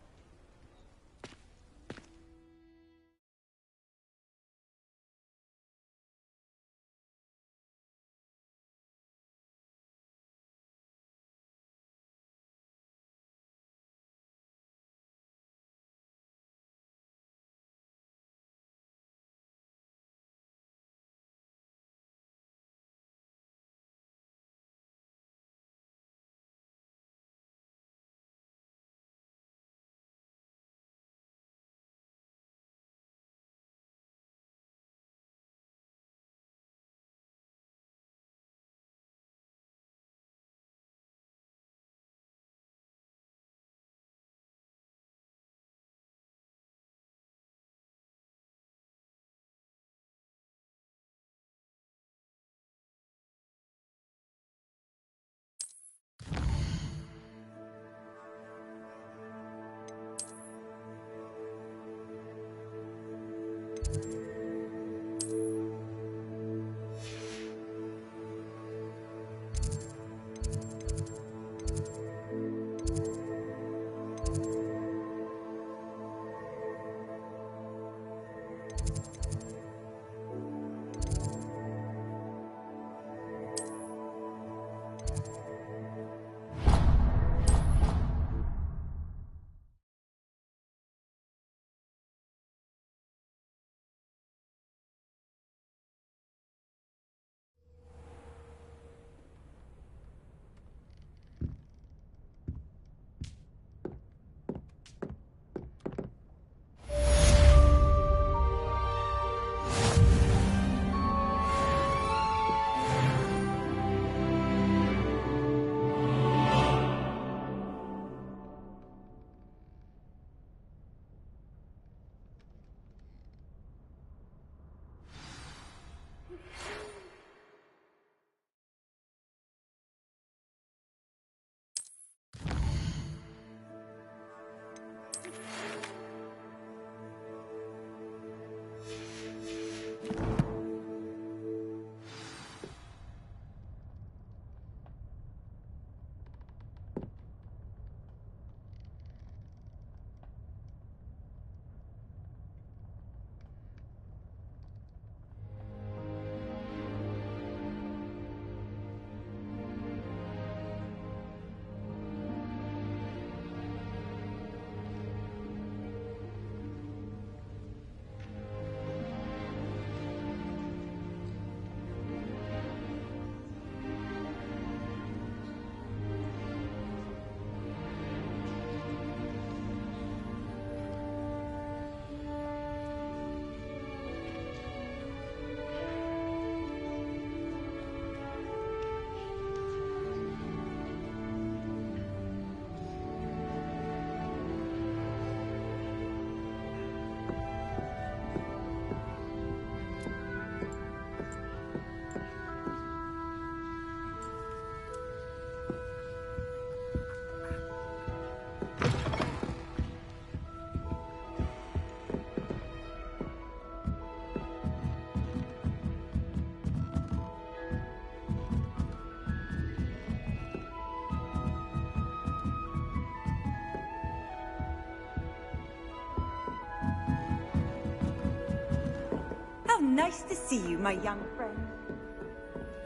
Speaker 9: Nice to see you, my young friend.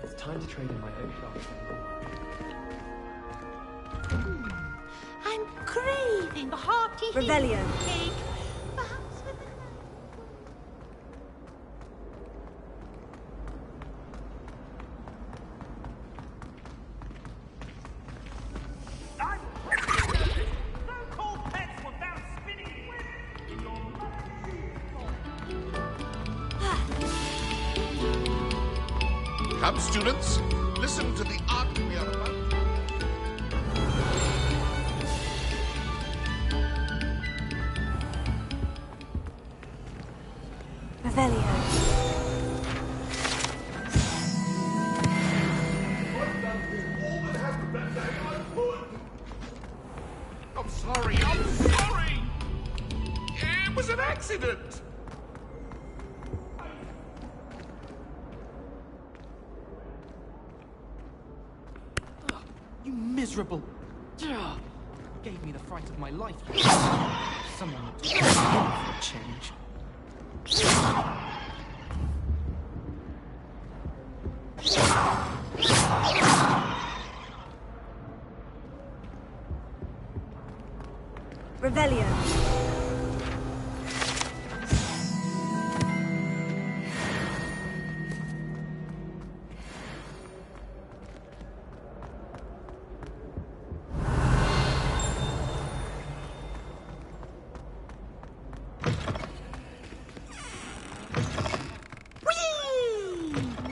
Speaker 17: It's time to trade in my own class.
Speaker 15: I'm craving a hearty
Speaker 1: Revelio.
Speaker 15: cake. Perhaps with
Speaker 22: Come, students, listen to the art we are about.
Speaker 1: Revelio.
Speaker 22: I'm sorry, I'm sorry! It was an accident!
Speaker 17: You miserable! Ugh. Gave me the fright of my life. Someone would talk for a change.
Speaker 1: Revelio.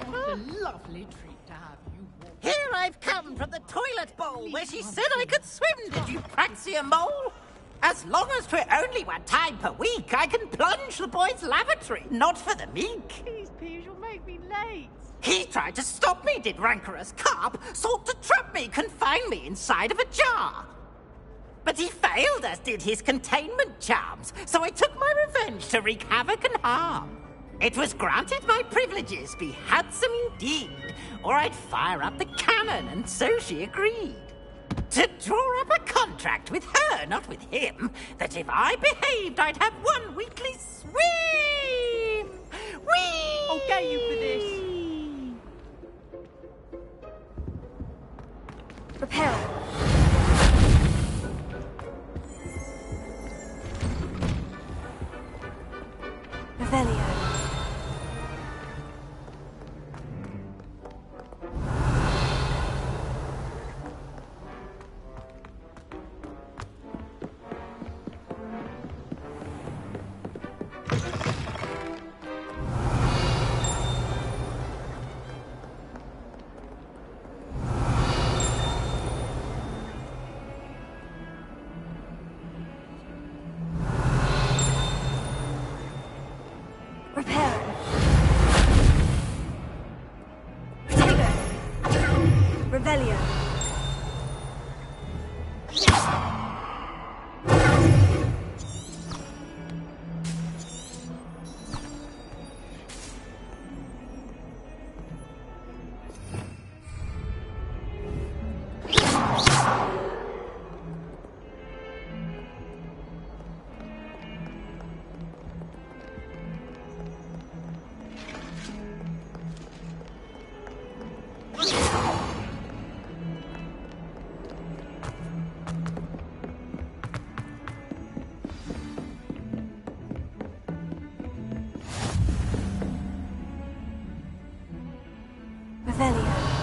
Speaker 13: What a lovely treat to have you.
Speaker 20: Here I've come from the toilet bowl where she said I could swim, did you praxia mole? As long as 'twere only one time per week, I can plunge the boy's lavatory, not for the meek.
Speaker 13: Please, Peeves, you'll make me late.
Speaker 20: He tried to stop me, did rancorous carp, sought to trap me, confine me inside of a jar. But he failed, as did his containment charms, so I took my revenge to wreak havoc and harm. It was granted my privileges be handsome indeed, or I'd fire up the cannon, and so she agreed. To draw up a contract with her, not with him, that if I behaved, I'd have one weekly swim! Whee!
Speaker 13: I'll get you for this.
Speaker 1: Prepare. Revelio. Repair. Revelio. Revelio.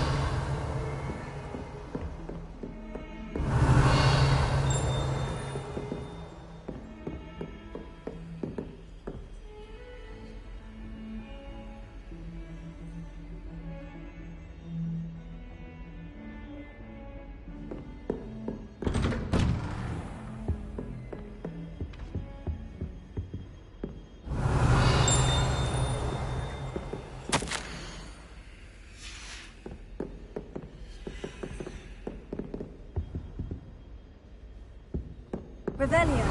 Speaker 1: Revelio.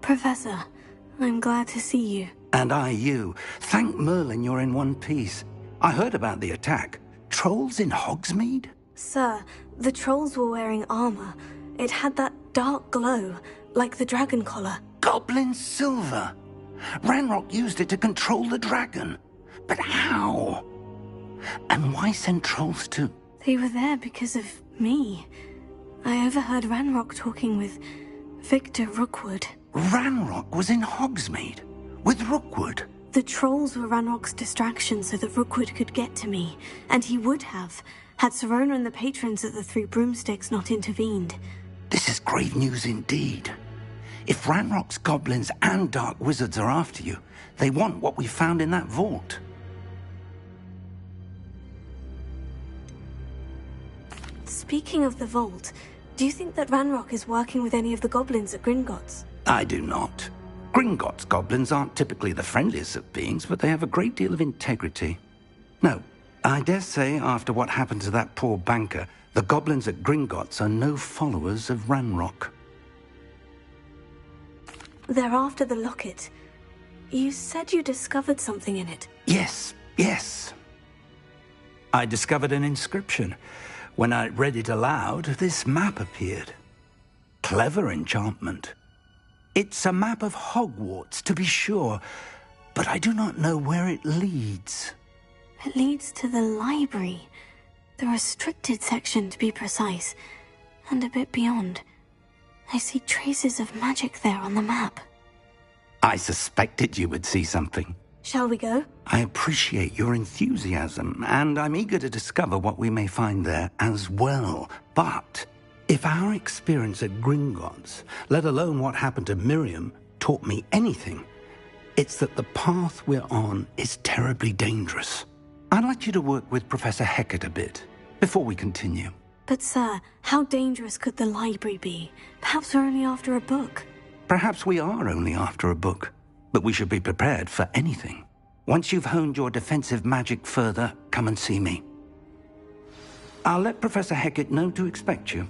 Speaker 1: Professor, I'm glad to see you.
Speaker 3: And I you. Thank Merlin you're in one piece. I heard about the attack. Trolls in Hogsmeade?
Speaker 1: Sir, the trolls were wearing armor. It had that dark glow, like the dragon collar.
Speaker 3: Goblin silver! Ranrock used it to control the dragon. But how? And why send trolls to...
Speaker 1: They were there because of me. I overheard Ranrock talking with Victor Rookwood.
Speaker 3: Ranrock was in Hogsmeade? With Rookwood?
Speaker 1: The trolls were Ranrock's distraction so that Rookwood could get to me. And he would have, had Serona and the patrons at the Three Broomsticks not intervened.
Speaker 3: This is grave news indeed. If Ranrock's goblins and dark wizards are after you, they want what we found in that vault.
Speaker 1: Speaking of the vault, do you think that Ranrock is working with any of the goblins at Gringotts?
Speaker 3: I do not. Gringotts goblins aren't typically the friendliest of beings, but they have a great deal of integrity. No, I dare say after what happened to that poor banker, the goblins at Gringotts are no followers of Ranrock.
Speaker 1: They're after the locket. You said you discovered something in it.
Speaker 3: Yes. I discovered an inscription. When I read it aloud, this map appeared. Clever enchantment. It's a map of Hogwarts, to be sure, but I do not know where it leads.
Speaker 1: It leads to the library. The restricted section, to be precise, and a bit beyond. I see traces of magic there on the map.
Speaker 3: I suspected you would see something.
Speaker 1: Shall we go?
Speaker 3: I appreciate your enthusiasm, and I'm eager to discover what we may find there as well. But if our experience at Gringotts, let alone what happened to Miriam, taught me anything, it's that the path we're on is terribly dangerous. I'd like you to work with Professor Hecat a bit before we continue.
Speaker 1: But sir, how dangerous could the library be? Perhaps we're only after a book.
Speaker 3: Perhaps we are only after a book, but we should be prepared for anything. Once you've honed your defensive magic further, come and see me. I'll let Professor Hecat know to expect you.